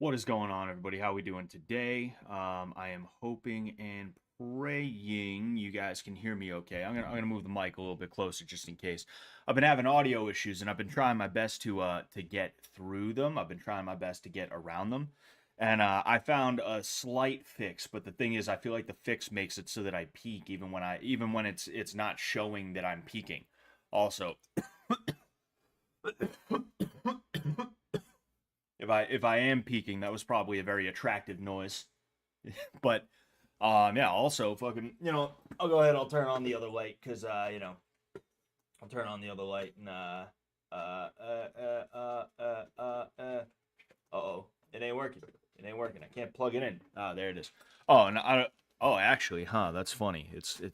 What is going on, everybody? How we doing today? I am hoping and praying you guys can hear me okay. I'm gonna move the mic a little bit closer just in case. I've been having audio issues and I've been trying my best to get through them. I've been trying my best to get around them, and I found a slight fix. But the thing is, I feel like the fix makes it so that I peak even when it's not showing that I'm peaking. Also, if I am peaking, that was probably a very attractive noise. But yeah, also fucking, I'll go ahead, I'll turn on the other light because I'll turn on the other light and uh-oh, it ain't working. It ain't working. I can't plug it in. Ah, there it is. Oh, and actually, that's funny. It's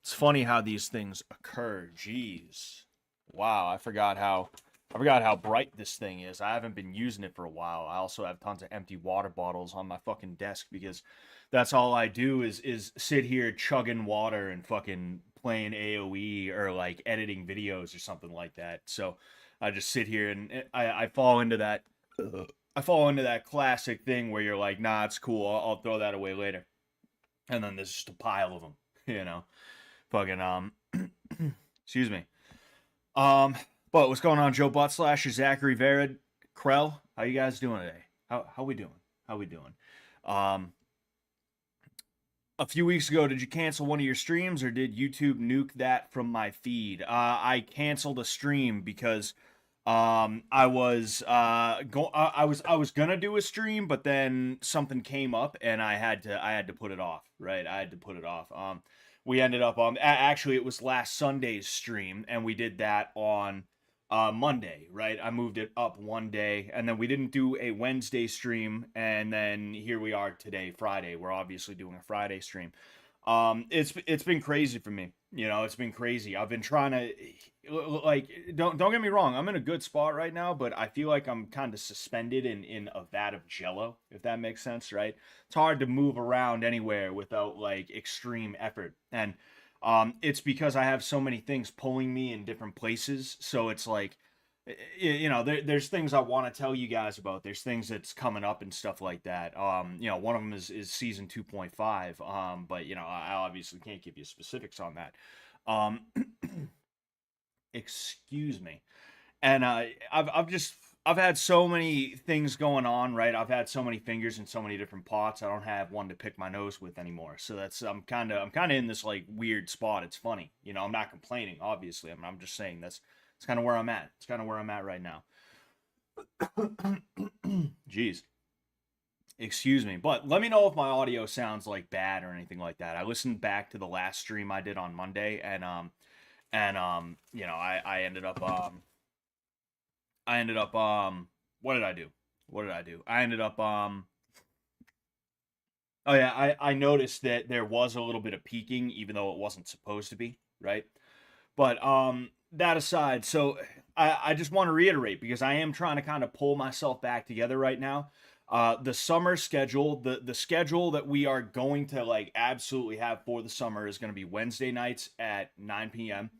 funny how these things occur. Jeez. Wow, I forgot how bright this thing is. I haven't been using it for a while. I also have tons of empty water bottles on my fucking desk because that's all I do is sit here chugging water and fucking playing AoE or like editing videos or something like that. So I just sit here and I fall into that I fall into that classic thing where you're like, nah, it's cool. I'll throw that away later. And then there's just a pile of them, you know. Fucking excuse me. Um, but what's going on, Joe Butt Slasher, Zachary Verid, Krell? How you guys doing today? How we doing? How we doing? Um, a few weeks ago, did you cancel one of your streams, or did YouTube nuke that from my feed? I canceled a stream because I was gonna do a stream, but then something came up and I had to put it off. Right, I had to put it off. We ended up actually it was last Sunday's stream, and we did that on Monday. Right, I moved it up one day, and then we didn't do a Wednesday stream, and then here we are today, Friday. We're obviously doing a Friday stream. It's been crazy for me. It's been crazy. I've been trying to like don't get me wrong. I'm in a good spot right now, but I feel like I'm kind of suspended in a vat of jello, if that makes sense, right? It's hard to move around anywhere without like extreme effort. And it's because I have so many things pulling me in different places. So it's like there's things I want to tell you guys about. There's things that's coming up and stuff like that. One of them is season 2.5. But I obviously can't give you specifics on that. Um, excuse me. And I've had so many things going on, right? I've had so many fingers in so many different pots. I don't have one to pick my nose with anymore. So that's I'm kind of in this like weird spot. It's funny, I'm not complaining. Obviously, I'm just saying that's kind of where I'm at. It's kind of where I'm at right now. Jeez, excuse me, but let me know if my audio sounds like bad or anything like that. I listened back to the last stream I did on Monday, and I ended up what did I do? What did I do? I ended up oh yeah, I noticed that there was a little bit of peaking even though it wasn't supposed to be, right? But that aside, so I just want to reiterate because I am trying to kind of pull myself back together right now. The summer schedule, the schedule that we are going to like absolutely have for the summer is going to be Wednesday nights at 9 p.m.,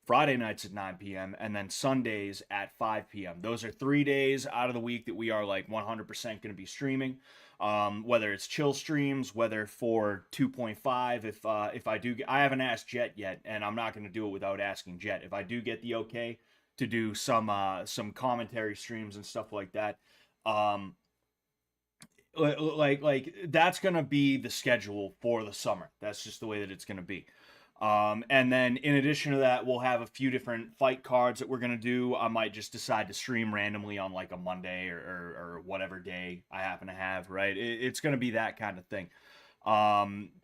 Friday nights at 9 p.m., and then Sundays at 5 p.m. Those are 3 days out of the week that we are like 100% going to be streaming. Whether it's chill streams, whether for 2.5, if I do, I haven't asked Jet yet, and I'm not going to do it without asking Jet. If I do get the okay to do some commentary streams and stuff like that, um, like that's gonna be the schedule for the summer. That's just the way that it's gonna be. And then in addition to that, we'll have a few different fight cards that we're gonna do. I might just decide to stream randomly on like a Monday or whatever day I happen to have. Right, it's gonna be that kind of thing.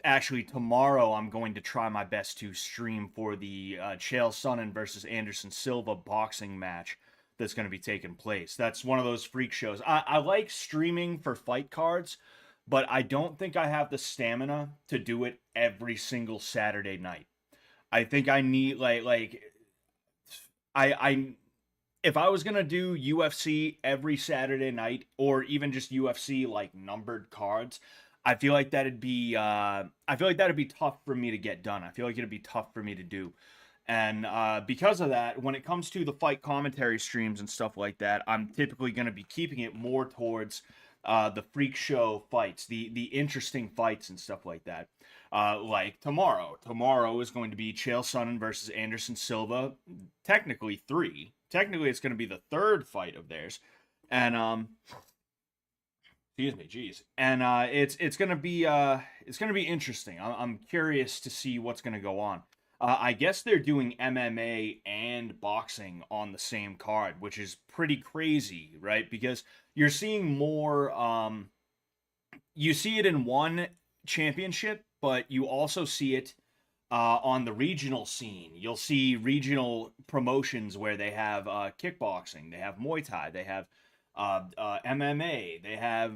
Actually, tomorrow I'm going to try my best to stream for the Chael Sonnen versus Anderson Silva boxing match that's going to be taking place. That's one of those freak shows. I like streaming for fight cards, but I don't think I have the stamina to do it every single Saturday night. I think I need I if I was gonna do UFC every Saturday night or even just UFC like numbered cards, I feel like that'd be tough for me to get done. I feel like it'd be tough for me to do. And because of that, when it comes to the fight commentary streams and stuff like that, I'm typically going to be keeping it more towards the freak show fights, the interesting fights and stuff like that. Like tomorrow. Tomorrow is going to be Chael Sonnen versus Anderson Silva. Technically three. Technically, it's going to be the third fight of theirs, and excuse me, jeez. And it's gonna be interesting. I'm curious to see what's gonna go on. I guess they're doing MMA and boxing on the same card, which is pretty crazy, right? Because you're seeing more. You see it in one championship, but you also see it on the regional scene. You'll see regional promotions where they have kickboxing, they have Muay Thai, they have MMA, they have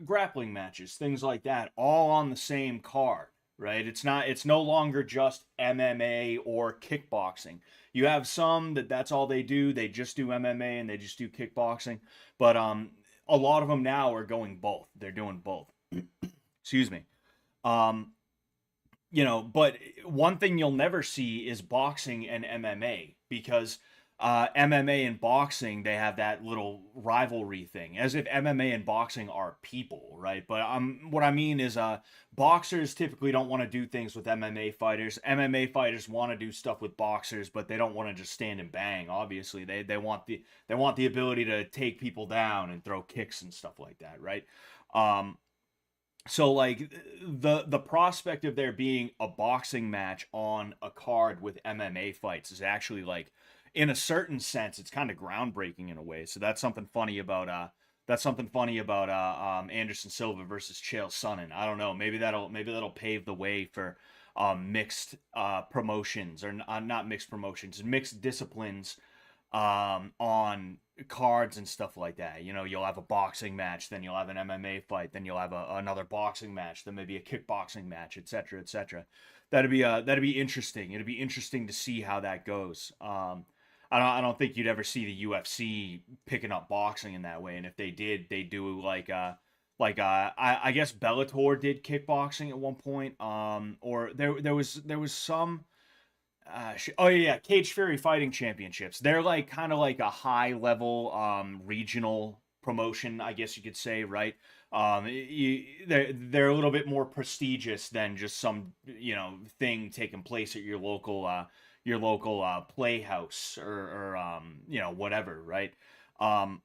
grappling matches, things like that, all on the same card. Right? It's no longer just MMA or kickboxing. You have some that's all they do. They just do MMA and they just do kickboxing. But a lot of them now are going both. They're doing both. Excuse me. Um, but one thing you'll never see is boxing and MMA, because MMA and boxing, they have that little rivalry thing, as if MMA and boxing are people, right? But what I mean is, boxers typically don't want to do things with MMA fighters. MMA fighters want to do stuff with boxers, but they don't want to just stand and bang. Obviously, they want the ability to take people down and throw kicks and stuff like that, right? So like the prospect of there being a boxing match on a card with MMA fights is actually, like, in a certain sense, it's kind of groundbreaking in a way. So that's something funny about Anderson Silva versus Chael Sonnen. I don't know. Maybe that'll pave the way for mixed promotions, or not mixed promotions, mixed disciplines on cards and stuff like that. You'll have a boxing match, then you'll have an MMA fight, then you'll have another boxing match, then maybe a kickboxing match, etc., etc. That'd be interesting. It'd be interesting to see how that goes. I don't think you'd ever see the UFC picking up boxing in that way. And if they did, they do I guess Bellator did kickboxing at one point. Or there was some. Oh yeah, Cage Fury Fighting Championships. They're like kind of like a high level regional promotion, I guess you could say, right? They're a little bit more prestigious than just some thing taking place at your local playhouse, or whatever, right? Um,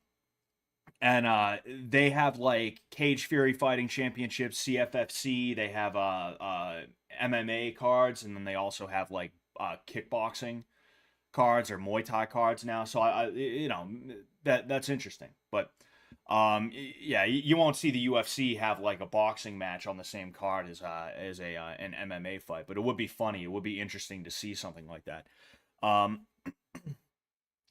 and they have like Cage Fury Fighting Championships, CFFC. They have MMA cards, and then they also have like kickboxing cards or Muay Thai cards now. So that's interesting. But yeah, you won't see the UFC have like a boxing match on the same card as an MMA fight. But it would be funny. It would be interesting to see something like that. Um,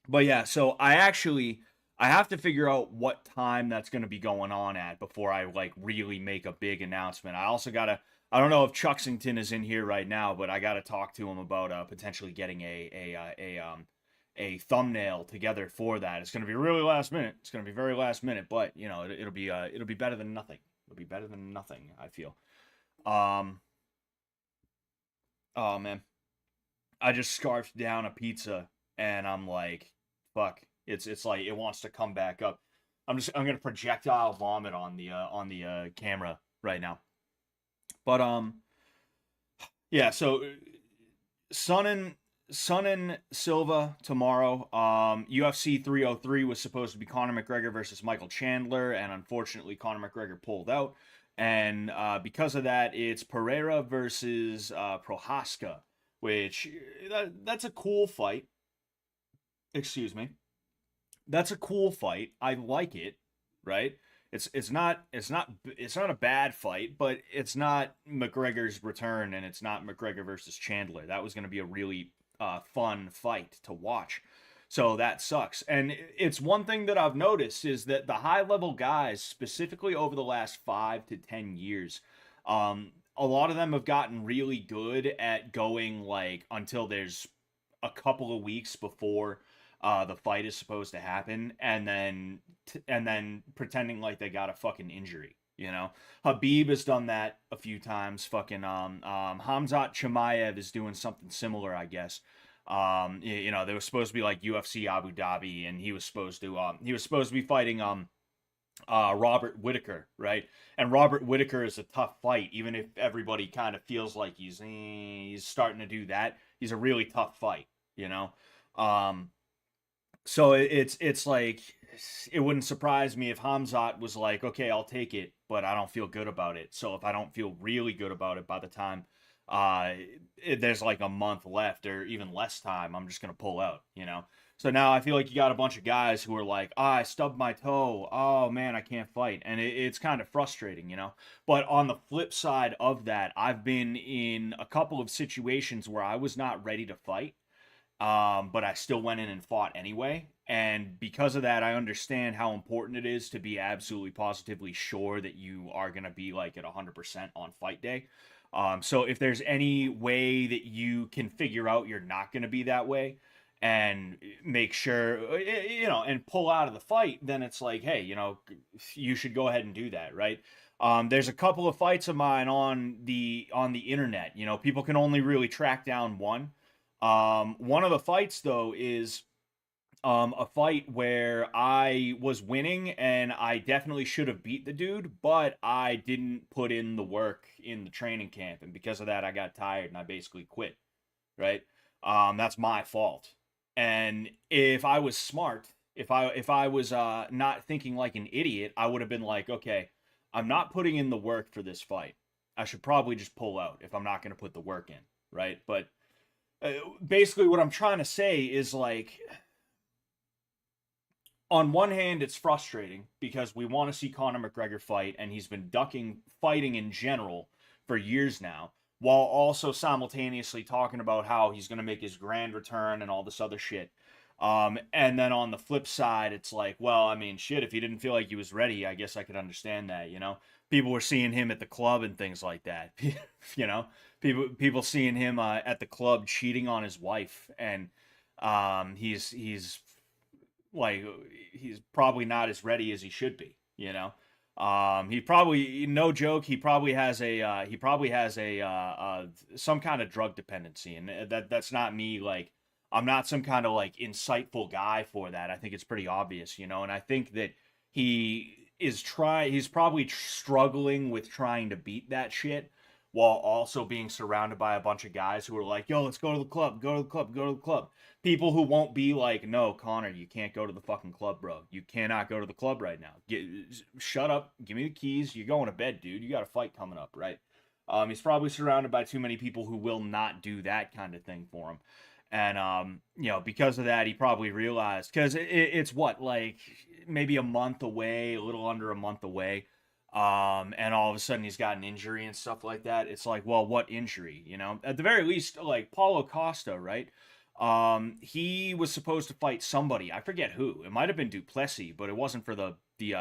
but yeah, so I have to figure out what time that's going to be going on at before I like really make a big announcement. I don't know if Chuxington is in here right now, but I gotta talk to him about potentially getting a thumbnail together for that. It's gonna be really last minute. It's gonna be very last minute, but it'll be better than nothing. It'll be better than nothing, I feel. Um, oh man, I just scarfed down a pizza and I'm like, fuck. It's like it wants to come back up. I'm gonna projectile vomit on the camera right now. But yeah. So Sonnen Silva tomorrow. UFC 303 was supposed to be Conor McGregor versus Michael Chandler, and unfortunately Conor McGregor pulled out. And because of that, it's Pereira versus Prohaska, which that's a cool fight. Excuse me. That's a cool fight. I like it, right? It's not a bad fight, but it's not McGregor's return, and it's not McGregor versus Chandler. That was going to be a really fun fight to watch. So that sucks. And it's one thing that I've noticed is that the high level guys, specifically over the last 5 to 10 years, a lot of them have gotten really good at going like until there's a couple of weeks before the fight is supposed to happen, and then pretending like they got a fucking injury. Habib has done that a few times. Fucking Hamzat Chimaev is doing something similar, I guess. There was supposed to be like UFC Abu Dhabi, and he was supposed to be fighting Robert Whitaker, right? And Robert Whitaker is a tough fight, even if everybody kind of feels like he's starting to do that. He's a really tough fight, you know. Um, so it's like it wouldn't surprise me if Hamzat was like, okay, I'll take it, but I don't feel good about it. So if I don't feel really good about it by the time uh there's like a month left or even less time, I'm just gonna pull out, you know. So now I feel like you got a bunch of guys who are like, I stubbed my toe. Oh man, I can't fight, and it's kind of frustrating, you know. But on the flip side of that, I've been in a couple of situations where I was not ready to fight, but I still went in and fought anyway. And because of that, I understand how important it is to be absolutely positively sure that you are going to be like at 100% on fight day. So if there's any way that you can figure out you're not going to be that way and make sure, you know, and pull out of the fight, then it's like, hey, you know, you should go ahead and do that, right? There's a couple of fights of mine on the internet. You know, people can only really track down one. One of the fights though is a fight where I was winning and I definitely should have beat the dude, but I didn't put in the work in the training camp, and because of that, I got tired and I basically quit. Right? That's my fault. And if I was smart, if I was not thinking like an idiot, I would have been like, okay, I'm not putting in the work for this fight. I should probably just pull out if I'm not going to put the work in, right? But uh, basically what I'm trying to say is like on one hand it's frustrating because we want to see Conor McGregor fight and he's been ducking fighting in general for years now, while also simultaneously talking about how he's going to make his grand return and all this other shit. And then on the flip side, it's like, well, I mean, shit, if he didn't feel like he was ready, I guess I could understand that, you know? People were seeing him at the club and things like that, you know? People seeing him at the club cheating on his wife, and he's like he's probably not as ready as he should be, you know. He probably, no joke, he probably has some kind of drug dependency, and that's not me like I'm not some kind of like insightful guy for that. I think it's pretty obvious, you know, and I think that he's probably struggling with trying to beat that shit while also being surrounded by a bunch of guys who are like, yo, let's go to the club, go to the club, go to the club. People who won't be like, no, Conor, you can't go to the fucking club, bro. You cannot go to the club right now. Shut up, give me the keys. You're going to bed, dude. You got a fight coming up, right? He's probably surrounded by too many people who will not do that kind of thing for him. And you know, because of that, he probably realized, because it's what, like maybe a month away, a little under a month away, and all of a sudden he's got an injury and stuff like that. It's like, well, what injury? You know, at the very least, like Paulo Costa, right? He was supposed to fight somebody. I forget who. It might have been Duplessis, but it wasn't for the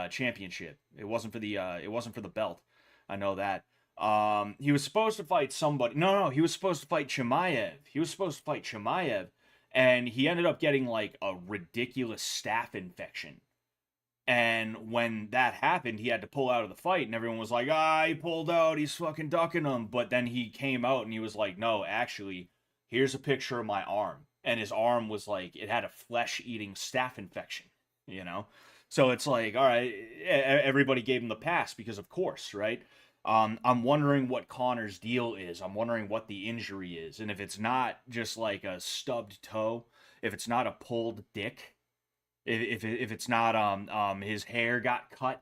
championship. It wasn't for the belt. I know that. He was supposed to fight somebody. No, he was supposed to fight Chimaev. He was supposed to fight Chimaev, and he ended up getting like a ridiculous staph infection. And when that happened, he had to pull out of the fight, and everyone was like, he pulled out, he's fucking ducking him. But then he came out and he was like, no, actually, here's a picture of my arm. And his arm was like, it had a flesh eating staph infection, you know? So it's like, all right, everybody gave him the pass because, of course, right? I'm wondering what Conor's deal is. I'm wondering what the injury is. And if it's not just like a stubbed toe, if it's not a pulled dick, if it's not his hair got cut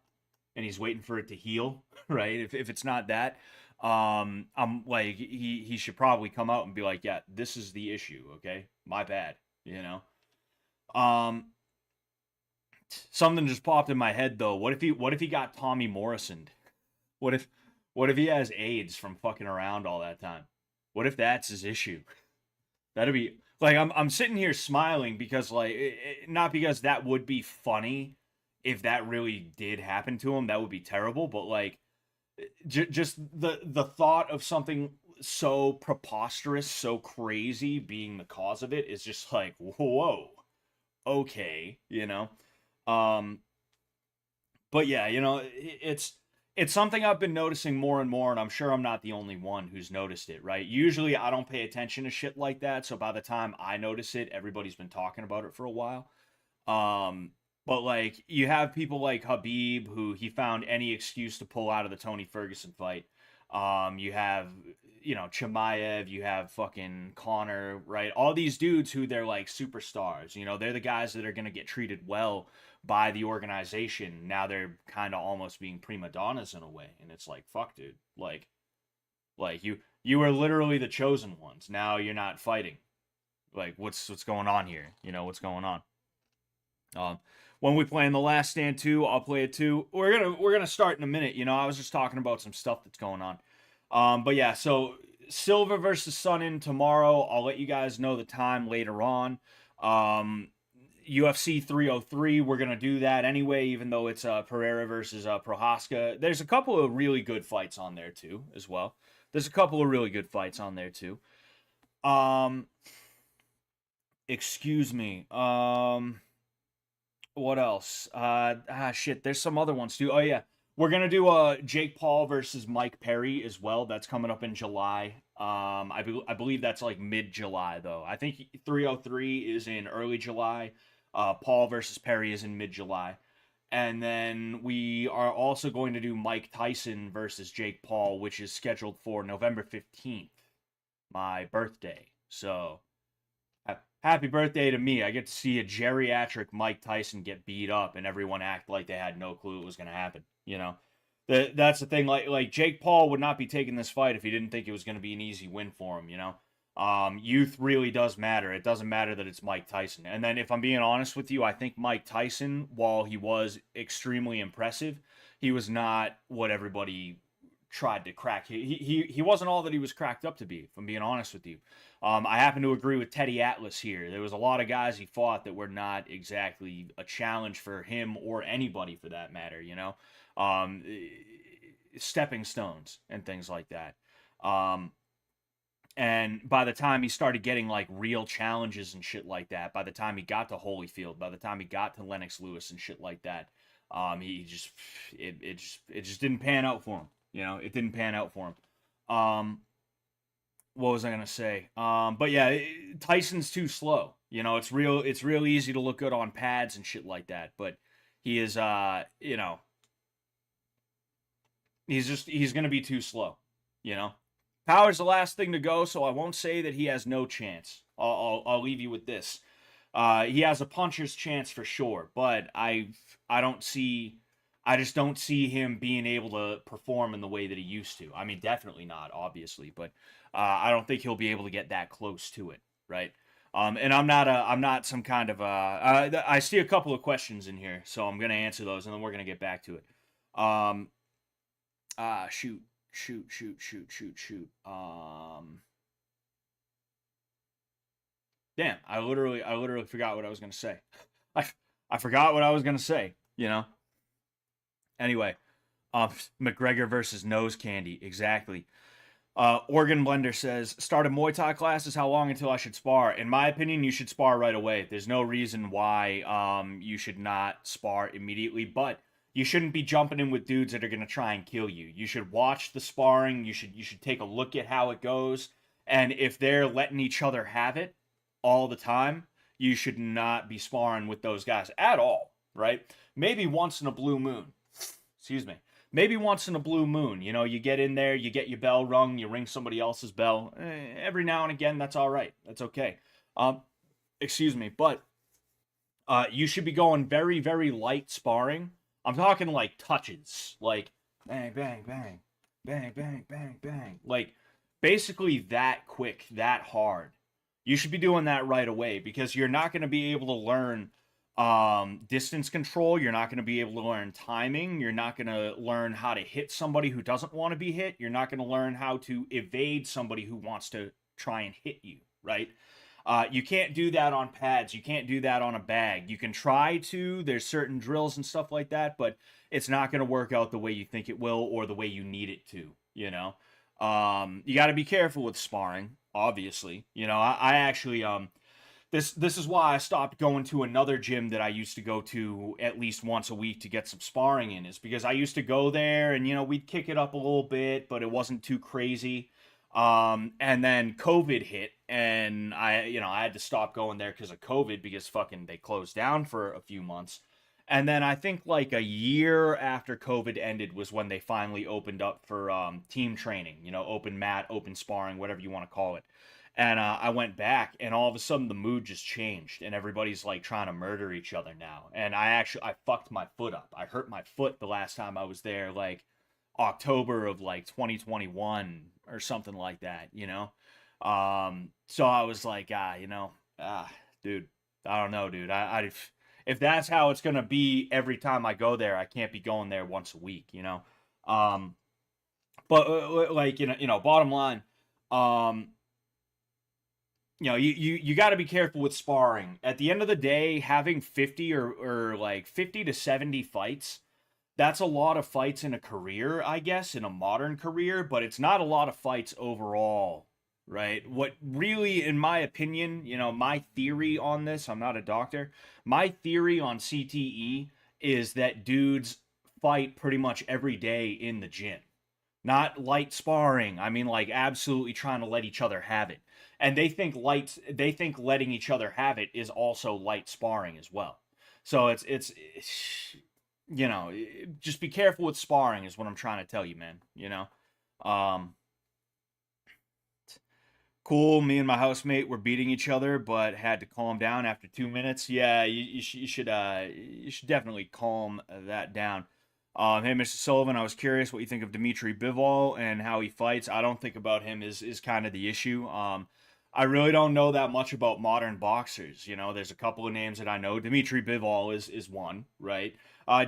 and he's waiting for it to heal, right? If it's not that, I'm like he should probably come out and be like, yeah, this is the issue, okay? My bad, you know. Um, Something just popped in my head though. What if he got Tommy Morrison? What if what if he has AIDS from fucking around all that time? What if that's his issue? That'd be like I'm sitting here smiling because like not because that would be funny if that really did happen to him. That would be terrible, but like just the thought of something so preposterous, so crazy being the cause of it is just like, whoa, okay, you know. Um but yeah, you know, it's something I've been noticing more and more, and I'm sure I'm not the only one who's noticed it, right? Usually I don't pay attention to shit like that, so by the time I notice it, everybody's been talking about it for a while. Um But like you have people like Habib who he found any excuse to pull out of the Tony Ferguson fight. You have Chimaev, you have fucking Connor, right? All these dudes who they're like superstars. They're the guys that are gonna get treated well by the organization. Now they're kind of almost being prima donnas in a way, and it's like fuck, dude. Like you were literally the chosen ones. Now you're not fighting. Like what's going on here? What's going on? Um, when we play in the Last Stand 2, I'll play it too. We're gonna start in a minute. I was just talking about some stuff that's going on. But yeah, so Silva versus Sonnen tomorrow. I'll let you guys know the time later on. UFC 303, we're gonna do that anyway, even though it's Pereira versus Prohaska. There's a couple of really good fights on there too, as well. There's a couple of really good fights on there too. Excuse me. What else? Shit. There's some other ones too. Oh yeah, we're gonna do Jake Paul versus Mike Perry as well. That's coming up in July. I believe that's like mid-July though. I think 303 is in early July. Paul versus Perry is in mid-July. And then we are also going to do Mike Tyson versus Jake Paul, which is scheduled for November 15th, my birthday. So happy birthday to me. I get to see a geriatric Mike Tyson get beat up and everyone act like they had no clue it was going to happen. That's the thing. Like Jake Paul would not be taking this fight if he didn't think it was going to be an easy win for him, Youth really does matter. It doesn't matter that it's Mike Tyson. And then if I'm being honest with you, I think Mike Tyson, while he was extremely impressive, he was not what everybody tried to crack. He wasn't all that he was cracked up to be, if I'm being honest with you. I happen to agree with Teddy Atlas here. There was a lot of guys he fought that were not exactly a challenge for him or anybody for that matter, stepping stones and things like that. And by the time he started getting like real challenges and shit like that, by the time he got to Holyfield, by the time he got to Lennox Lewis and shit like that, it just didn't pan out for him. It didn't pan out for him. What was I gonna say? But yeah, Tyson's too slow. It's real easy to look good on pads and shit like that, but he is he's gonna be too slow. Power's the last thing to go, so I won't say that he has no chance. I'll leave you with this. He has a puncher's chance for sure, but I just don't see him being able to perform in the way that he used to. I mean, definitely not, obviously, but I don't think he'll be able to get that close to it, right? And I'm not some kind of I see a couple of questions in here, so I'm gonna answer those, and then we're gonna get back to it. Shoot. Damn, I literally forgot what I was gonna say. I forgot what I was gonna say. Anyway, McGregor versus Nose Candy, exactly. Organ Blender says, start a Muay Thai classes. How long until I should spar? In my opinion, you should spar right away. There's no reason why you should not spar immediately, but you shouldn't be jumping in with dudes that are gonna try and kill you. You should watch the sparring. You should take a look at how it goes, and if they're letting each other have it all the time, you should not be sparring with those guys at all, right? Maybe once in a blue moon. Excuse me. Maybe once in a blue moon, you get in there, you get your bell rung, you ring somebody else's bell. Every now and again, that's all right. That's okay. Excuse me, but you should be going very, very light sparring. I'm talking like touches, like bang, bang, bang, bang, bang, bang, bang. Like basically that quick, that hard. You should be doing that right away because you're not going to be able to learn distance control. You're not going to be able to learn timing. You're not going to learn how to hit somebody who doesn't want to be hit. You're not going to learn how to evade somebody who wants to try and hit you, right? You can't do that on pads. You can't do that on a bag. You can try to. There's certain drills and stuff like that, but it's not going to work out the way you think it will or the way you need it to, You got to be careful with sparring, obviously. I actually this is why I stopped going to another gym that I used to go to at least once a week to get some sparring in, is because I used to go there and we'd kick it up a little bit, but it wasn't too crazy. And then COVID hit and I had to stop going there because of COVID, because fucking they closed down for a few months. And then I think like a year after COVID ended was when they finally opened up for team training, open mat, open sparring, whatever you want to call it. And I went back, and all of a sudden the mood just changed, and everybody's like trying to murder each other now. And I fucked my foot up. I hurt my foot the last time I was there, like October of like 2021 or something like that, So I was like, dude, I don't know, dude. If that's how it's gonna be every time I go there, I can't be going there once a week. Um, but like bottom line, um, you got to be careful with sparring. At the end of the day, having 50 or like 50 to 70 fights, that's a lot of fights in a career, I guess, in a modern career, but it's not a lot of fights overall, right? What really, in my opinion, my theory on this, I'm not a doctor, my theory on CTE is that dudes fight pretty much every day in the gym. Not light sparring. I mean, like absolutely trying to let each other have it. And they think letting each other have it is also light sparring as well. So it's just be careful with sparring is what I'm trying to tell you, man. Um, cool. Me and my housemate were beating each other, but had to calm down after 2 minutes. Yeah, you should definitely calm that down. Hey, Mr. Sullivan, I was curious what you think of Dmitry Bivol and how he fights. I don't think about him is kind of the issue. I really don't know that much about modern boxers. There's a couple of names that I know. Dmitry Bivol is one, right?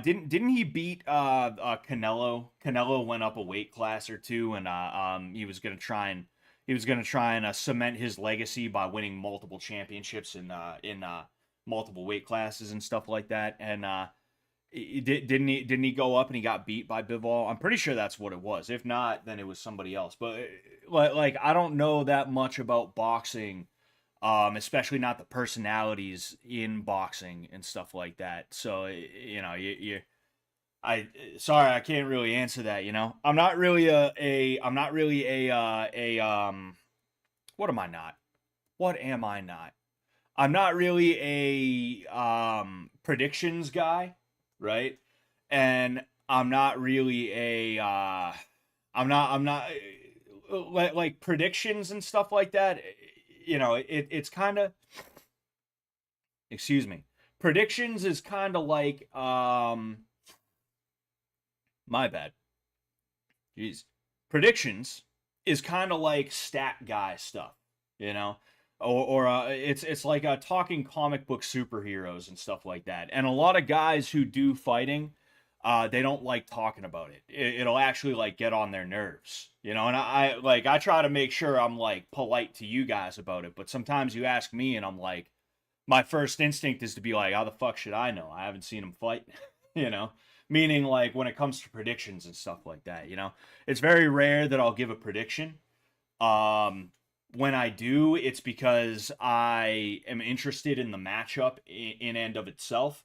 Didn't he beat Canelo? Canelo went up a weight class or two, and he was gonna try and cement his legacy by winning multiple championships in multiple weight classes and stuff like that. And didn't he go up and he got beat by Bivol? I'm pretty sure that's what it was. If not, then it was somebody else. But like I don't know that much about boxing, especially not the personalities in boxing and stuff like that. So sorry, I can't really answer that. I'm not really what am I not? What am I not? I'm not really a predictions guy, right? And I'm not really a I'm not like predictions and stuff like that. It's kind of, excuse me. Predictions is kind of like my bad. Jeez. Predictions is kind of like stat guy stuff, you know? Or it's like talking comic book superheroes and stuff like that. And a lot of guys who do fighting, they don't like talking about it. It'll actually like get on their nerves, And I try to make sure I'm like polite to you guys about it, but sometimes you ask me and I'm like, my first instinct is to be like, how the fuck should I know? I haven't seen him fight, you know? Meaning like when it comes to predictions and stuff like that, It's very rare that I'll give a prediction. When I do, it's because I am interested in the matchup in and of itself.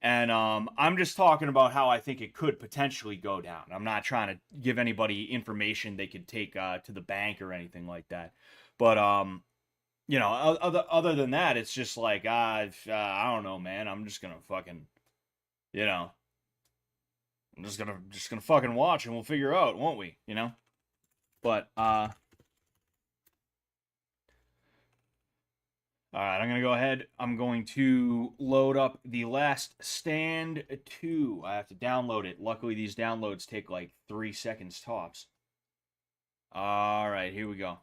And I'm just talking about how I think it could potentially go down. I'm not trying to give anybody information they could take to the bank or anything like that. But other than that, it's just like I don't know, man. I'm just gonna fucking, I'm just gonna fucking watch and we'll figure out, won't we? But all right, I'm going to go ahead. I'm going to load up The Last Stand 2. I have to download it. Luckily, these downloads take like 3 seconds tops. All right, here we go.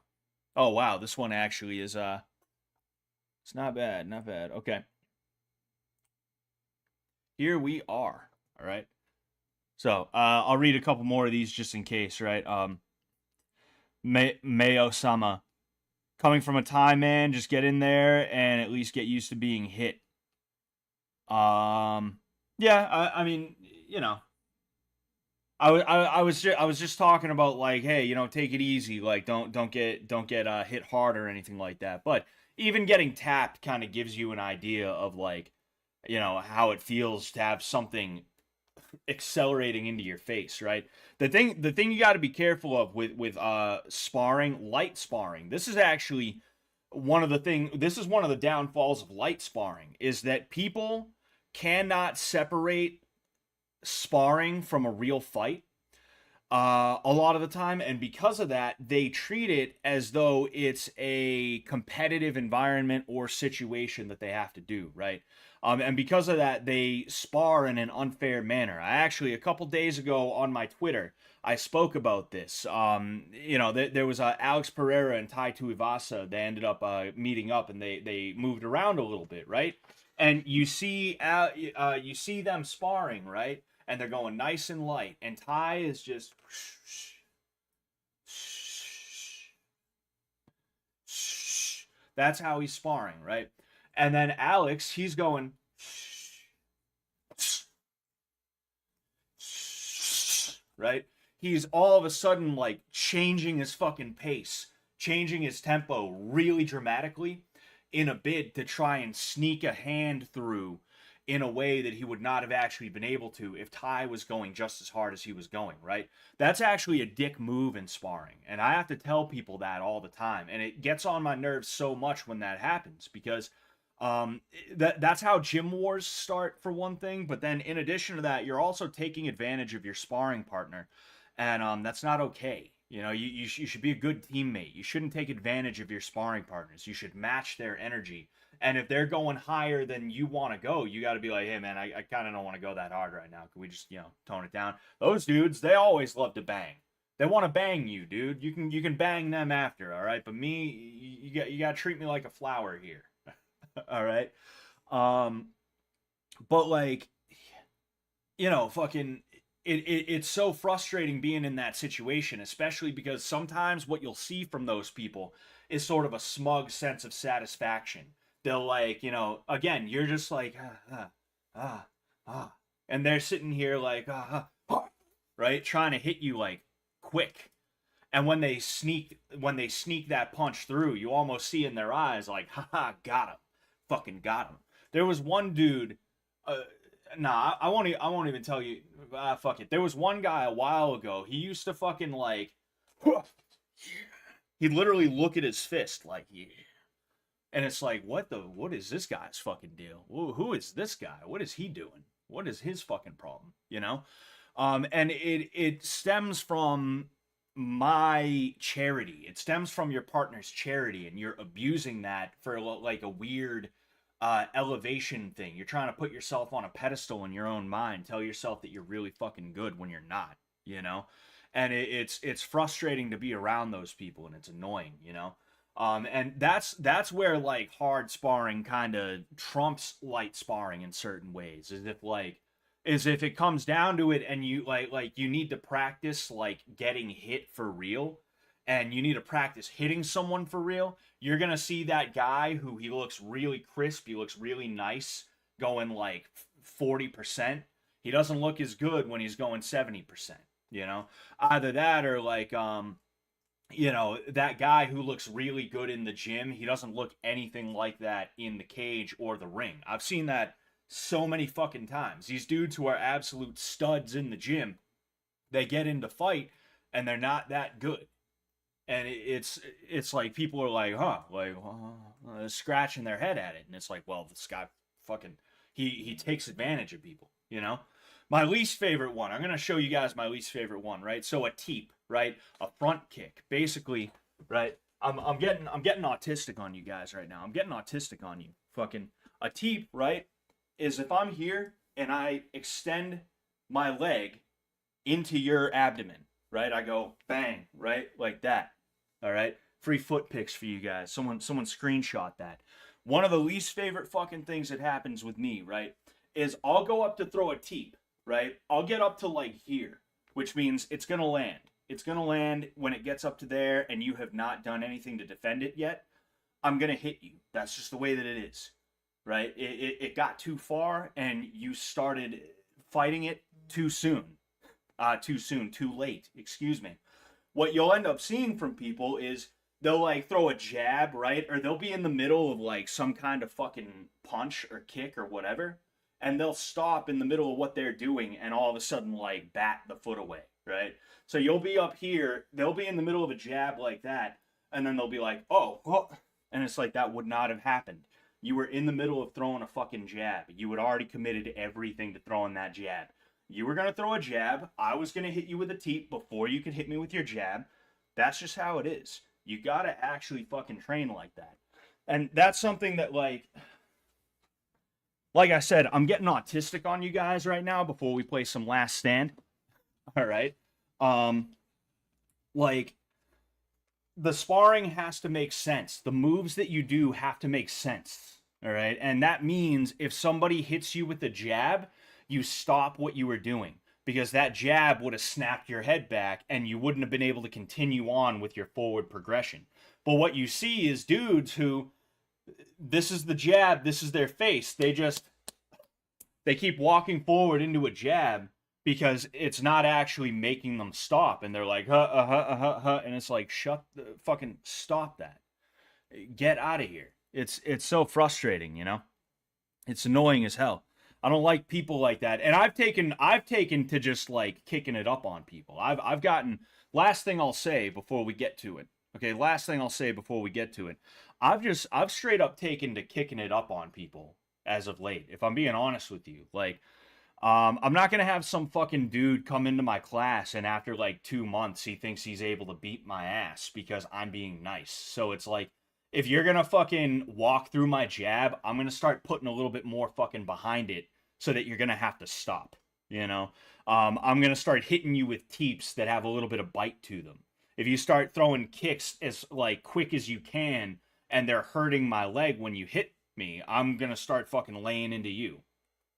Oh, wow, this one actually is, it's not bad, not bad. Okay. Here we are, all right? So, I'll read a couple more of these just in case, right? Mayo-sama. Coming from a Thai man, just get in there and at least get used to being hit. Yeah, I mean, I was just talking about like, hey, take it easy, like don't get hit hard or anything like that. But even getting tapped kind of gives you an idea of like, how it feels to have something accelerating into your face, right? The thing you got to be careful of with sparring, light sparring. This is one of the downfalls of light sparring is that people cannot separate sparring from a real fight a lot of the time, and because of that, they treat it as though it's a competitive environment or situation that they have to do, right? And because of that, they spar in an unfair manner. I actually, a couple days ago on my Twitter, I spoke about this. There was Alex Pereira and Tai Tuivasa. They ended up meeting up, and they moved around a little bit, right? And you see them sparring, right? And they're going nice and light, and Tai is just that's how he's sparring, right? And then Alex, he's going right? He's all of a sudden like changing his fucking pace, changing his tempo really dramatically in a bid to try and sneak a hand through in a way that he would not have actually been able to if Tai was going just as hard as he was going, right? That's actually a dick move in sparring. And I have to tell people that all the time. And it gets on my nerves so much when that happens because that's how gym wars start, for one thing. But then in addition to that, you're also taking advantage of your sparring partner. And that's not okay. You know, you should be a good teammate. You shouldn't take advantage of your sparring partners. You should match their energy. And if they're going higher than you want to go, you got to be like, hey, man, I kind of don't want to go that hard right now. Can we just, tone it down? Those dudes, they always love to bang. They want to bang you, dude. You can bang them after, all right? But me, you got to treat me like a flower here. All right? But like, fucking it's so frustrating being in that situation, especially because sometimes what you'll see from those people is sort of a smug sense of satisfaction. They'll like, again, you're just like, and they're sitting here like, right, trying to hit you like quick. And when they sneak that punch through, you almost see in their eyes like, got him, fucking got him. There was one dude, I won't even tell you. Fuck it. There was one guy a while ago. He used to fucking like, he'd literally look at his fist like, yeah. And it's like, what is this guy's fucking deal? Who is this guy? What is he doing? What is his fucking problem? And it stems from my charity. It stems from your partner's charity, and you're abusing that for like a weird elevation thing. You're trying to put yourself on a pedestal in your own mind. Tell yourself that you're really fucking good when you're not. And it's frustrating to be around those people, and it's annoying. And that's where like hard sparring kind of trumps light sparring in certain ways. As if it comes down to it, and you like you need to practice like getting hit for real, and you need to practice hitting someone for real. You're gonna see that guy who he looks really crisp, he looks really nice, going like 40%. He doesn't look as good when he's going 70%. Either that or like that guy who looks really good in the gym, he doesn't look anything like that in the cage or the ring. I've seen that so many fucking times. These dudes who are absolute studs in the gym, they get into fight and they're not that good. And it's like people are like, scratching their head at it. And it's like, well, this guy fucking, he takes advantage of people, My least favorite one. I'm going to show you guys my least favorite one, right? So a teep, right? A front kick. Basically, right? I'm getting autistic on you guys right now. I'm getting autistic on you. Fucking a teep, right? Is if I'm here and I extend my leg into your abdomen, right? I go bang, right? Like that. All right? Free foot pics for you guys. Someone screenshot that. One of the least favorite fucking things that happens with me, right? Is I'll go up to throw a teep, right? I'll get up to like here, which means it's going to land. It's going to land when it gets up to there and you have not done anything to defend it yet. I'm going to hit you. That's just the way that it is, right? It got too far and you started fighting it too soon. Too late, excuse me. What you'll end up seeing from people is they'll like throw a jab, right? Or they'll be in the middle of like some kind of fucking punch or kick or whatever. And they'll stop in the middle of what they're doing and all of a sudden like bat the foot away, right? So you'll be up here, they'll be in the middle of a jab like that, and then they'll be like, oh, and it's like that would not have happened. You were in the middle of throwing a fucking jab. You had already committed everything to throwing that jab. You were going to throw a jab. I was going to hit you with a teep before you could hit me with your jab. That's just how it is. You got to actually fucking train like that. And that's something that, like I said, I'm getting autistic on you guys right now before we play some Last Stand. All right. Like, the sparring has to make sense. The moves that you do have to make sense. All right. And that means if somebody hits you with a jab, you stop what you were doing, because that jab would have snapped your head back and you wouldn't have been able to continue on with your forward progression. But what you see is dudes who, this is the jab, this is their face. They keep walking forward into a jab because it's not actually making them stop. And they're like, and it's like, fucking stop that. Get out of here. It's so frustrating, you know? It's annoying as hell. I don't like people like that. And I've taken to just like kicking it up on people. I've gotten, last thing I'll say before we get to it. Okay, last thing I'll say before we get to it. I've straight up taken to kicking it up on people as of late, if I'm being honest with you. Like, I'm not gonna have some fucking dude come into my class and after like 2 months he thinks he's able to beat my ass because I'm being nice. So it's like, if you're gonna fucking walk through my jab, I'm gonna start putting a little bit more fucking behind it so that you're gonna have to stop, you know? I'm gonna start hitting you with teeps that have a little bit of bite to them. If you start throwing kicks as like quick as you can and they're hurting my leg when you hit me, I'm gonna start fucking laying into you.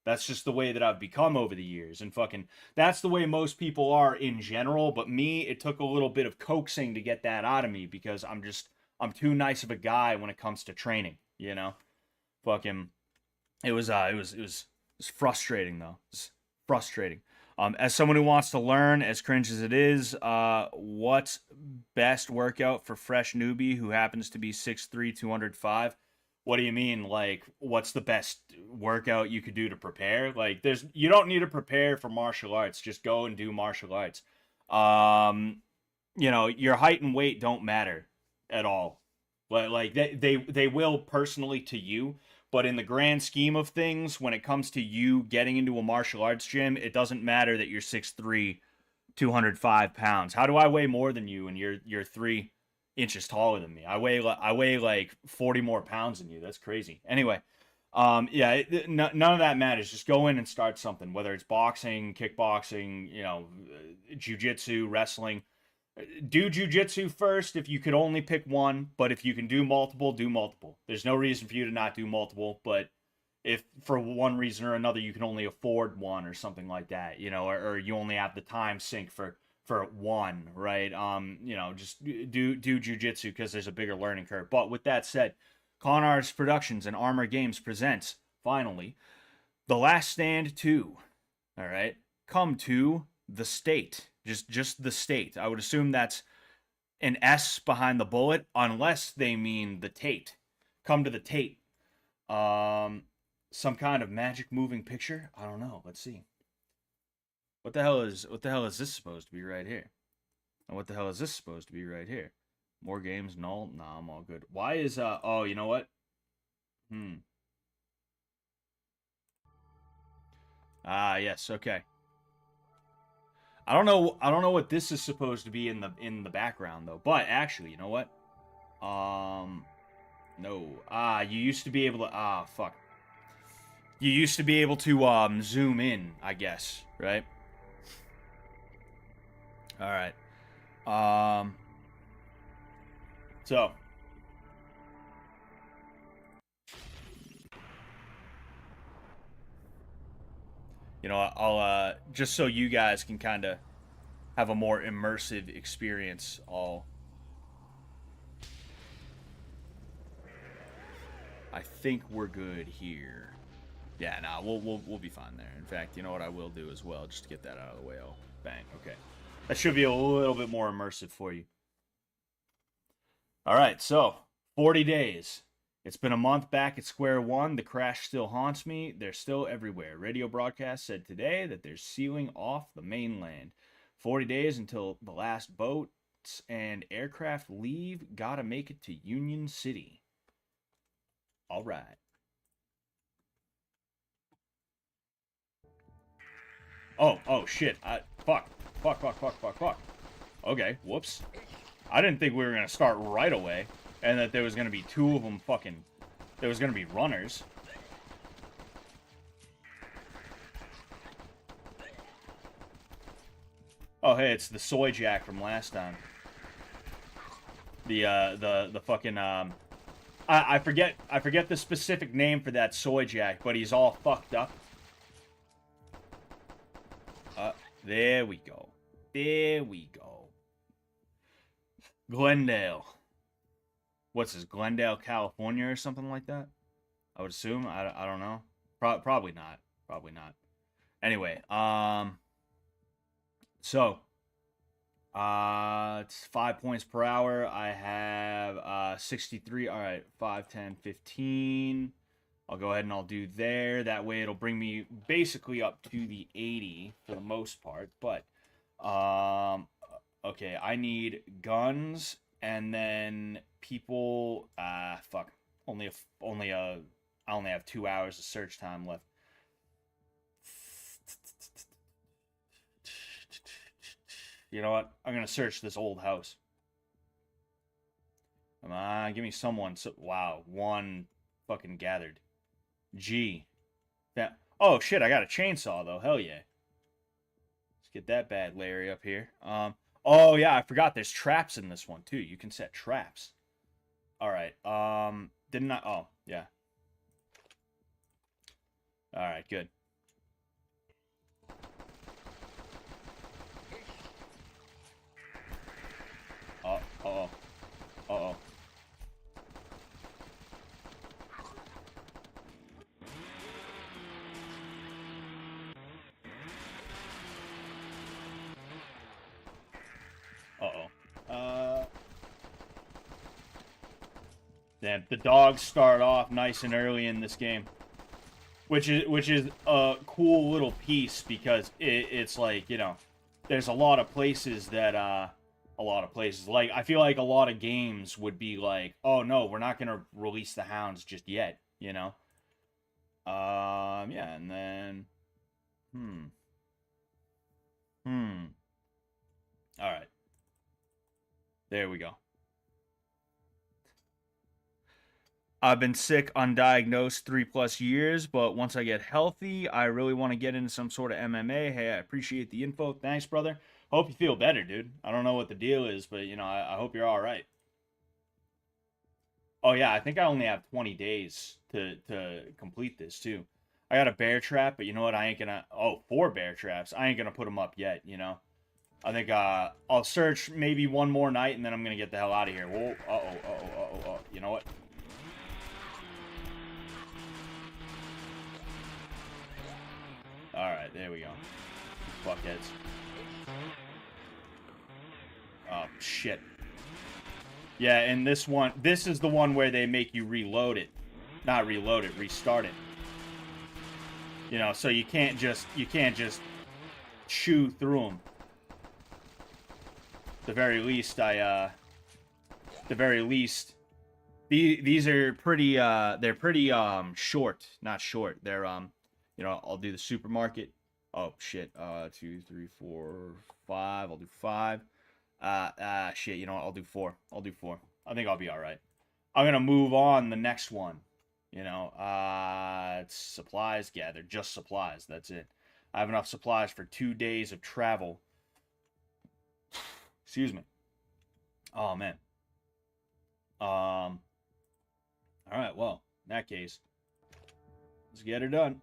That's just the way that I've become over the years, and fucking that's the way most people are in general. But me, it took a little bit of coaxing to get that out of me because I'm too nice of a guy when it comes to training, you know? Fucking it was frustrating though. It's frustrating. As someone who wants to learn, as cringe as it is, what's best workout for fresh newbie who happens to be 6'3", 205? What do you mean? Like, what's the best workout you could do to prepare? Like, you don't need to prepare for martial arts. Just go and do martial arts. You know, your height and weight don't matter at all. Like they will personally to you, but in the grand scheme of things, when it comes to you getting into a martial arts gym, it doesn't matter that you're 6'3", 205 pounds. How do I weigh more than you and you're 3 inches taller than me? I weigh like 40 more pounds than you. That's crazy. Anyway, yeah, none of that matters. Just go in and start something, whether it's boxing, kickboxing, you know, jiu-jitsu, wrestling. Do jiu-jitsu first if you could only pick one, but if you can do multiple, do multiple. There's no reason for you to not do multiple, but if for one reason or another you can only afford one or something like that, you know, or you only have the time sink for one, right? You know, just do jiu-jitsu because there's a bigger learning curve. But with that said, Conars Productions and Armor Games presents, finally, The Last Stand 2. All right? Come to the state. Just the state. I would assume that's an S behind the bullet, unless they mean the Tate. Come to the Tate. Some kind of magic moving picture? I don't know. Let's see. What the hell is this supposed to be right here? And what the hell is this supposed to be right here? More games? Null? Nah, I'm all good. Why is oh, you know what? Ah, yes, okay. I don't know what this is supposed to be in the background though. But actually, you know what? No. You used to be able to fuck. You used to be able to zoom in, I guess, right? All right. So you know, I'll just so you guys can kind of have a more immersive experience. I think we're good here. Yeah, nah, we'll be fine there. In fact, you know what I will do as well, just to get that out of the way. Oh, bang. Okay, that should be a little bit more immersive for you. All right, so 40 days. It's been a month back at square one. The crash still haunts me. They're still everywhere. Radio broadcast said today that they're sealing off the mainland. 40 days until the last boats and aircraft leave. Gotta make it to Union City. All right. Oh, shit. Fuck. Fuck. Okay, whoops. I didn't think we were gonna start right away, and that there was gonna be two of them fucking... There was gonna be runners. Oh, hey, it's the Soy Jack from last time. The fucking, I forget the specific name for that Soy Jack, but he's all fucked up. There we go. There we go. Glendale. What's this, Glendale, California or something like that? I would assume. I don't know. Probably not. Probably not. Anyway, so, it's 5 points per hour. I have 63. All right, 5, 10, 15. I'll go ahead and I'll do there. That way it'll bring me basically up to the 80 for the most part. But, okay, I need guns and then people. Fuck. I only have 2 hours of search time left. You know what? I'm gonna search this old house. Come on, give me someone. Wow, one fucking gathered. G. That. Oh shit! I got a chainsaw though. Hell yeah. Let's get that bad Larry up here. Oh yeah, I forgot. There's traps in this one too. You can set traps. All right. Didn't I? Oh yeah. All right. Good. Uh-oh. Uh-oh. Uh-oh. Damn, the dogs start off nice and early in this game. Which is a cool little piece because it's like, you know, there's a lot of places that like I feel like a lot of games would be like, oh no, we're not gonna release the hounds just yet, you know. Yeah, and then all right, there we go. I've been sick undiagnosed 3+ years, but once I get healthy, I really want to get into some sort of MMA. Hey, I appreciate the info. Thanks, brother. Hope you feel better, dude. I don't know what the deal is, but you know, I hope you're all right. Oh yeah, I think I only have 20 days to complete this too. I got a bear trap, but you know what? I ain't gonna. Oh, 4 bear traps. I ain't gonna put them up yet. You know. I think I'll search maybe one more night, and then I'm gonna get the hell out of here. Whoa. Uh oh. You know what? All right, there we go. Fuckheads. Oh shit. Yeah, and this is the one where they make you reload it. Not reload it, restart it. You know, so you can't just chew through them. The very least, the very least, these are pretty, they're pretty, short. Not short. They're, you know, I'll do the supermarket. Oh, shit. 2, 3, 4, 5. I'll do 5. Shit, you know what? I'll do 4. I'll do 4. I think I'll be alright. I'm gonna move on the next one. You know, it's supplies gathered. Just supplies. That's it. I have enough supplies for 2 days of travel. Excuse me. Oh, man. Alright, well, in that case, let's get her done.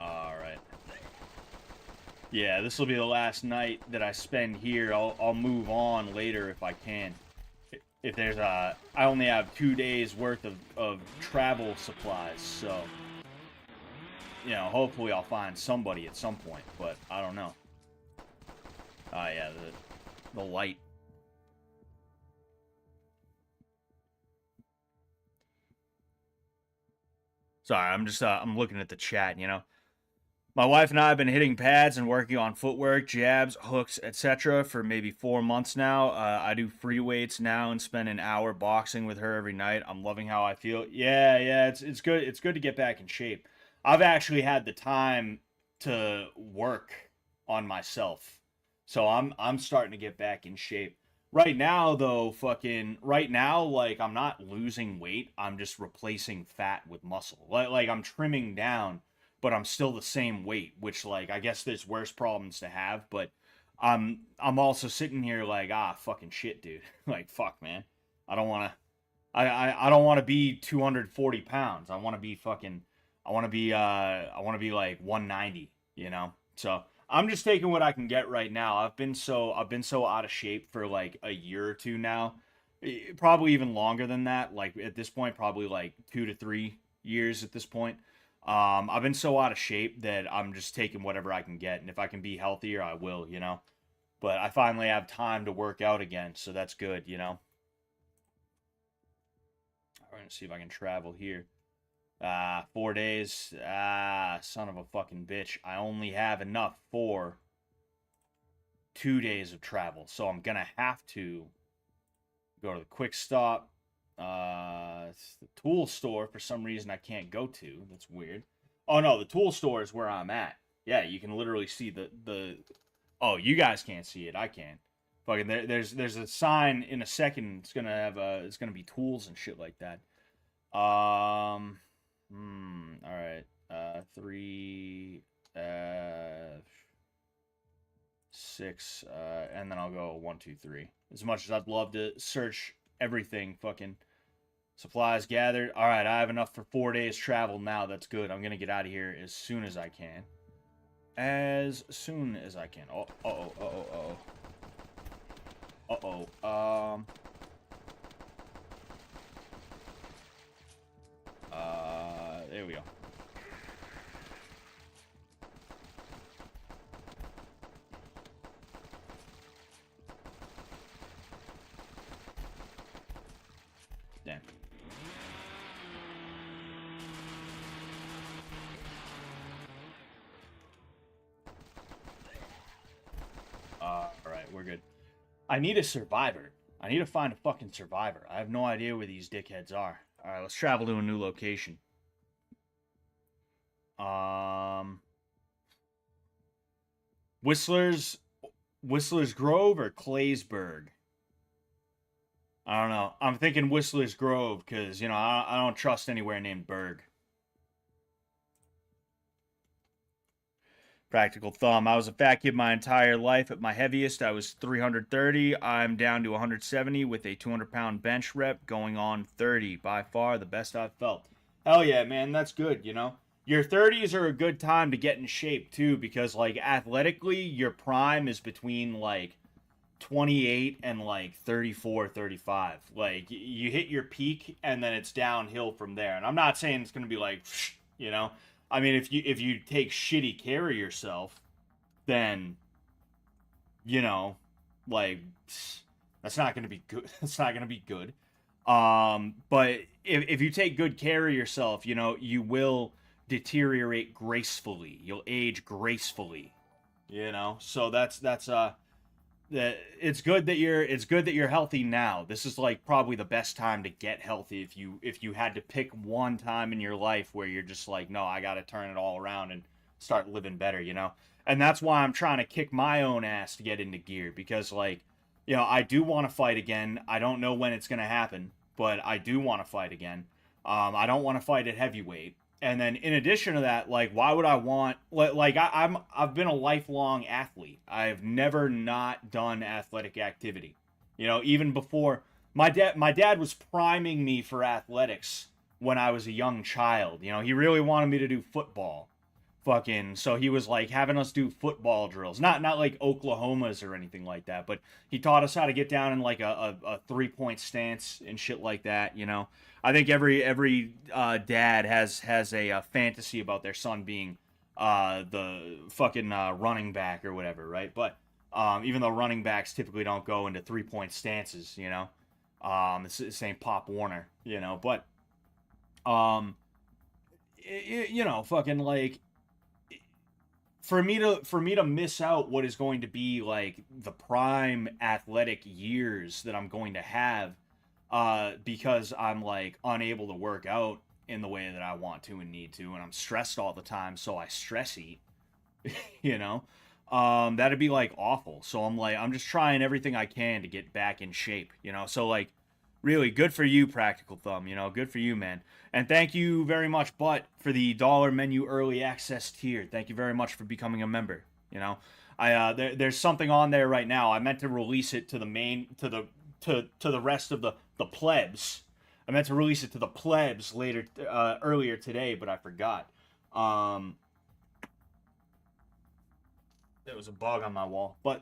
Alright. Yeah, this will be the last night that I spend here. I'll move on later if I can. If there's I only have 2 days worth of travel supplies, so you know, hopefully I'll find somebody at some point, but I don't know. Oh yeah, the light. Sorry, I'm just I'm looking at the chat, you know. My wife and I have been hitting pads and working on footwork, jabs, hooks, etc. for maybe 4 months now. I do free weights now and spend an hour boxing with her every night. I'm loving how I feel. Yeah, yeah, it's good. It's good to get back in shape. I've actually had the time to work on myself, so I'm starting to get back in shape. Right now, though, fucking right now, like I'm not losing weight. I'm just replacing fat with muscle. Like I'm trimming down, but I'm still the same weight, which like I guess there's worse problems to have, but I'm also sitting here like, fucking shit, dude. Like fuck, man. I don't wanna I don't wanna be 240 pounds. I wanna be like 190, you know? So I'm just taking what I can get right now. I've been so out of shape for like a year or two now. Probably even longer than that. Like at this point, probably like 2 to 3 years at this point. I've been so out of shape that I'm just taking whatever I can get, and if I can be healthier, I will, you know. But I finally have time to work out again, so that's good, you know. We're gonna see if I can travel here. 4 days. Son of a fucking bitch. I only have enough for 2 days of travel, so I'm gonna have to go to the quick stop. It's the tool store for some reason I can't go to. That's weird. Oh no, the tool store is where I'm at. Yeah, you can literally see the. Oh, you guys can't see it. I can. Fucking there's a sign in a second. It's gonna be tools and shit like that. All right. Three. 6. And then I'll go 1, 2, 3. As much as I'd love to search everything, fucking supplies gathered. All right, I have enough for 4 days travel now. That's good. I'm gonna get out of here as soon as I can. As soon as I can. Oh, there we go. Damn. Alright, we're good. I need a survivor. I need to find a fucking survivor. I have no idea where these dickheads are. Alright, let's travel to a new location. Whistler's Grove or Claysburg? I don't know. I'm thinking Whistler's Grove because, you know, I don't trust anywhere named Berg. Practical thumb. I was a fat kid my entire life. At my heaviest, I was 330. I'm down to 170 with a 200-pound bench rep going on 30. By far the best I've felt. Hell yeah, man. That's good, you know? Your 30s are a good time to get in shape, too, because, like, athletically, your prime is between, like, 28 and like 34, 35. Like you hit your peak and then it's downhill from there. And I'm not saying it's going to be like, you know, I mean if you take shitty care of yourself, then you know, like that's not going to be good. That's not going to be good. But if you take good care of yourself, you know, you will deteriorate gracefully. You'll age gracefully, you know. So that's that it's good that you're healthy now. This is like probably the best time to get healthy if you had to pick one time in your life where you're just like, no, I got to turn it all around and start living better, you know. And that's why I'm trying to kick my own ass to get into gear because like, you know, I do want to fight again. I don't know when it's going to happen, but I do want to fight again. I don't want to fight at heavyweight. And then in addition to that, like, why would I want like I've been a lifelong athlete. I've never not done athletic activity. You know, even before my dad was priming me for athletics when I was a young child. You know, he really wanted me to do football. Fucking so he was like having us do football drills. Not like Oklahoma's or anything like that, but he taught us how to get down in like a 3-point stance and shit like that, you know. I think every dad has a fantasy about their son being the fucking running back or whatever, right? But even though running backs typically don't go into 3-point stances, you know, it's the same Pop Warner, you know, but you know, fucking like for me to miss out what is going to be like the prime athletic years that I'm going to have, because I'm like unable to work out in the way that I want to and need to, and I'm stressed all the time, so I stress eat, you know. That'd be like awful. So I'm like, I'm just trying everything I can to get back in shape, you know. So like, really good for you, Practical Thumb, you know, good for you, man. And thank you very much, Butt, for the dollar menu early access tier. Thank you very much for becoming a member. You know, there's something on there right now. I meant to release it to the main to the rest of the plebs. I meant to release it to the plebs later earlier today, but I forgot. There was a bug on my wall, but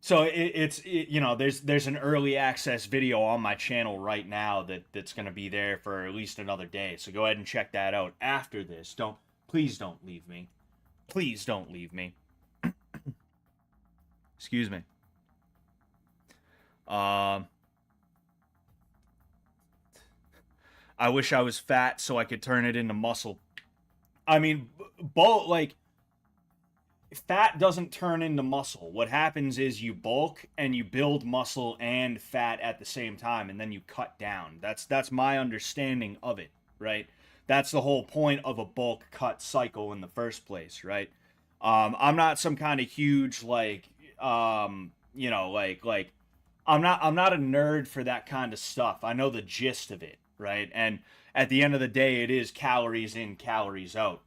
so you know, there's an early access video on my channel right now that's gonna be there for at least another day. So go ahead and check that out after this. Please don't leave me. Please don't leave me. Excuse me. I wish I was fat so I could turn it into muscle. I mean, both like fat doesn't turn into muscle. What happens is you bulk and you build muscle and fat at the same time, and then you cut down. That's my understanding of it, right? That's the whole point of a bulk cut cycle in the first place, right? I'm not some kind of huge like you know, like I'm not a nerd for that kind of stuff. I know the gist of it, right? And at the end of the day, it is calories in, calories out.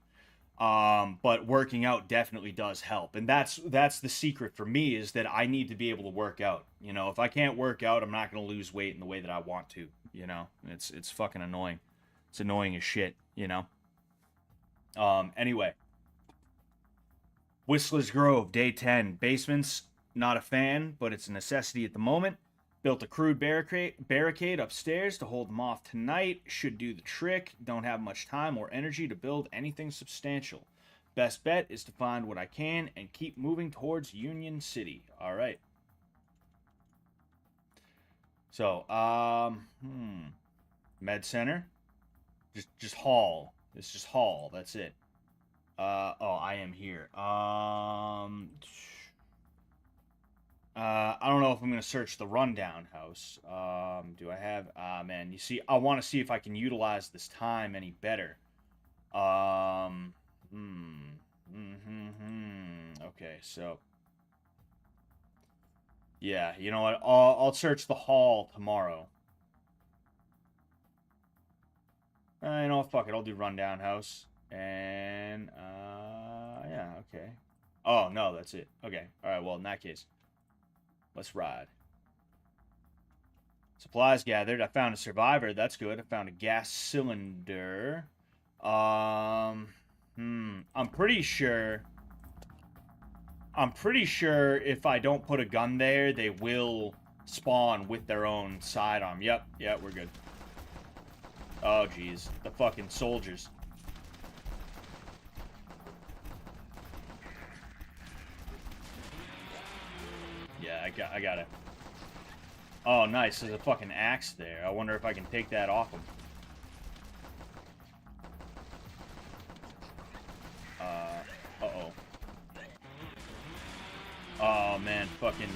But working out definitely does help, and that's the secret for me, is that I need to be able to work out. You know, if I can't work out, I'm not going to lose weight in the way that I want to. You know, it's fucking annoying. It's annoying as shit. You know. Anyway, Whistler's Grove, day 10. Basements, not a fan, but it's a necessity at the moment. Built a crude barricade upstairs to hold them off tonight. Should do the trick. Don't have much time or energy to build anything substantial. Best bet is to find what I can and keep moving towards Union City. All right. So, med center. Just haul. It's just haul. That's it. Oh, I am here. I don't know if I'm going to search the rundown house. Do I have... man, you see, I want to see if I can utilize this time any better. Okay, so... Yeah, you know what? I'll search the hall tomorrow. You know, fuck it. I'll do rundown house. And, yeah, okay. Oh, no, that's it. Okay, alright, well, in that case... Let's ride. Supplies gathered. I found a survivor. That's good. I found a gas cylinder. I'm pretty sure if I don't put a gun there, they will spawn with their own sidearm. Yep, we're good. Oh, jeez. The fucking soldiers. Yeah, I got it. Oh, nice. There's a fucking axe there. I wonder if I can take that off him. Uh-oh. Oh, man. Fucking...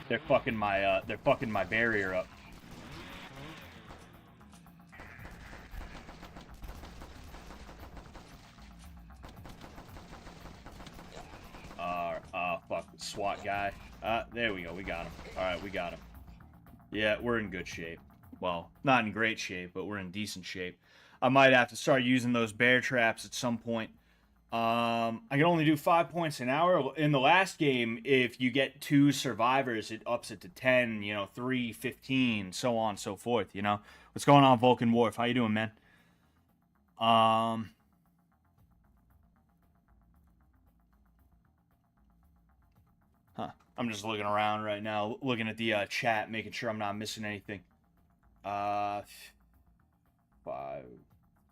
They're fucking my barrier up. Fuck. SWAT guy. There we go. We got him. Alright, we got him. Yeah, we're in good shape. Well, not in great shape, but we're in decent shape. I might have to start using those bear traps at some point. I can only do 5 points an hour. In the last game, if you get 2 survivors, it ups it to 10, you know, 3, 15, so on and so forth, you know? What's going on, Vulcan Wharf? How you doing, man? I'm just looking around right now, looking at the chat, making sure I'm not missing anything. 5,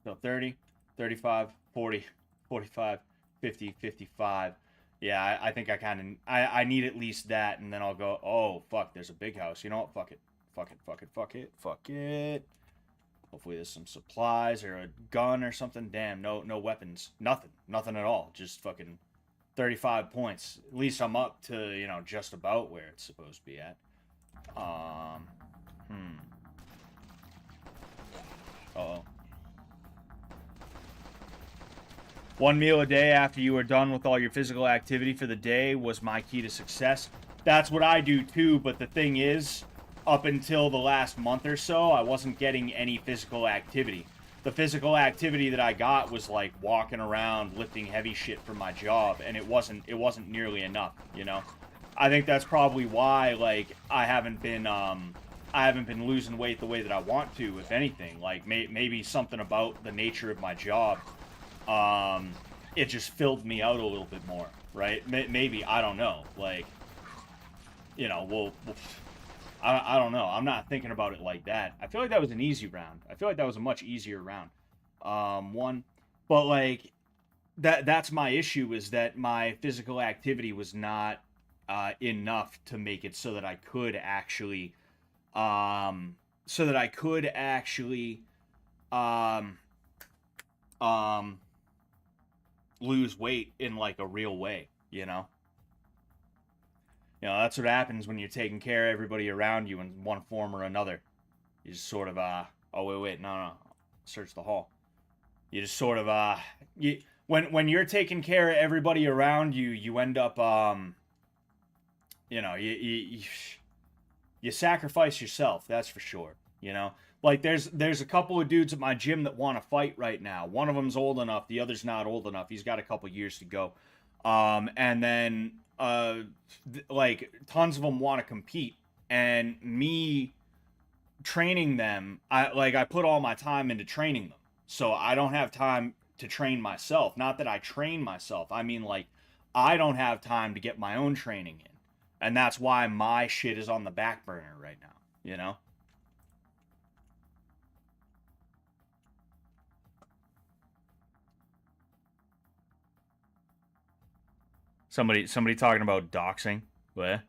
no, 30, 35, 40, 45, 50, 55. Yeah, I think I need at least that, and then I'll go, oh, fuck, there's a big house. You know what? Fuck it. Fuck it. Hopefully there's some supplies or a gun or something. Damn, no weapons. Nothing at all. Just fucking 35 points. At least I'm up to, you know, just about where it's supposed to be at. Uh-oh. One meal a day after you are done with all your physical activity for the day was my key to success. That's what I do too, but the thing is, up until the last month or so, I wasn't getting any physical activity. The physical activity that I got was like walking around lifting heavy shit for my job, and it wasn't nearly enough, you know. I think that's probably why like I haven't been losing weight the way that I want to, if anything. Like maybe something about the nature of my job, it just filled me out a little bit more, right? Maybe, I don't know. Like, you know, I don't know. I'm not thinking about it like that. I feel like that was an easy round. I feel like that was a much easier round. But like that's my issue, is that my physical activity was not enough to make it so that I could actually um, lose weight in like a real way, you know. You know, that's what happens when you're taking care of everybody around you in one form or another. You just sort of, oh, wait, no. Search the hall. You just sort of, when you're taking care of everybody around you, you end up, you know, you sacrifice yourself, that's for sure, you know? Like, there's a couple of dudes at my gym that want to fight right now. One of them's old enough, the other's not old enough. He's got a couple years to go. And then like tons of them want to compete, and me training them, I put all my time into training them, so I don't have time to train myself. Not that I train myself, I mean like I don't have time to get my own training in, and that's why my shit is on the back burner right now, you know. Somebody talking about doxing. What?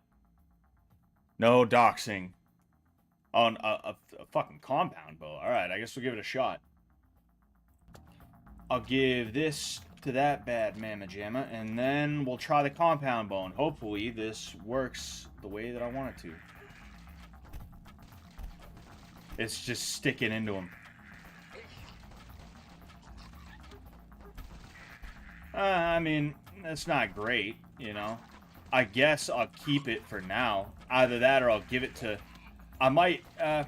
No doxing on a fucking compound bow. All right, I guess we'll give it a shot. I'll give this to that bad mamma jamma, and then we'll try the compound bow, and hopefully this works the way that I want it to. It's just sticking into him. I mean, that's not great, you know. I guess I'll keep it for now. Either that or I'll give it to... I might, yeah,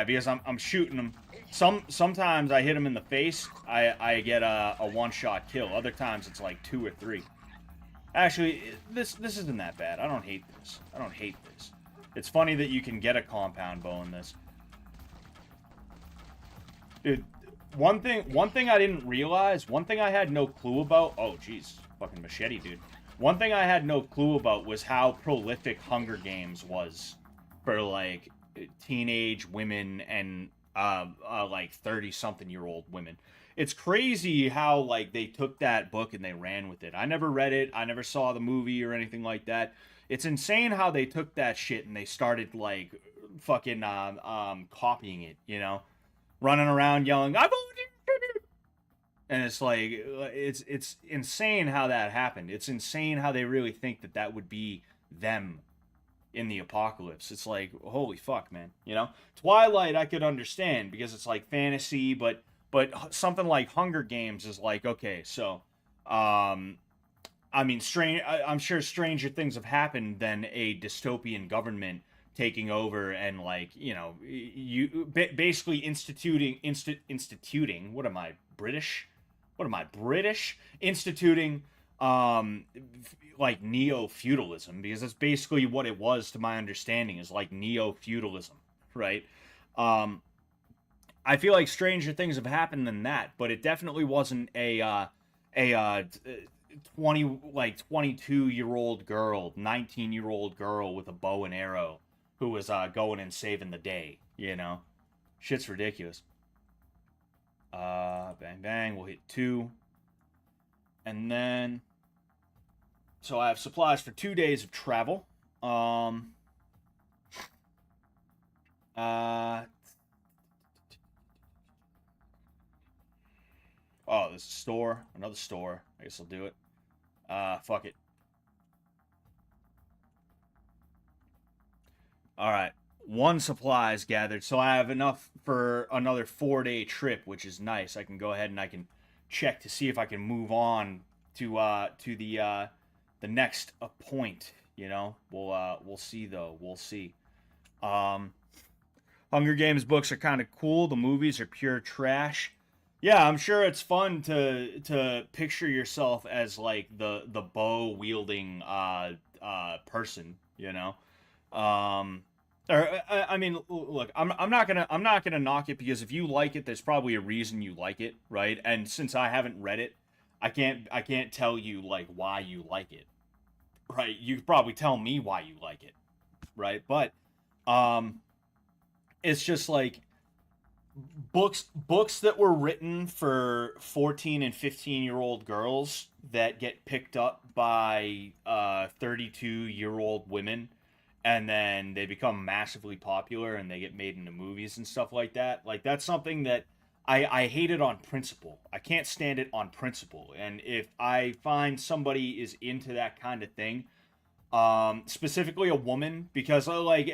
because I'm shooting them. Sometimes I hit them in the face, I get a one-shot kill. Other times it's like 2 or 3. Actually, this isn't that bad. I don't hate this. I don't hate this. It's funny that you can get a compound bow in this. Dude, one thing I didn't realize, one thing I had no clue about... Oh, jeez. Fucking machete, dude. One thing I had no clue about was how prolific Hunger Games was for, like, teenage women and, like, 30-something-year-old women. It's crazy how, like, they took that book and they ran with it. I never read it. I never saw the movie or anything like that. It's insane how they took that shit and they started, like, fucking, copying it, you know? Running around yelling, "I voted!" And it's like, it's insane how that happened. It's insane how they really think that that would be them in the apocalypse. It's like, holy fuck, man. You know, Twilight I could understand because it's like fantasy, but something like Hunger Games is like, okay, so, I mean, I'm sure stranger things have happened than a dystopian government taking over and, like, you know, basically instituting. What am I, British? Instituting like neo-feudalism, because that's basically what it was, to my understanding, is like neo-feudalism, right? I feel like stranger things have happened than that, but it definitely wasn't a 22-year-old girl, 19-year-old girl with a bow and arrow who was going and saving the day, you know? Shit's ridiculous. Bang, bang. We'll hit 2. And then... So I have supplies for 2 days of travel. Oh, there's a store. Another store. I guess I'll do it. Fuck it. Alright. One supply is gathered, so I have enough for another 4-day trip, which is nice. I can go ahead and I can check to see if I can move on to the next point, you know? We'll see though. We'll see. Um Hunger Games books are kind of cool. The movies are pure trash. Yeah, I'm sure it's fun to picture yourself as like the bow wielding person, you know. Um, I mean, look, I'm not gonna knock it because if you like it, there's probably a reason you like it, right? And since I haven't read it, I can't tell you like why you like it, right? You could probably tell me why you like it, right? But um, it's just like books that were written for 14 and 15-year-old girls that get picked up by 32-year-old women, and then they become massively popular and they get made into movies and stuff like that. Like that's something that I hate it on principle. I can't stand it on principle. And if I find somebody is into that kind of thing, specifically a woman, because like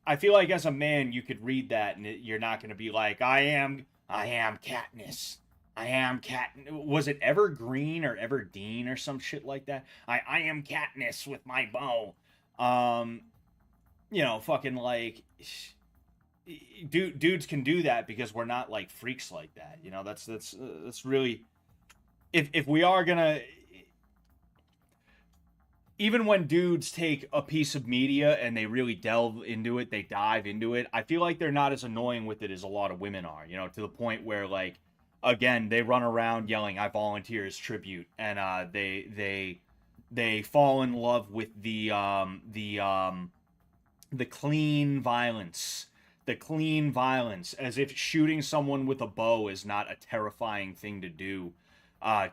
I feel like as a man you could read that and you're not going to be like I am Katniss, I am Cat, was it Evergreen or Everdeen or some shit like that? I am Katniss with my bow. um you know, fucking like dudes can do that because we're not like freaks like that, you know. That's really, if we are gonna, even when dudes take a piece of media and they really delve into it, they dive into it, I feel like they're not as annoying with it as a lot of women are, you know, to the point where like again, they run around yelling I volunteer as tribute, and they fall in love with the clean violence. The clean violence, as if shooting someone with a bow is not a terrifying thing to do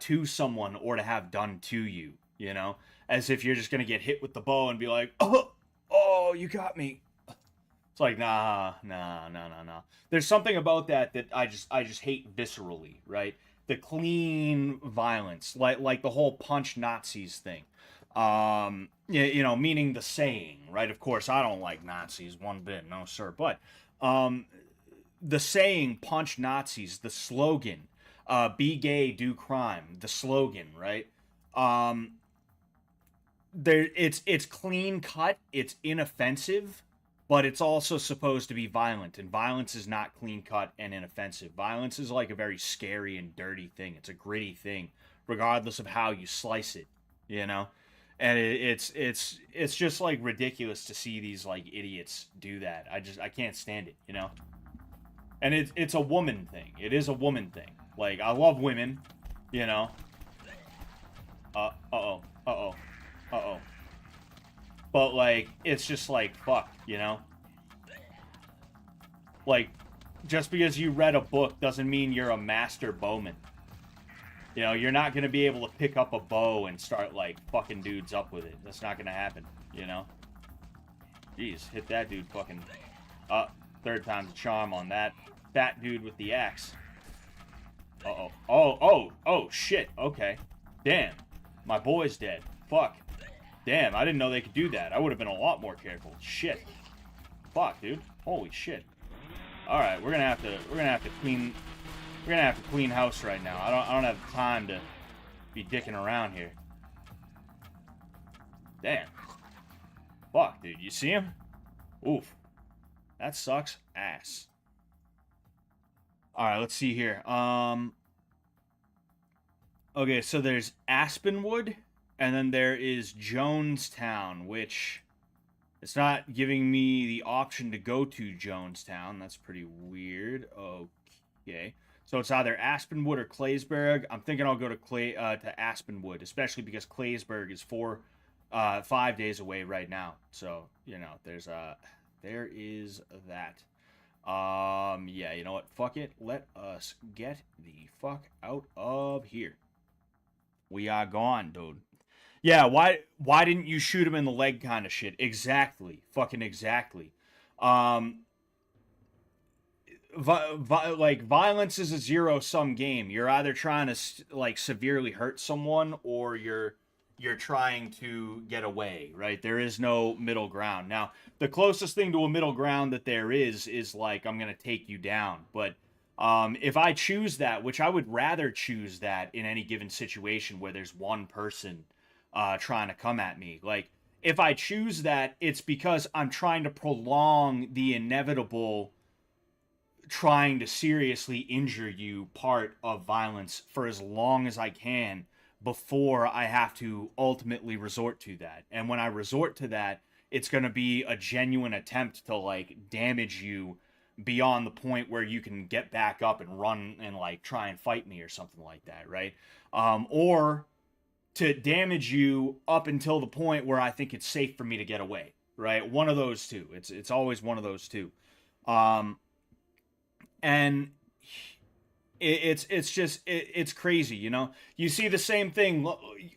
to someone or to have done to you, you know? As if you're just gonna get hit with the bow and be like, oh, you got me. It's like, nah. There's something about that I just hate viscerally, right? The clean violence, like the whole punch Nazis thing. You know, meaning the saying, right? Of course, I don't like Nazis one bit, no sir. But um, the saying "punch Nazis," the slogan, "Be gay, do crime," the slogan, right? Um, it's clean cut, it's inoffensive, but it's also supposed to be violent, and violence is not clean cut and inoffensive. Violence is like a very scary and dirty thing. It's a gritty thing, regardless of how you slice it, you know. And it's just like ridiculous to see these like idiots do that. I can't stand it, you know. And it's a woman thing. It is a woman thing. Like I love women, you know. Uh oh. But like it's just like fuck, you know? Like just because you read a book doesn't mean you're a master bowman. You know, you're not going to be able to pick up a bow and start like fucking dudes up with it. That's not going to happen, you know? Jeez, hit that dude fucking third time's a charm on that fat dude with the axe. Uh-oh. Oh, shit. Okay. Damn. My boy's dead. Fuck. Damn, I didn't know they could do that. I would have been a lot more careful. Shit. Fuck, dude. Holy shit. All right, we're gonna have to clean house right now. I don't have time to be dicking around here. Damn. Fuck, dude. You see him? Oof. That sucks ass. All right, let's see here. Okay, so there's Aspenwood, and then there is Jonestown, which it's not giving me the option to go to Jonestown. That's pretty weird. Okay. So it's either Aspenwood or Claysburg. I'm thinking I'll go to Aspenwood, especially because Claysburg is 5 days away right now. So, you know, there is that. Yeah, you know what? Fuck it. Let us get the fuck out of here. We are gone, dude. Yeah, why didn't you shoot him in the leg kind of shit? Exactly. Fucking exactly. Um like violence is a zero-sum game. You're either trying to like severely hurt someone, or you're trying to get away, right? There is no middle ground. Now, the closest thing to a middle ground that there is like, I'm gonna take you down. But if I choose that, which I would rather choose that in any given situation where there's one person trying to come at me, like if I choose that, it's because I'm trying to prolong the inevitable trying to seriously injure you part of violence for as long as I can before I have to ultimately resort to that. And when I resort to that, it's going to be a genuine attempt to like damage you beyond the point where you can get back up and run and like try and fight me or something like that, right? Or to damage you up until the point where I think it's safe for me to get away, right? One of those two. It's always one of those two. Um, and it's just it's crazy, you know. You see the same thing.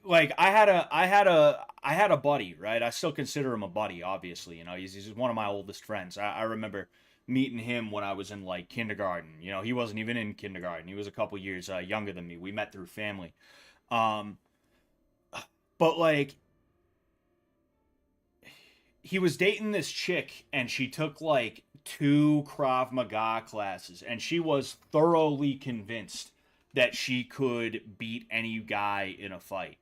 Like I had a buddy, right? I still consider him a buddy, obviously. You know, he's one of my oldest friends. I remember meeting him when I was in like kindergarten. You know, he wasn't even in kindergarten. He was a couple years younger than me. We met through family. Um, but like he was dating this chick, and she took like two Krav Maga classes, and she was thoroughly convinced that she could beat any guy in a fight.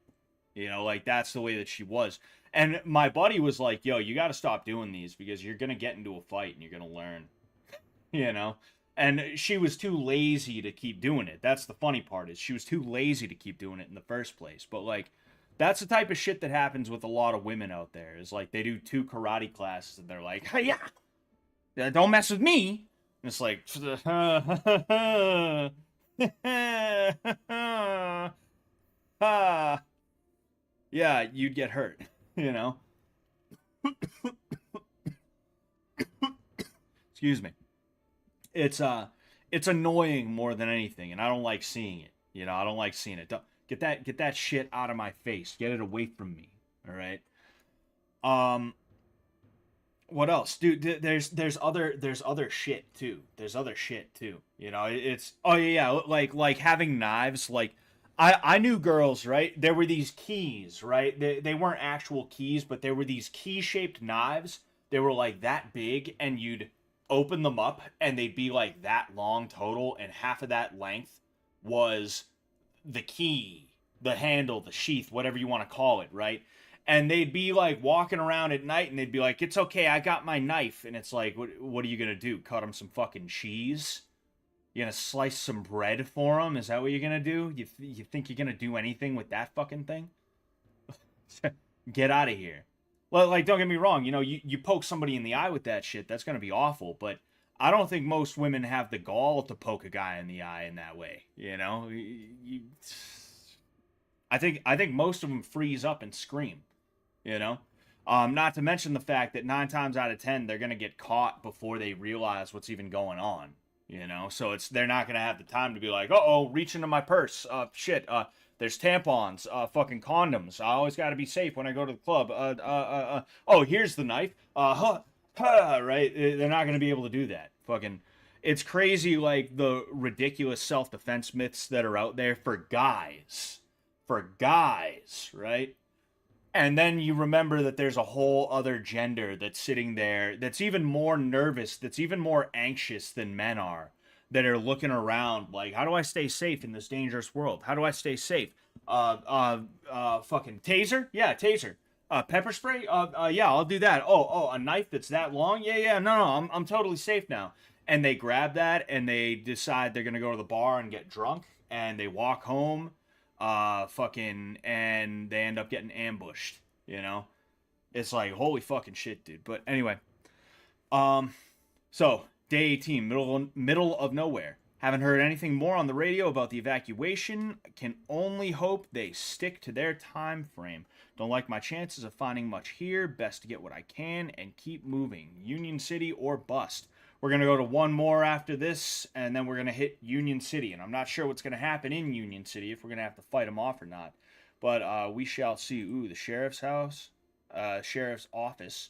You know, like that's the way that she was. And my buddy was like, "Yo, you got to stop doing these because you're gonna get into a fight and you're gonna learn." You know. And she was too lazy to keep doing it. That's the funny part, is she was too lazy to keep doing it in the first place. But like that's the type of shit that happens with a lot of women out there. Is like they do two karate classes and they're like, hey, yeah, don't mess with me. And it's like, yeah, you'd get hurt, you know? Excuse me. It's it's annoying more than anything, and I don't like seeing it. You know, I don't like seeing it. Don't, get that shit out of my face. Get it away from me. All right. Um, what else, dude? There's other shit too. There's other shit too. You know, it's oh yeah, like having knives. Like I knew girls, right? There were these keys, right? They weren't actual keys, but there were these key shaped knives. They were like that big, and you'd open them up, and they'd be like that long total, and half of that length was the key, the handle, the sheath, whatever you want to call it, right? And they'd be like walking around at night, and they'd be like, "It's okay, I got my knife." And it's like, what are you gonna do? Cut them some fucking cheese? You gonna slice some bread for them? Is that what you're gonna do? You think you're gonna do anything with that fucking thing? Get out of here. Well, like, don't get me wrong. You know, you poke somebody in the eye with that shit, that's gonna be awful. But I don't think most women have the gall to poke a guy in the eye in that way. You know, I think most of them freeze up and scream. You know, not to mention the fact that 9 times out of 10 they're gonna get caught before they realize what's even going on. You know, so it's they're not gonna have the time to be like, oh, reach into my purse. Shit. There's tampons. Fucking condoms. I always got to be safe when I go to the club. Oh, here's the knife. Right? They're not gonna be able to do that. Fucking. It's crazy, like the ridiculous self-defense myths that are out there for guys. For guys, right? And then you remember that there's a whole other gender that's sitting there that's even more nervous, that's even more anxious than men are, that are looking around like, how do I stay safe in this dangerous world? How do I stay safe? Fucking taser? Yeah, taser. Pepper spray? Yeah, I'll do that. A knife that's that long? Yeah, no, I'm totally safe now. And they grab that and they decide they're gonna go to the bar and get drunk, and they walk home fucking, and they end up getting ambushed, you know. It's like, holy fucking shit, dude. But anyway, um so day 18, middle of nowhere. Haven't heard anything more on the radio about the evacuation. Can only hope they stick to their time frame. Don't like my chances of finding much here. Best to get what I can and keep moving. Union City or bust. We're going to go to one more after this, and then we're going to hit Union City. And I'm not sure what's going to happen in Union City, if we're going to have to fight them off or not. But we shall see. Ooh, the sheriff's house, sheriff's office,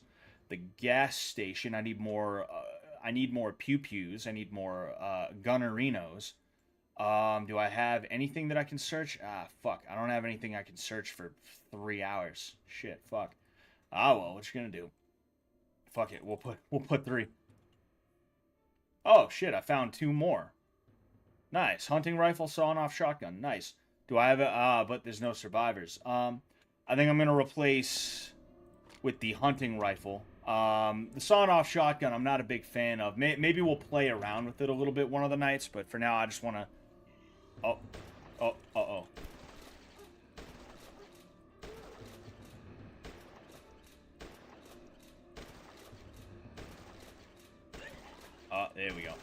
the gas station. I need more. pew-pews. I need more gunnerinos. Do I have anything that I can search? Ah, fuck. I don't have anything I can search for 3 hours. Shit, fuck. Ah, well, what you gonna do? Fuck it. We'll put 3. Oh, shit, I found 2 more. Nice. Hunting rifle, sawn-off shotgun. Nice. Do I have a... but there's no survivors. I think I'm gonna replace with the hunting rifle. The sawn-off shotgun, I'm not a big fan of. Maybe we'll play around with it a little bit one of the nights, but for now, I just want to... Oh. Oh. Uh-oh. There we go.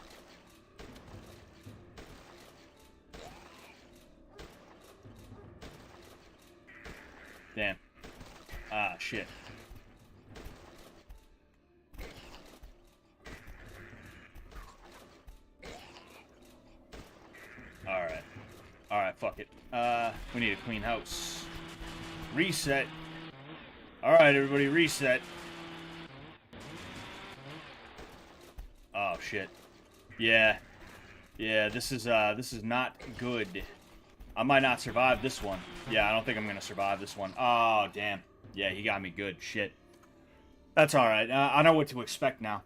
Damn. Ah, shit. Alright. Alright, fuck it. We need a clean house. Reset. Alright, everybody, reset. Oh, shit. Yeah. Yeah, this is not good. I might not survive this one. Yeah, I don't think I'm gonna survive this one. Oh, damn. Yeah, he got me good. Shit. That's alright. I know what to expect now.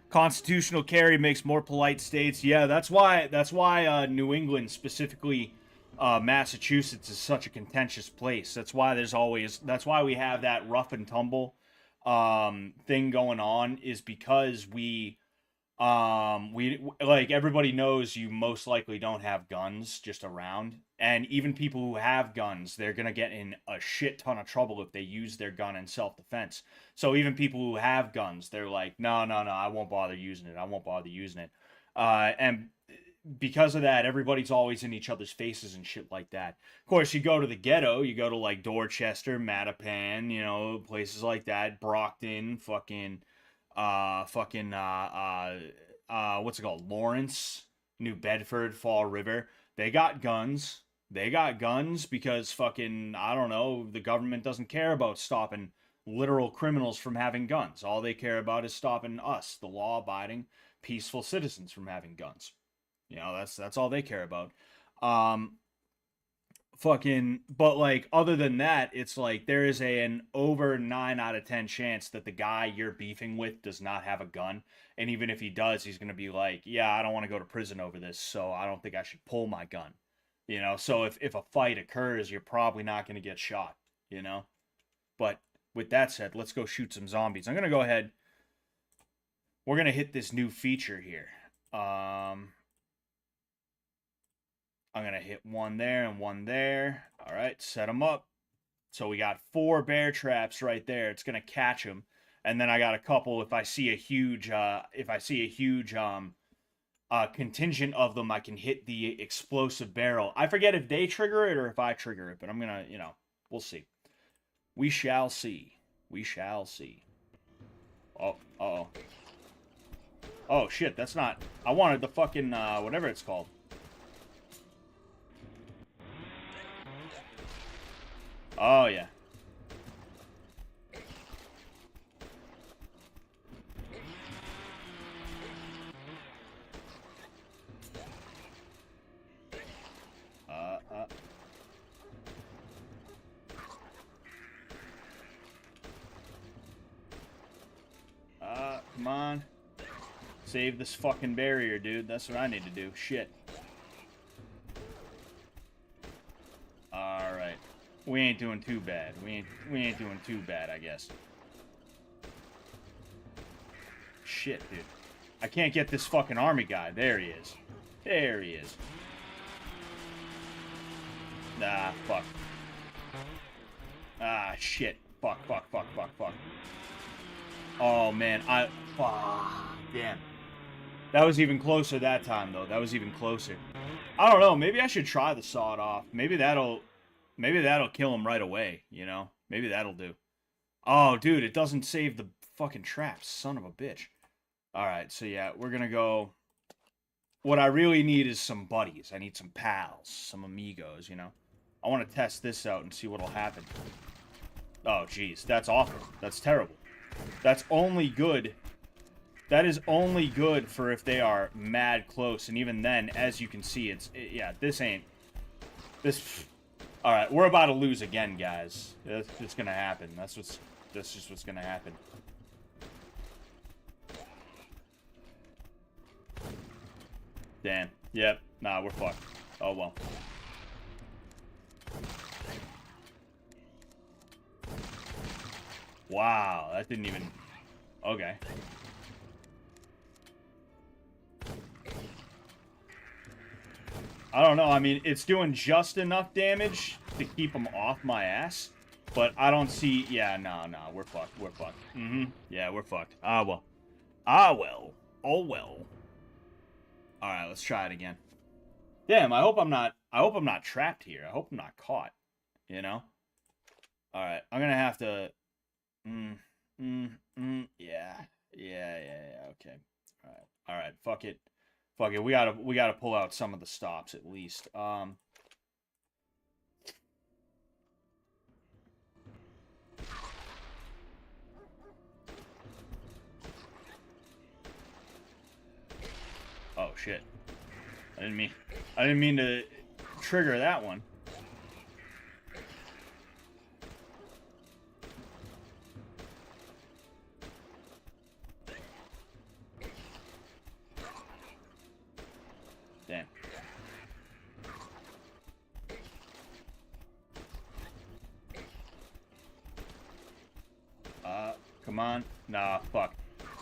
Constitutional carry makes more polite states. Yeah, that's why New England, specifically Massachusetts, is such a contentious place. That's why we have that rough and tumble thing going on, is because we like, everybody knows you most likely don't have guns just around, and even people who have guns, they're gonna get in a shit ton of trouble if they use their gun in self-defense. So even people who have guns, they're like, no, I won't bother using it. And because of that, everybody's always in each other's faces and shit like that. Of course, you go to the ghetto, you go to like Dorchester, Mattapan, you know, places like that, Brockton, what's it called? Lawrence, New Bedford, Fall River. They got guns. They got guns because fucking, I don't know, the government doesn't care about stopping literal criminals from having guns. All they care about is stopping us, the law-abiding, peaceful citizens, from having guns. You know, that's all they care about. But like, other than that, it's like there is an over 9 out of 10 chance that the guy you're beefing with does not have a gun. And even if he does, he's going to be like, yeah, I don't want to go to prison over this, so I don't think I should pull my gun. You know, so if a fight occurs, you're probably not going to get shot, you know? But with that said, let's go shoot some zombies. I'm going to go ahead. We're going to hit this new feature here. I'm going to hit one there and one there. All right, set them up. So we got 4 bear traps right there. It's going to catch them. And then I got a couple, if I see a huge contingent of them, I can hit the explosive barrel. I forget if they trigger it or if I trigger it, but I'm going to, you know, we'll see. We shall see. We shall see. Oh, uh-oh. Oh, shit, that's not... I wanted the fucking, whatever it's called. Oh, yeah. Come on. Save this fucking barrier, dude. That's what I need to do. Shit. Alright. We ain't doing too bad. We ain't doing too bad, I guess. Shit, dude. I can't get this fucking army guy. There he is. There he is. Ah, fuck. Ah, shit. Fuck. Oh, man. Damn. That was even closer that time, though. That was even closer. I don't know. Maybe I should try the sawed off. Maybe that'll kill him right away, you know? Maybe that'll do. Oh, dude, it doesn't save the fucking traps. Son of a bitch. Alright, so yeah, we're gonna go... What I really need is some buddies. I need some pals, some amigos, you know? I want to test this out and see what'll happen. Oh, jeez. That's awful. That's terrible. That's only good That is only good for if they are mad close, and even then, as you can see, yeah, this ain't... This... Alright, we're about to lose again, guys. That's just gonna happen. That's just what's gonna happen. Damn. Yep. Nah, we're fucked. Oh, well. Wow, that didn't even... Okay. I don't know. I mean, it's doing just enough damage to keep them off my ass. But I don't see... Yeah, nah, we're fucked. We're fucked. Yeah, we're fucked. Ah, well. Ah, well. Oh, well. Alright, let's try it again. Damn, I hope I'm not trapped here. I hope I'm not caught. You know? Alright, I'm gonna have to... Yeah. Okay. Alright, fuck it. Fuck it. We gotta pull out some of the stops at least. Oh shit. I didn't mean to trigger that one. Damn. Come on. Nah, fuck.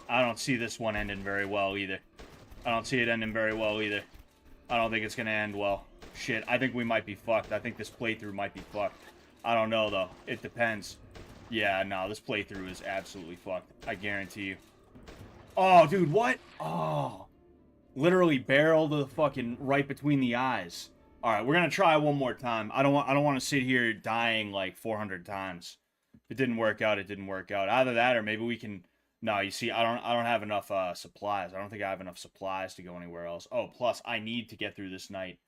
I don't see this one ending very well either. I don't see it ending very well either. I don't think it's gonna end well. Shit, I think we might be fucked. I think this playthrough might be fucked. I don't know, though. It depends. Yeah, no, this playthrough is absolutely fucked. I guarantee you. Oh, dude, what? Oh. Literally barrel the fucking right between the eyes. Alright, we're gonna try one more time. I don't want to sit here dying like 400 times. If it didn't work out, it didn't work out. Either that or maybe we can... No, you see, I don't have enough supplies. I don't think I have enough supplies to go anywhere else. Oh, plus I need to get through this night.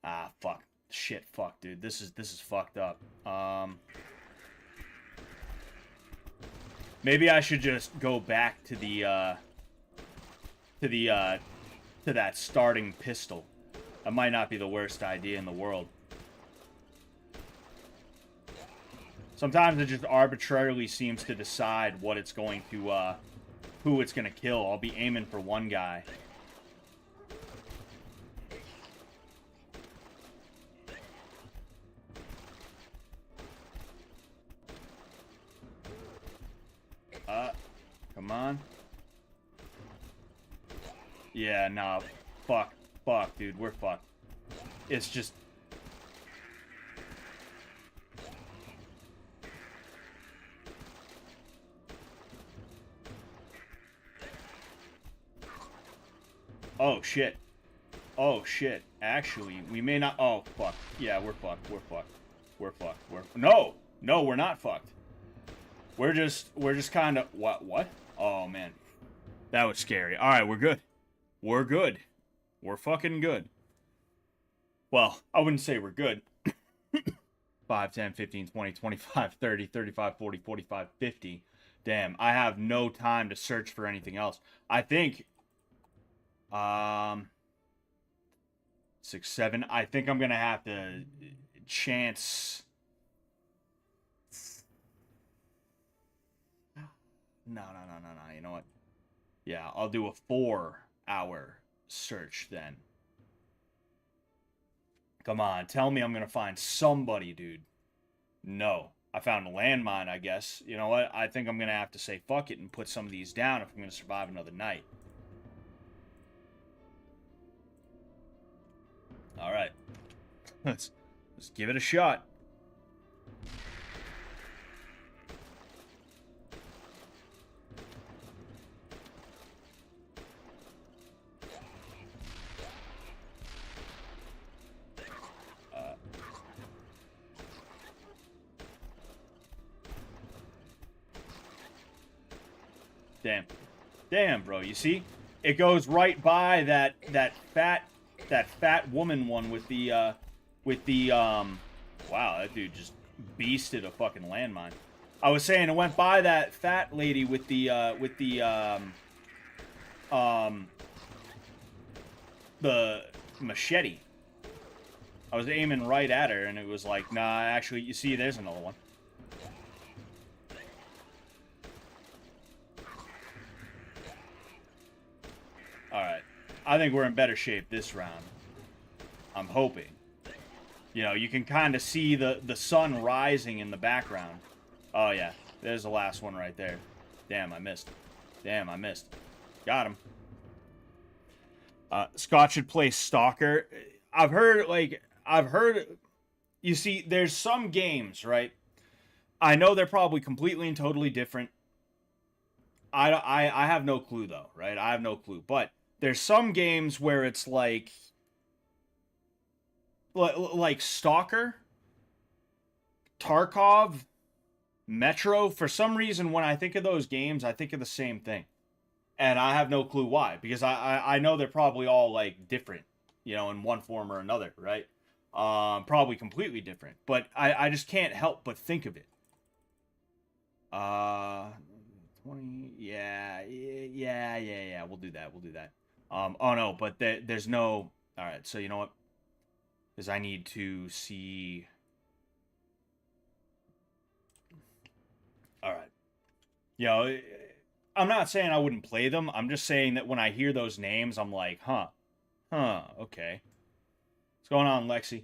Ah, fuck. Shit, fuck, dude. This is fucked up. Maybe I should just go back to that starting pistol. That might not be the worst idea in the world. Sometimes it just arbitrarily seems to decide what it's going to, who it's gonna kill. I'll be aiming for one guy. Come on. Yeah, nah. Fuck, dude. We're fucked. It's just... Oh, shit. Oh, shit. Actually, we may not... Oh, fuck. Yeah, we're fucked. We're fucked. We're fucked. No! No, we're not fucked. We're just kind of... What? Oh, man. That was scary. Alright, we're good. We're good. We're fucking good. Well, I wouldn't say we're good. 5, 10, 15, 20, 25, 30, 35, 40, 45, 50. Damn, I have no time to search for anything else. I think... 6, 7. I think I'm gonna have to chance... No. You know what? Yeah, I'll do a 4-hour search then. Come on, tell me I'm gonna find somebody, dude. No. I found a landmine, I guess. You know what? I think I'm gonna have to say fuck it and put some of these down if I'm gonna survive another night. Alright. Let's give it a shot. Damn, bro. You see? It goes right by that fat woman one with the wow, that dude just beasted a fucking landmine. I was saying it went by that fat lady with the the machete. I was aiming right at her, and it was like, nah, actually, you see, there's another one. Alright. I think we're in better shape this round. I'm hoping. You know, you can kind of see the sun rising in the background. Oh, yeah. There's the last one right there. Damn, I missed. Damn, I missed. Got him. Scott should play Stalker. I've heard, you see, there's some games, right? I know they're probably completely and totally different. I have no clue, though, right? I have no clue. But there's some games where it's like Stalker, Tarkov, Metro. For some reason, when I think of those games, I think of the same thing. And I have no clue why, because I know they're probably all, like, different, you know, in one form or another, right? Probably completely different. But I just can't help but think of it. 20, yeah, we'll do that, oh no, but there's no, alright, so you know what? Because I need to see, alright, you know, I'm not saying I wouldn't play them. I'm just saying that when I hear those names, I'm like, huh, okay. What's going on, Lexi?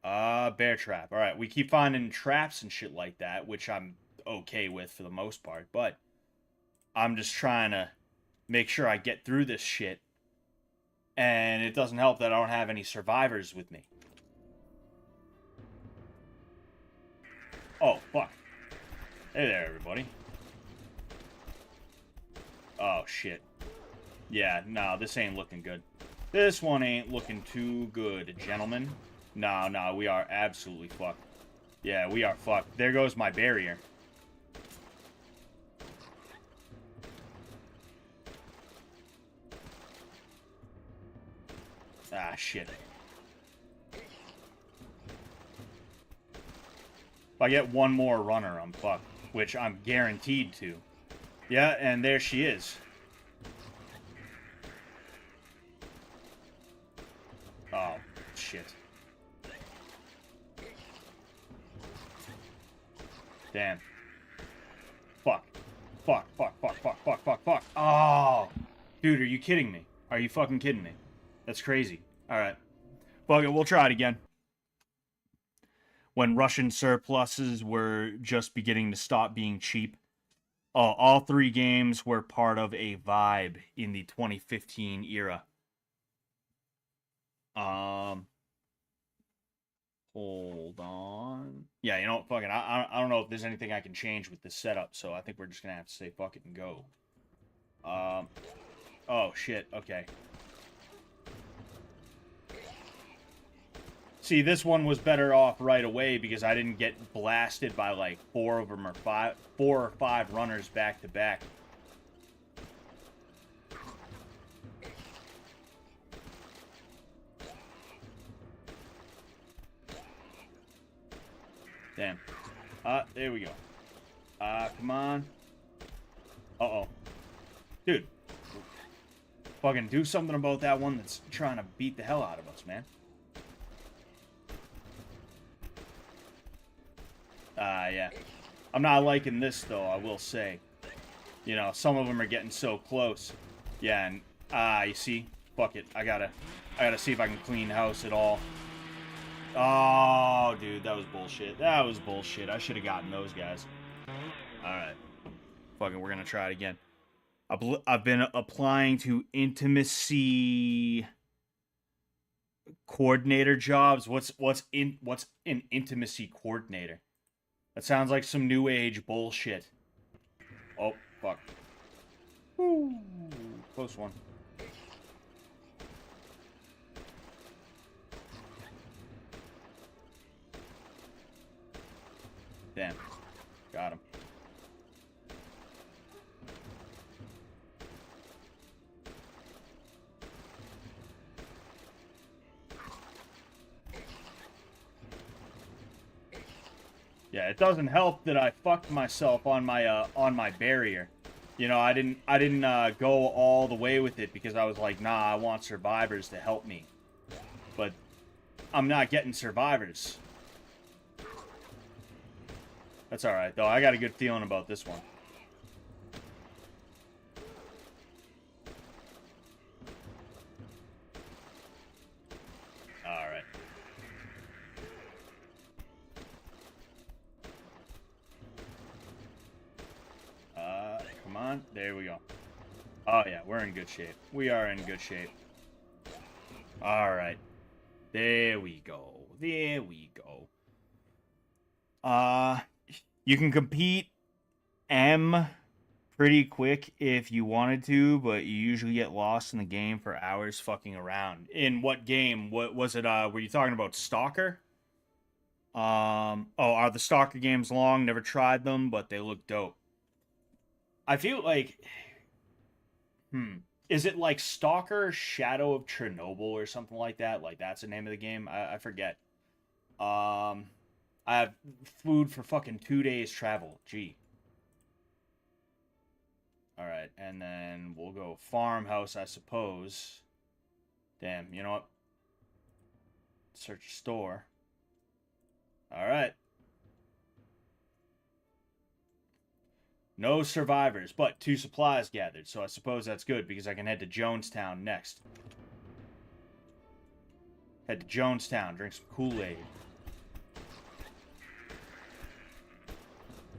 Bear trap. Alright, we keep finding traps and shit like that, which I'm okay with for the most part, but I'm just trying to make sure I get through this shit. And it doesn't help that I don't have any survivors with me. Oh, fuck. Hey there, everybody. Oh, shit. Yeah, no, this ain't looking good. This one ain't looking too good, gentlemen. No, we are absolutely fucked. Yeah, we are fucked. There goes my barrier. Ah, shit. If I get one more runner, I'm fucked. Which I'm guaranteed to. Yeah, and there she is. Oh, shit. Damn. Fuck. Fuck. Oh! Dude, are you kidding me? Are you fucking kidding me? That's crazy. Alright. Fuck it, we'll try it again. When Russian surpluses were just beginning to stop being cheap. All three games were part of a vibe in the 2015 era. Hold on. Yeah, you know what? Fuck it. I don't know if there's anything I can change with this setup, so I think we're just gonna have to say fuck it and go. Oh, shit. Okay. See, this one was better off right away because I didn't get blasted by like four or five runners back to back. Damn. There we go. Come on. Uh-oh. Dude. Fucking do something about that one that's trying to beat the hell out of us, man. Yeah. I'm not liking this, though, I will say. You know, some of them are getting so close. Yeah, and, you see? Fuck it. I gotta see if I can clean house at all. Oh, dude, that was bullshit. That was bullshit. I should have gotten those guys. Alright. Fuck it, we're gonna try it again. I've been applying to intimacy coordinator jobs. What's an intimacy coordinator? That sounds like some new age bullshit. Oh, fuck. Woo. Close one. Damn. Got him. Yeah, it doesn't help that I fucked myself on my barrier. I didn't go all the way with it because I was like, nah, I want survivors to help me. But I'm not getting survivors. That's alright, though. I got a good feeling about this one. Alright. Come on. There we go. Oh, yeah, we're in good shape. We are in good shape. Alright. There we go. There we go. You can compete M pretty quick if you wanted to, but you usually get lost in the game for hours fucking around. In what game? What was it? Were you talking about Stalker? Oh, are the Stalker games long? Never tried them, but they look dope. I feel like, is it like Stalker Shadow of Chernobyl or something like that? Like that's the name of the game? I forget. Um, I have food for fucking 2 days travel. Gee. All right, and then we'll go farmhouse, I suppose. Damn, you know what? Search store. All right. No survivors, but 2 supplies gathered, so I suppose that's good because I can head to Jonestown next. Head to Jonestown, drink some Kool-Aid.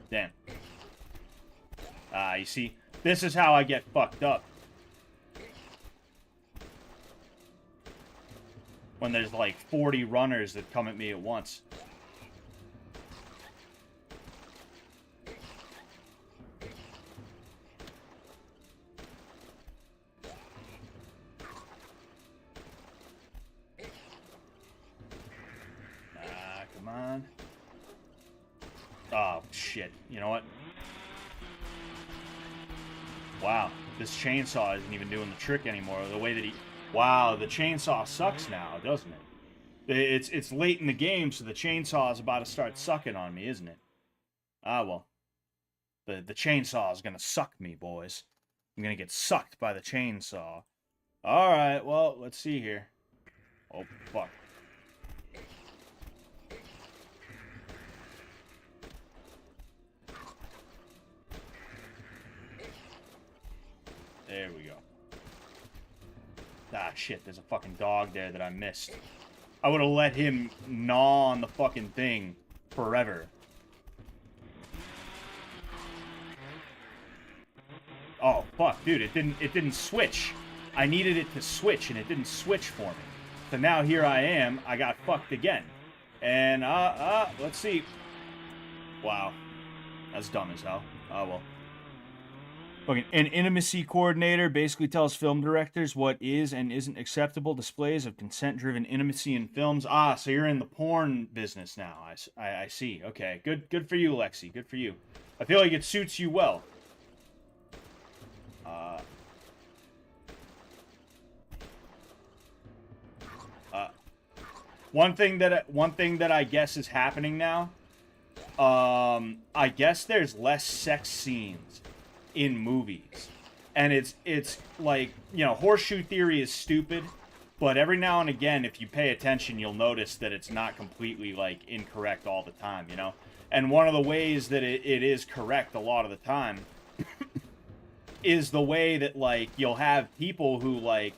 Damn. You see, this is how I get fucked up. When there's like 40 runners that come at me at once. Come on. Oh, shit. You know what? Wow, this chainsaw isn't even doing the trick anymore. The way that he... Wow, the chainsaw sucks now, doesn't it? It's late in the game, so the chainsaw is about to start sucking on me, isn't it? Ah, well. The chainsaw is gonna suck me, boys. I'm gonna get sucked by the chainsaw. Alright, well, let's see here. Oh, fuck. There we go. Ah, shit, there's a fucking dog there that I missed. I would have let him gnaw on the fucking thing forever. Oh, fuck, dude, it didn't switch. I needed it to switch, and it didn't switch for me. So now here I am, I got fucked again. And, let's see. Wow. That's dumb as hell. Oh, well. Okay, an intimacy coordinator basically tells film directors what is and isn't acceptable displays of consent-driven intimacy in films. Ah, so you're in the porn business now. I see. Okay, good for you, Lexi. Good for you. I feel like it suits you well. One thing that I guess is happening now. I guess there's less sex scenes in movies, and it's like, you know, horseshoe theory is stupid, but every now and again, if you pay attention, you'll notice that it's not completely like incorrect all the time, you know. And one of the ways that it is correct a lot of the time is the way that, like, you'll have people who, like,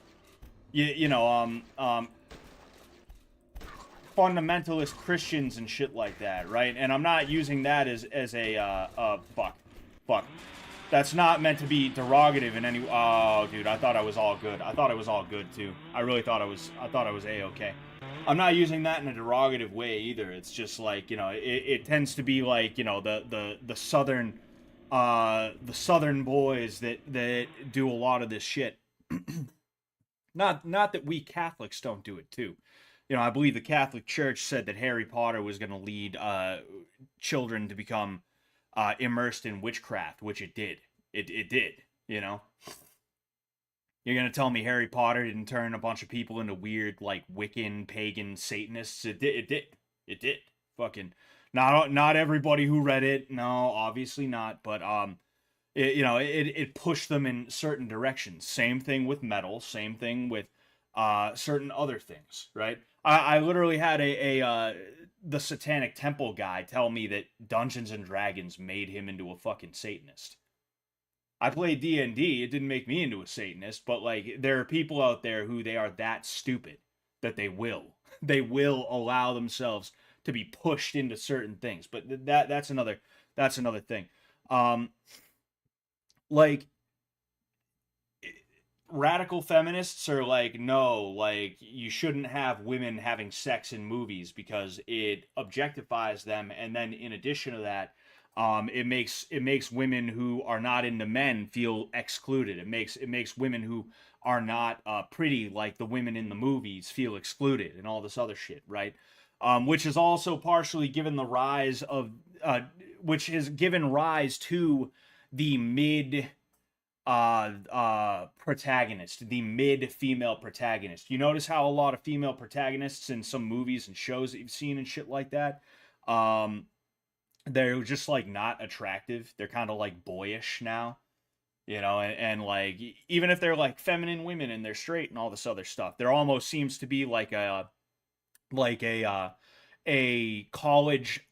fundamentalist Christians and shit like that, right? And I'm not using that as a fuck. That's not meant to be derogative in any... Oh, dude, I thought I was all good. I thought I was all good, too. I really thought I was A-okay. I'm not using that in a derogative way, either. It's just, like, you know, it tends to be, like, you know, the southern boys that do a lot of this shit. Not that we Catholics don't do it, too. You know, I believe the Catholic Church said that Harry Potter was going to lead children to become... immersed in witchcraft, which it did. It did, you know? You're gonna tell me Harry Potter didn't turn a bunch of people into weird, like, Wiccan, pagan Satanists? It did. Fucking... Not everybody who read it, no, obviously not, but, It pushed them in certain directions. Same thing with metal. Same thing with certain other things, right? I literally had the Satanic Temple guy tell me that Dungeons and Dragons made him into a fucking Satanist. I played D&D. It didn't make me into a Satanist, but like there are people out there who they are that stupid that they will allow themselves to be pushed into certain things. But that's another thing. Um, like radical feminists are like, no, like you shouldn't have women having sex in movies because it objectifies them, and then in addition to that, it makes women who are not into men feel excluded. It makes women who are not pretty like the women in the movies feel excluded, and all this other shit, right? Which has also partially given the rise of, which has given rise to the mid protagonist, the mid female protagonist. You notice how a lot of female protagonists in some movies and shows that you've seen and shit like that, um, they're just like not attractive. They're kind of like boyish now, and like even if they're like feminine women and they're straight and all this other stuff, there almost seems to be like a college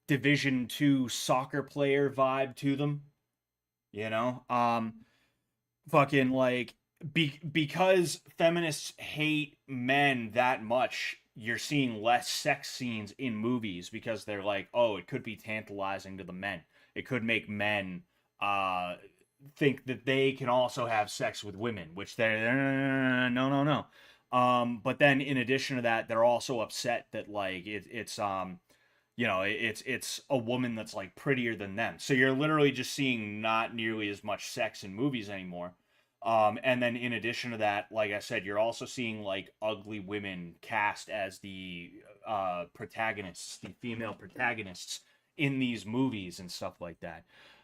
Division 2 soccer player vibe to them, you know. Fucking like because feminists hate men that much, you're seeing less sex scenes in movies because they're like, oh, it could be tantalizing to the men. It could make men uh think that they can also have sex with women, which they're no, no, no. But then in addition to that, they're also upset that like it's a woman that's like prettier than them. So you're literally just seeing not nearly as much sex in movies anymore. And then in addition to that, like I said, you're also seeing like ugly women cast as the protagonists, the female protagonists in these movies and stuff like that.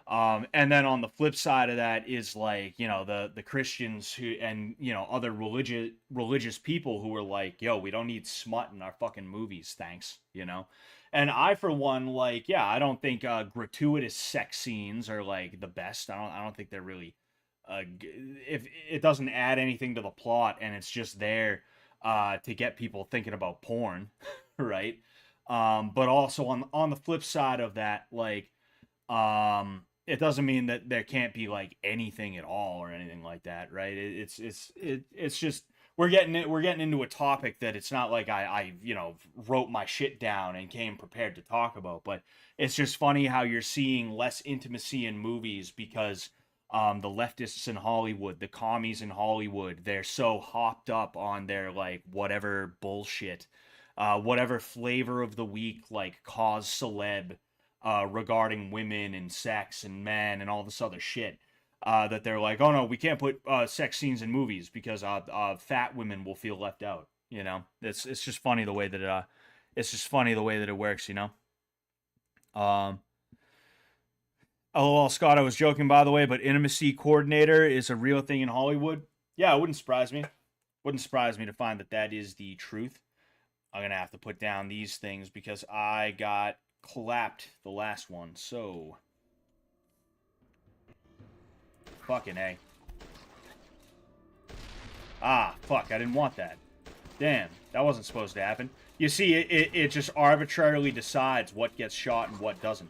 And then on the flip side of that is like, the Christians who, and other religious people who are like, yo, we don't need smut in our fucking movies, thanks. And I, for one, like, yeah, I don't think gratuitous sex scenes are like the best. I don't think they're really if it doesn't add anything to the plot and it's just there to get people thinking about porn, right? But also on the flip side of that, like, it doesn't mean that there can't be like anything at all or anything like that, right? It's just we're getting into a topic that it's not like I wrote my shit down and came prepared to talk about, but it's just funny how you're seeing less intimacy in movies because the leftists in Hollywood, the commies in Hollywood, they're so hopped up on their like whatever bullshit, whatever flavor of the week, like cause celeb, regarding women and sex and men and all this other shit. That they're like, oh no, we can't put sex scenes in movies because fat women will feel left out. It's just funny the way that it works. Um, LOL, Scott, I was joking, by the way, but intimacy coordinator is a real thing in Hollywood. Yeah, it wouldn't surprise me. Wouldn't surprise me to find that that is the truth. I'm going to have to put down these things because I got clapped the last one. So, fucking A. Ah, fuck, I didn't want that. Damn, that wasn't supposed to happen. You see, it just arbitrarily decides what gets shot and what doesn't.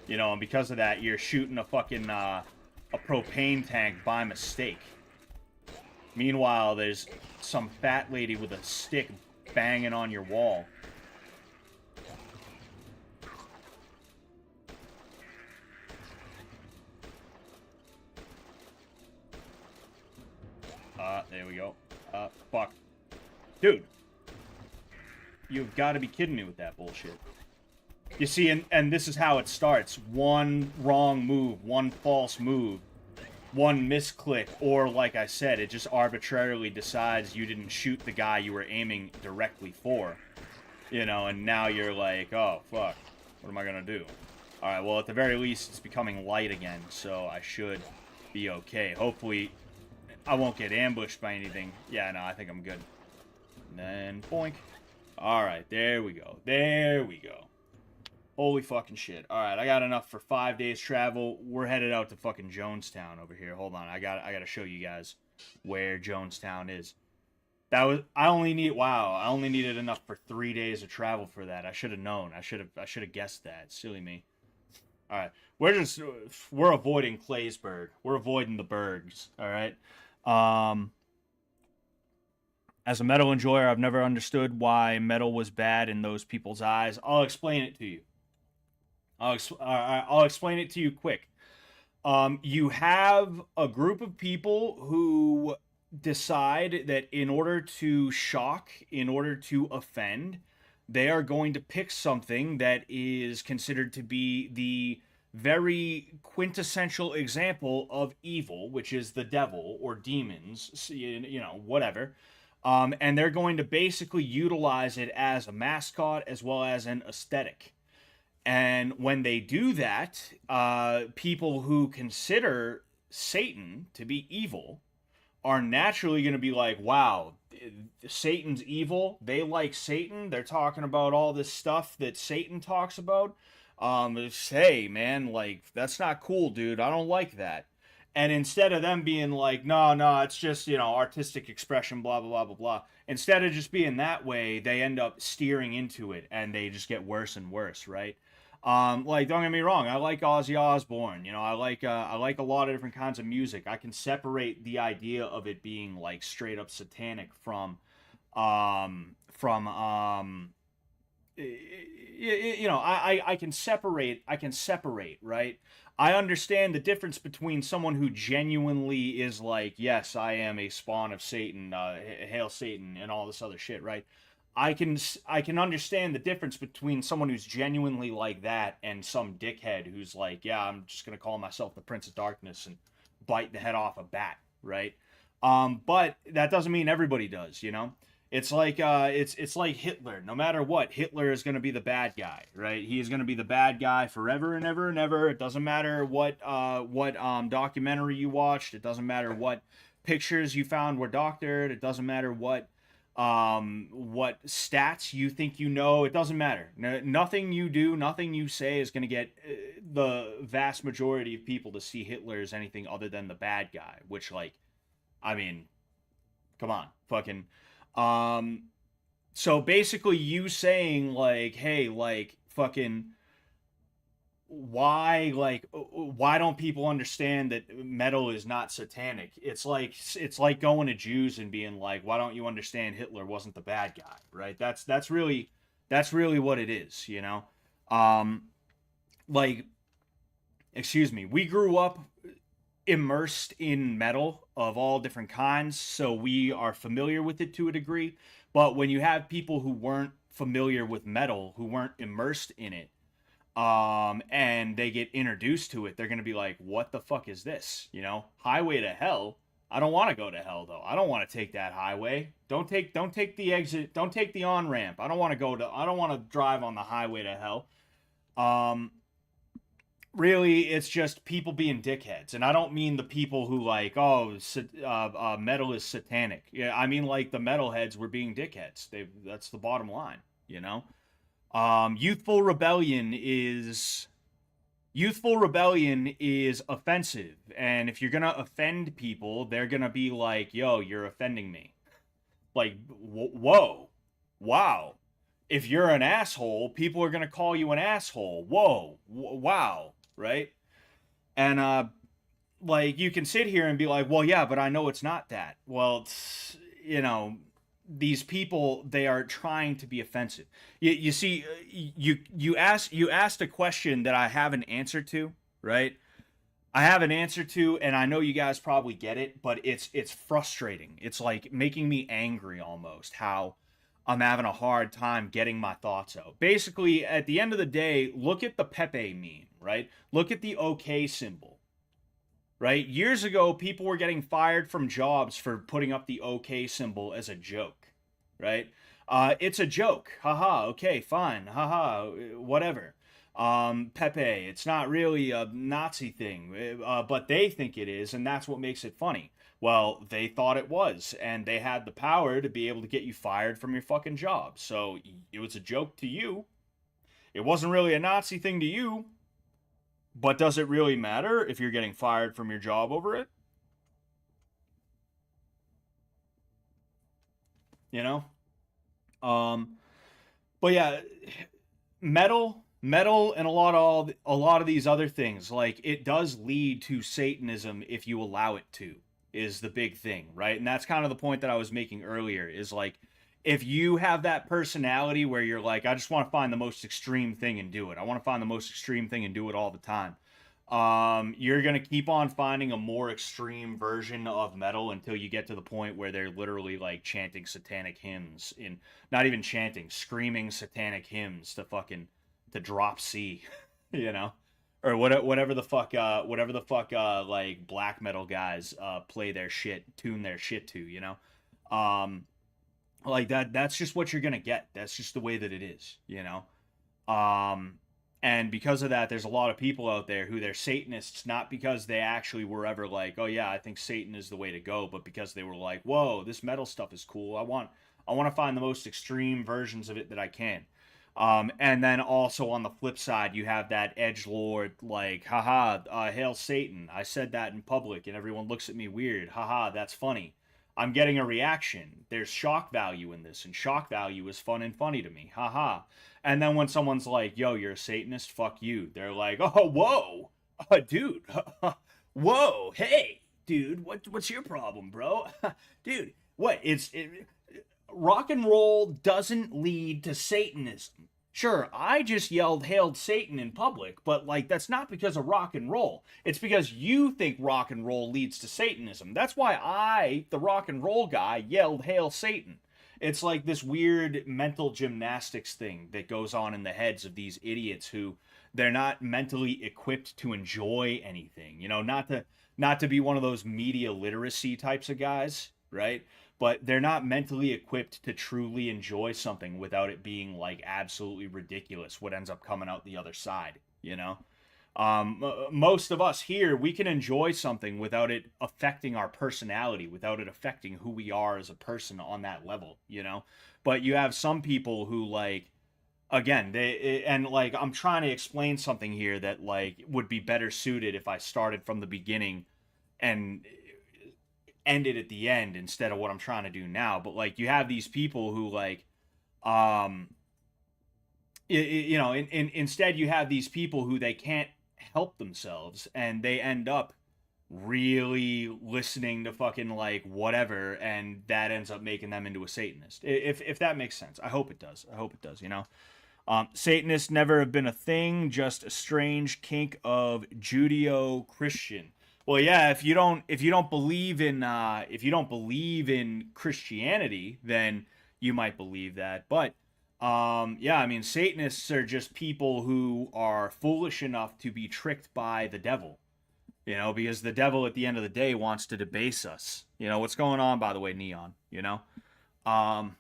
And because of that, you're shooting a fucking, a propane tank by mistake. Meanwhile, there's some fat lady with a stick banging on your wall. There we go. Fuck. Dude. You've got to be kidding me with that bullshit. You see, and this is how it starts. One wrong move, one false move, one misclick, or like I said, it just arbitrarily decides you didn't shoot the guy you were aiming directly for. And now you're like, oh, fuck. What am I gonna do? Alright, well, at the very least, it's becoming light again, so I should be okay. Hopefully, I won't get ambushed by anything. Yeah, no, I think I'm good. And then, boink. Alright, there we go. There we go. Holy fucking shit. All right, I got enough for 5 days travel. We're headed out to fucking Jonestown over here. Hold on. I got to show you guys where Jonestown is. I only needed enough for 3 days of travel for that. I should have known. I should have guessed that. Silly me. All right. We're avoiding Claysburg. We're avoiding the Bergs, all right? Um as a metal enjoyer, I've never understood why metal was bad in those people's eyes. I'll explain it to you. I'll explain it to you quick. You have a group of people who decide that in order to shock, in order to offend, they are going to pick something that is considered to be the very quintessential example of evil, which is the devil or demons, whatever. And they're going to basically utilize it as a mascot as well as an aesthetic. And when they do that, people who consider Satan to be evil are naturally going to be like, wow, Satan's evil. They like Satan. They're talking about all this stuff that Satan talks about. Hey, man, like, that's not cool, dude. I don't like that. And instead of them being like, no, no, it's just, artistic expression, blah, blah, blah, blah, blah. Instead of just being that way, they end up steering into it and they just get worse and worse, right? Like, don't get me wrong, I like Ozzy Osbourne. I like a lot of different kinds of music. I can separate the idea of it being like straight up satanic from I can separate, right? I understand the difference between someone who genuinely is like, yes, I am a spawn of Satan, hail Satan, and all this other shit, right? I can understand the difference between someone who's genuinely like that and some dickhead who's like, yeah, I'm just gonna call myself the Prince of Darkness and bite the head off a bat, right? But that doesn't mean everybody does, you know. It's like Hitler. No matter what, Hitler is gonna be the bad guy, right? He is gonna be the bad guy forever and ever and ever. It doesn't matter what documentary you watched. It doesn't matter what pictures you found were doctored. It doesn't matter what stats you think you know. It doesn't matter. Nothing you do, nothing you say is going to get the vast majority of people to see Hitler as anything other than the bad guy, which, like, I mean, come on, fucking. um so basically you saying like, hey, like, fucking, why don't people understand that metal is not satanic? It's like going to Jews and being like, why don't you understand Hitler wasn't the bad guy, right? That's really what it is, you know. um like, excuse me, we grew up immersed in metal of all different kinds, so we are familiar with it to a degree. But when you have people who weren't familiar with metal, who weren't immersed in it, and they get introduced to it, they're gonna be like, what the fuck is this, you know? Highway to hell? I don't want to go to hell, though. I don't want to take that highway. Don't take the exit. Don't take the on ramp. I don't want to drive on the highway to hell. um Really, it's just people being dickheads. And I don't mean the people who like, oh, metal is satanic. Yeah, I mean, like, the metalheads were being dickheads. That's the bottom line, you know. Youthful rebellion is offensive, and if you're gonna offend people, they're gonna be like, yo, you're offending me. Like, whoa, wow. If you're an asshole, people are gonna call you an asshole. Whoa, wow, right? And like, you can sit here and be like, well, yeah, but I know it's not that. Well, you know, these people, they are trying to be offensive. You see, you asked a question that I have an answer to, right? I have an answer to, and I know you guys probably get it, but it's frustrating. It's like making me angry almost, how I'm having a hard time getting my thoughts out. Basically, at the end of the day, look at the Pepe meme, right? Look at the OK symbol, right? Years ago, people were getting fired from jobs for putting up the OK symbol as a joke, right? It's a joke. Haha, okay, fine. Haha, whatever. Pepe, it's not really a Nazi thing, but they think it is, and that's what makes it funny. Well, they thought it was, and they had the power to be able to get you fired from your fucking job. So it was a joke to you. it wasn't really a Nazi thing to you, but does it really matter if you're getting fired from your job over it? You know? Um, but yeah, metal, and a lot of these other things, like it does lead to Satanism if you allow it to, is the big thing, right? And that's kind of the point that I was making earlier, is like if you have that personality where you're like, I just want to find the most extreme thing and do it. I want to find the most extreme thing and do it all the time. You're gonna keep on finding a more extreme version of metal until you get to the point where they're literally like chanting satanic hymns in, not even chanting, screaming satanic hymns to fucking to drop C, you know, or whatever the fuck like black metal guys play their shit, tune their shit to, you know, um, like that's just what you're gonna get. That's just the way that it is, you know. Um, and because of that, there's a lot of people out there who they're Satanists, not because they actually were ever like, oh yeah, I think Satan is the way to go, but because they were like, whoa, this metal stuff is cool. I want to find the most extreme versions of it that I can. And then also on the flip side, you have that edge lord like, haha, hail Satan. I said that in public and everyone looks at me weird. Haha, that's funny. I'm getting a reaction. There's shock value in this, and shock value is fun and funny to me. Haha. And then when someone's like, yo, you're a Satanist, fuck you. They're like, oh, whoa, dude. Whoa, hey, dude, what's your problem, bro? Dude, what? Rock and roll doesn't lead to Satanism. Sure, I just hailed Satan in public, but like that's not because of rock and roll. It's because you think rock and roll leads to Satanism. That's why I, the rock and roll guy, yelled hail Satan. It's like this weird mental gymnastics thing that goes on in the heads of these idiots who they're not mentally equipped to enjoy anything. You know, not to be one of those media literacy types of guys, right? But they're not mentally equipped to truly enjoy something without it being like absolutely ridiculous what ends up coming out the other side, you know. Most of us here, we can enjoy something without it affecting our personality, without it affecting who we are as a person on that level, you know. But you have some people who like, again, and like I'm trying to explain something here that like would be better suited if I started from the beginning and ended at the end instead of what I'm trying to do now. But like you have these people who like, um, you know, instead you have these people who they can't help themselves and they end up really listening to fucking like whatever, and that ends up making them into a Satanist. If that makes sense, I hope it does. I hope it does. You know, Satanists never have been a thing, just a strange kink of Judeo-Christian. Well, yeah, if you don't believe in Christianity, then you might believe that. But yeah, I mean, Satanists are just people who are foolish enough to be tricked by the devil. You know, because the devil at the end of the day wants to debase us. You know what's going on, by the way, Neon. You know, um,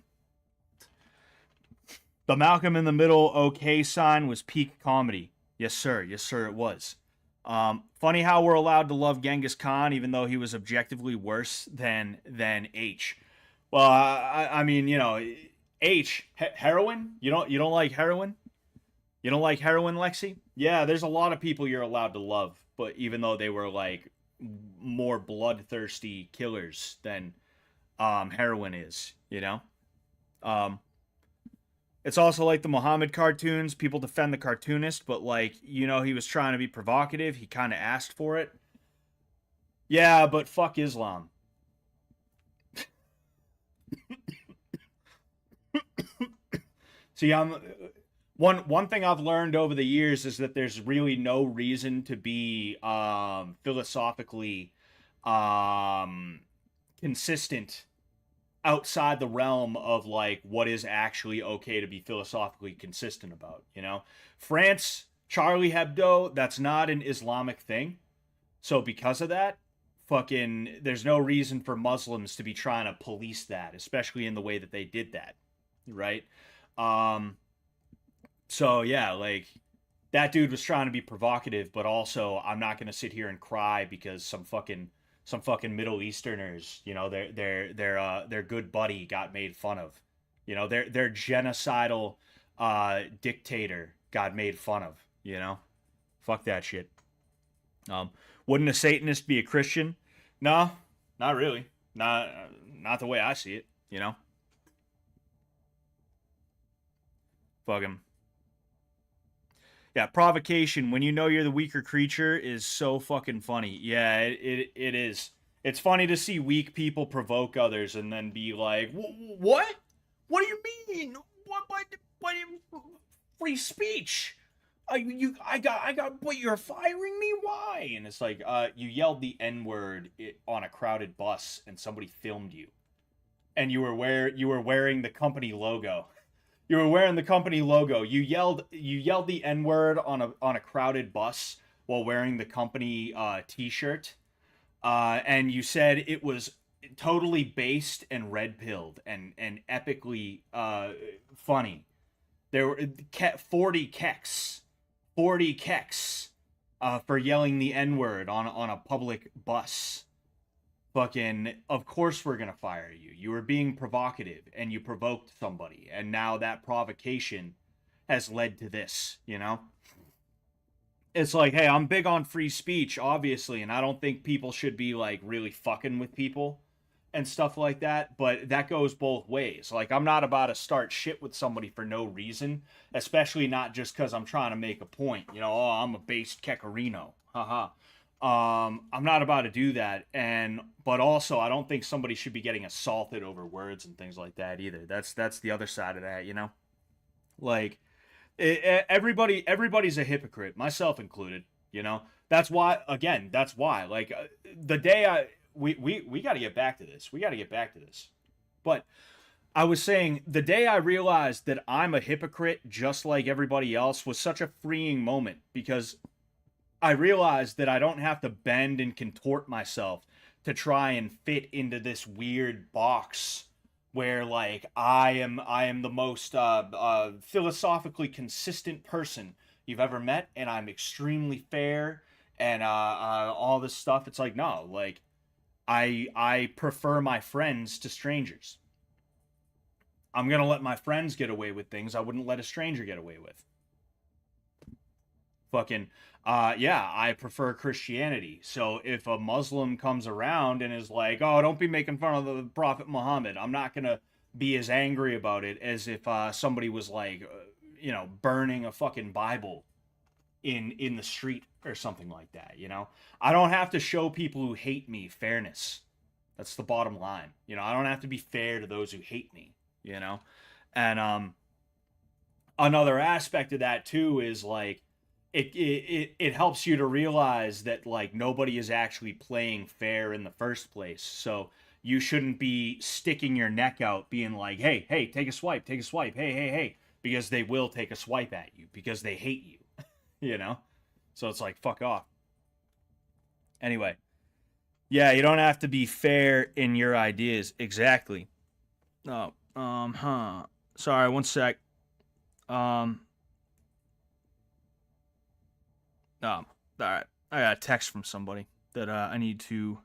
the Malcolm in the Middle okay sign was peak comedy. Yes, sir. Yes, sir. It was. Funny how we're allowed to love Genghis Khan even though he was objectively worse than H. Well, I mean, you know, heroin. You don't like heroin? You don't like heroin, Lexi? Yeah, there's a lot of people you're allowed to love, but even though they were like more bloodthirsty killers than heroin is, you know. Um, it's also like the Muhammad cartoons. People defend the cartoonist, but like, you know, he was trying to be provocative. He kind of asked for it. Yeah, but fuck Islam. See, one thing I've learned over the years is that there's really no reason to be philosophically um, consistent outside the realm of like what is actually okay to be philosophically consistent about, you know? France, Charlie Hebdo, that's not an Islamic thing. So because of that, fucking there's no reason for Muslims to be trying to police that, especially in the way that they did that, right? Um so yeah, like that dude was trying to be provocative, but also I'm not gonna sit here and cry because some fucking Middle Easterners, you know, their good buddy got made fun of. You know, their genocidal dictator got made fun of, you know? Fuck that shit. Wouldn't a Satanist be a Christian? No, not really. Not the way I see it, you know? Fuck him. Yeah, provocation when you know you're the weaker creature is so fucking funny. Yeah, it is. It's funny to see weak people provoke others and then be like, "What? What do you mean? What free speech? I got. What? You're firing me? Why?" And it's like, you yelled the N-word on a crowded bus and somebody filmed you, and you were wearing the company logo. You were wearing the company logo. You yelled the N-word on a crowded bus while wearing the company T-shirt, and you said it was totally based and red-pilled and epically funny. There were 40 kecks for yelling the N-word on a public bus. Fucking, of course we're gonna fire you. You were being provocative and you provoked somebody, and now that provocation has led to this, you know? It's like, hey, I'm big on free speech, obviously, and I don't think people should be like really fucking with people and stuff like that, but that goes both ways. Like, I'm not about to start shit with somebody for no reason, especially not just because I'm trying to make a point. You know, oh, I'm a based Kekarino. Haha. I'm not about to do that, but also I don't think somebody should be getting assaulted over words and things like that either. That's the other side of that, you know. Like, everybody's a hypocrite, myself included. You know, that's why. Again, that's why. Like, the day we got to get back to this. We got to get back to this. But I was saying the day I realized that I'm a hypocrite just like everybody else was such a freeing moment, because I realized that I don't have to bend and contort myself to try and fit into this weird box where, like, I am the most philosophically consistent person you've ever met, and I'm extremely fair and all this stuff. It's like, no, like, I prefer my friends to strangers. I'm gonna let my friends get away with things I wouldn't let a stranger get away with. Fucking yeah, I prefer Christianity. So if a Muslim comes around and is like, "Oh, don't be making fun of the Prophet Muhammad," I'm not gonna be as angry about it as if somebody was like, you know, burning a fucking Bible in the street or something like that. You know, I don't have to show people who hate me fairness. That's the bottom line. You know, I don't have to be fair to those who hate me. You know, and another aspect of that too is like, it helps you to realize that, like, nobody is actually playing fair in the first place. So you shouldn't be sticking your neck out being like, hey, take a swipe, hey, because they will take a swipe at you because they hate you. You know? So it's like, fuck off. Anyway, yeah, you don't have to be fair in your ideas. Exactly. Oh, sorry, one sec. All right. I got a text from somebody that I need to.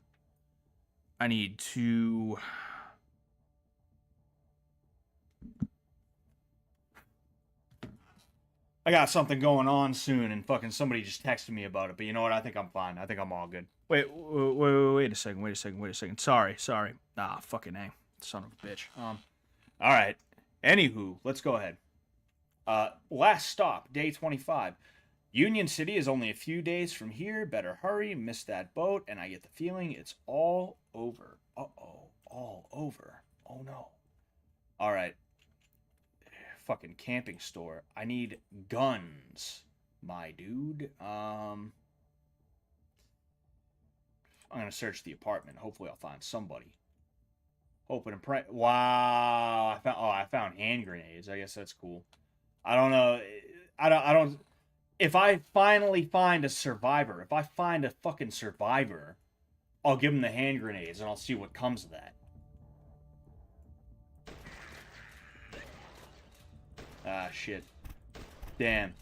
I got something going on soon, and fucking somebody just texted me about it. But you know what? I think I'm fine. I think I'm all good. Wait a second. Sorry. Ah, fucking A. Son of a bitch. All right. Anywho, let's go ahead. Last stop, day 25. Union City is only a few days from here. Better hurry. Miss that boat, and I get the feeling it's all over. Uh-oh. All over. Oh, no. All right. Fucking camping store. I need guns, my dude. I'm gonna search the apartment. Hopefully I'll find somebody. Hoping and pray. Wow. I found hand grenades. I guess that's cool. I don't know. I don't. If I finally find a survivor, if I find a fucking survivor, I'll give him the hand grenades and I'll see what comes of that. Ah, shit. Damn,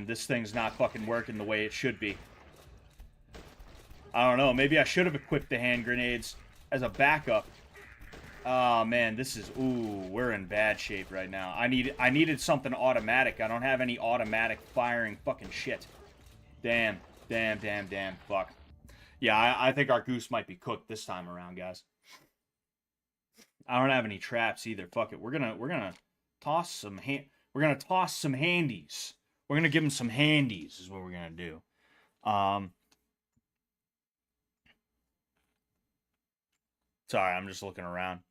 this thing's not fucking working the way it should be. I don't know, maybe I should have equipped the hand grenades as a backup. Oh man, this is ooh, we're in bad shape right now. I needed something automatic. I don't have any automatic firing fucking shit. Damn, damn, fuck. Yeah, I think our goose might be cooked this time around, guys. I don't have any traps either. Fuck it. We're gonna toss some we're gonna toss some handies. We're gonna give them some handies is what we're gonna do. Sorry, I'm just looking around.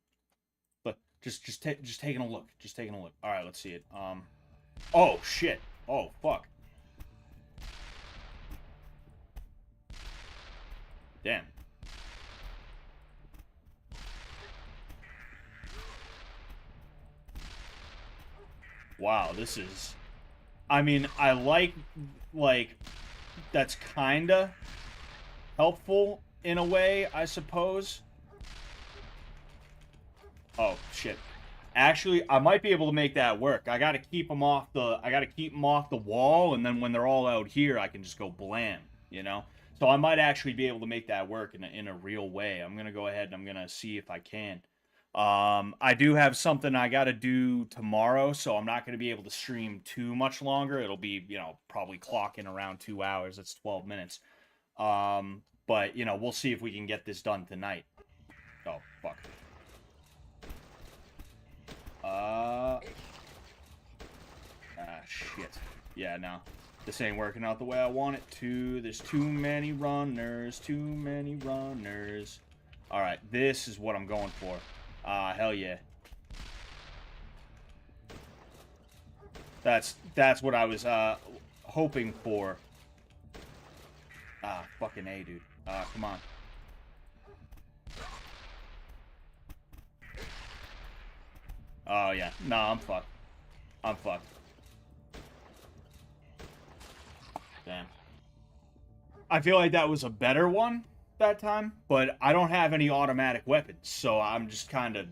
But just taking a look. Just taking a look. All right, let's see it. Oh shit. Oh fuck. Damn. Wow, this is... I mean, I like, that's kinda helpful in a way, I suppose. Oh, shit. Actually, I might be able to make that work. I gotta keep them off the wall, and then when they're all out here, I can just go blam, you know? So I might actually be able to make that work in a real way. I'm gonna go ahead and I'm gonna see if I can. I do have something I gotta do tomorrow, so I'm not gonna be able to stream too much longer. It'll be, you know, probably clocking around 2 hours. That's 12 minutes. But, you know, we'll see if we can get this done tonight. Oh, fuck. Shit. Yeah, no. This ain't working out the way I want it to. There's too many runners. Too many runners. Alright, this is what I'm going for. Hell yeah. That's what I was, hoping for. Fucking A, dude. Come on. Oh, yeah. Nah, I'm fucked. I'm fucked. Damn. I feel like that was a better one that time, but I don't have any automatic weapons, so I'm just kind of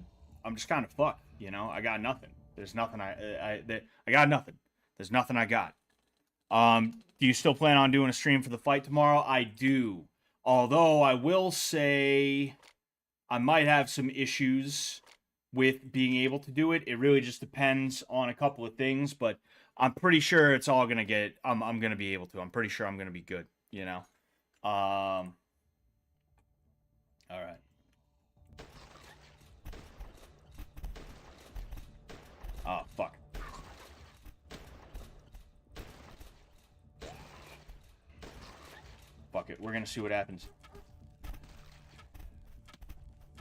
fucked, you know? I got nothing. There's nothing I got nothing. There's nothing I got. Do you still plan on doing a stream for the fight tomorrow? I do. Although I will say I might have some issues with being able to do it. It really just depends on a couple of things, but I'm pretty sure it's all gonna get. I'm gonna be able to. I'm pretty sure I'm gonna be good. You know. All right. Oh fuck. Fuck it. We're gonna see what happens.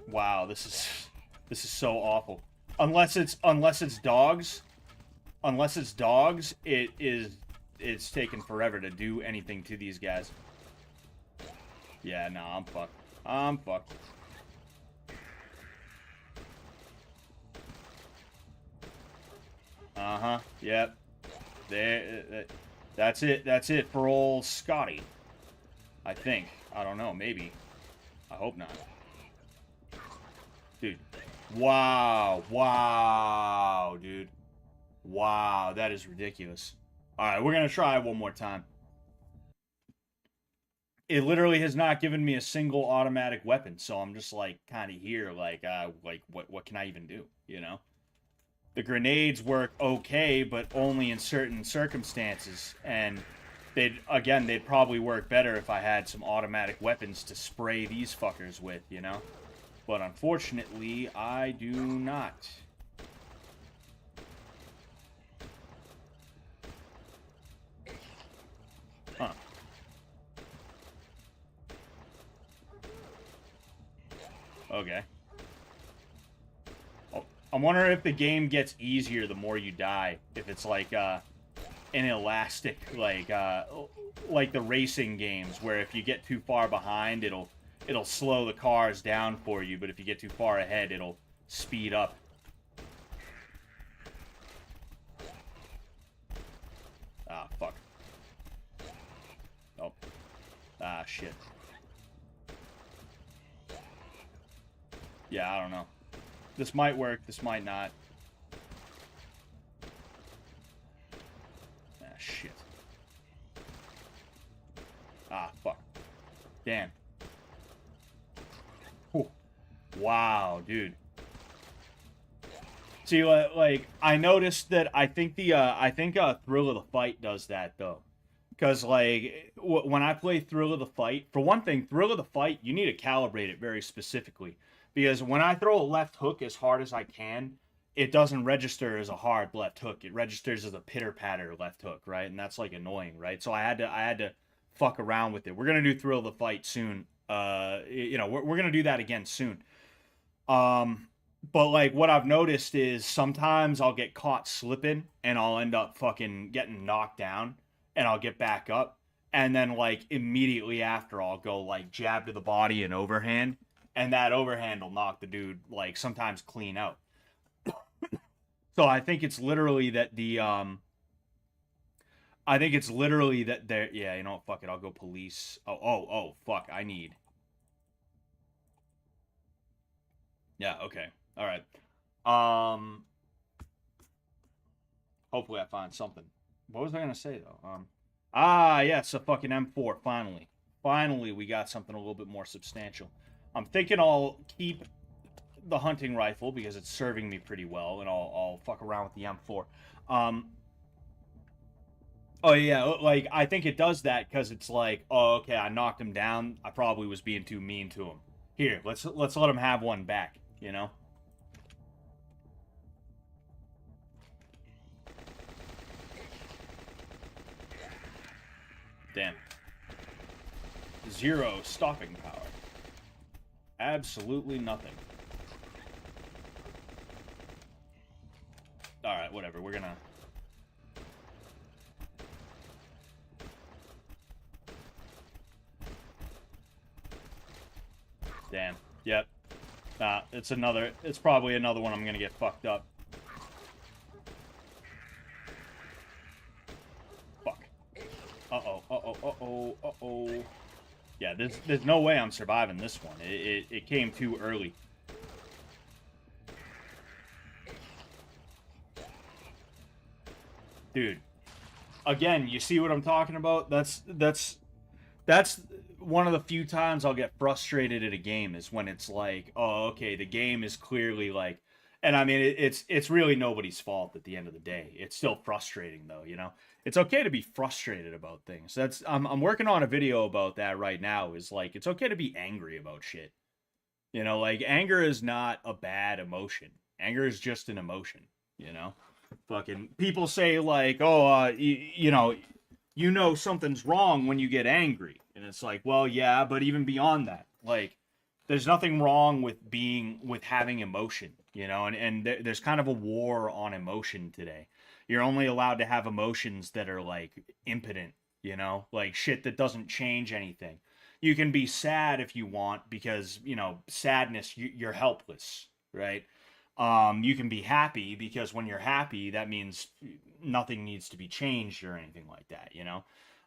Wow, this is so awful. Unless it's dogs. Unless it's dogs, it's taken forever to do anything to these guys. Yeah, no, I'm fucked. I'm fucked. Uh-huh. Yep. There. That's it. That's it for old Scotty. I think. I don't know. Maybe. I hope not. Dude. Wow. Wow, dude. Wow, that is ridiculous. Alright, we're gonna try it one more time. It literally has not given me a single automatic weapon, so I'm just, like, kind of here, like, what can I even do, you know? The grenades work okay, but only in certain circumstances, and they'd probably work better if I had some automatic weapons to spray these fuckers with, you know? But unfortunately, I do not. Huh. Okay. Oh, I'm wondering if the game gets easier the more you die. If it's like, an elastic, like the racing games, where if you get too far behind, it'll slow the cars down for you, but if you get too far ahead, it'll speed up. Ah, fuck. Oh. Ah, shit. Yeah, I don't know. This might work, this might not. Ah, shit. Ah, fuck. Damn. Whew. Wow, dude. See, like I noticed that I think Thrill of the Fight does that though, because like when I play Thrill of the Fight, for one thing, Thrill of the Fight you need to calibrate it very specifically because when I throw a left hook as hard as I can, it doesn't register as a hard left hook. It registers as a pitter patter left hook, right? And that's like annoying, right? So I had to fuck around with it. We're gonna do Thrill of the Fight soon. We're gonna do that again soon. Um, but like what I've noticed is sometimes I'll get caught slipping and I'll end up fucking getting knocked down and I'll get back up and then like immediately after I'll go like jab to the body and overhand and that overhand will knock the dude like sometimes clean out. So I think it's literally that they're yeah, you know what, fuck it, I'll go police. Oh, fuck, I need. Yeah, okay. All right. Um Hopefully I find something. What was I gonna say though? Yeah, it's a fucking M4. Finally, finally, we got something a little bit more substantial. I'm thinking I'll keep the hunting rifle because it's serving me pretty well, and I'll fuck around with the M4. Um, oh yeah, like I think it does that because it's like, oh okay, I knocked him down. I probably was being too mean to him. Here, let's let him have one back. You know. Damn. Zero stopping power. Absolutely nothing. Alright, whatever. We're gonna... Damn. Yep. Nah, it's probably another one I'm gonna get fucked up. Fuck. Uh-oh, uh-oh, uh-oh, uh-oh. Yeah, there's no way I'm surviving this one. It came too early. Dude. Again, you see what I'm talking about? That's one of the few times I'll get frustrated at a game is when it's like, oh, okay, the game is clearly like, and I mean, it's really nobody's fault at the end of the day. It's still frustrating though, you know. It's okay to be frustrated about things. I'm working on a video about that right now. Is like it's okay to be angry about shit. You know, like anger is not a bad emotion. Anger is just an emotion. You know, fucking people say like, oh, you know something's wrong when you get angry. And it's like, well, yeah, but even beyond that, like there's nothing wrong with having emotion, you know, and there's kind of a war on emotion today. You're only allowed to have emotions that are like impotent, you know, like shit that doesn't change anything. You can be sad if you want because, you know, sadness you're helpless, right? You can be happy because when you're happy, that means nothing needs to be changed or anything like that, you know.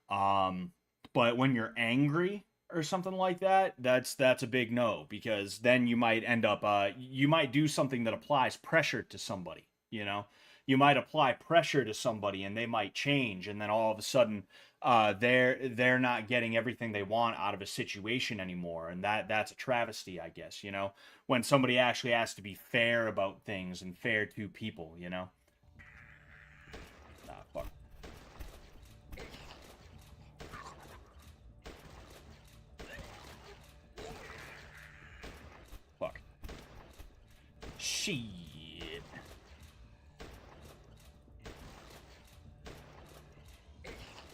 Um, but when you're angry or something like that, that's a big no because then you might end up you might do something that applies pressure to somebody, you know. You might apply pressure to somebody and they might change and then all of a sudden they're not getting everything they want out of a situation anymore and that's a travesty, I guess, you know, when somebody actually has to be fair about things and fair to people, you know. Nah, fuck. Fuck. Shit.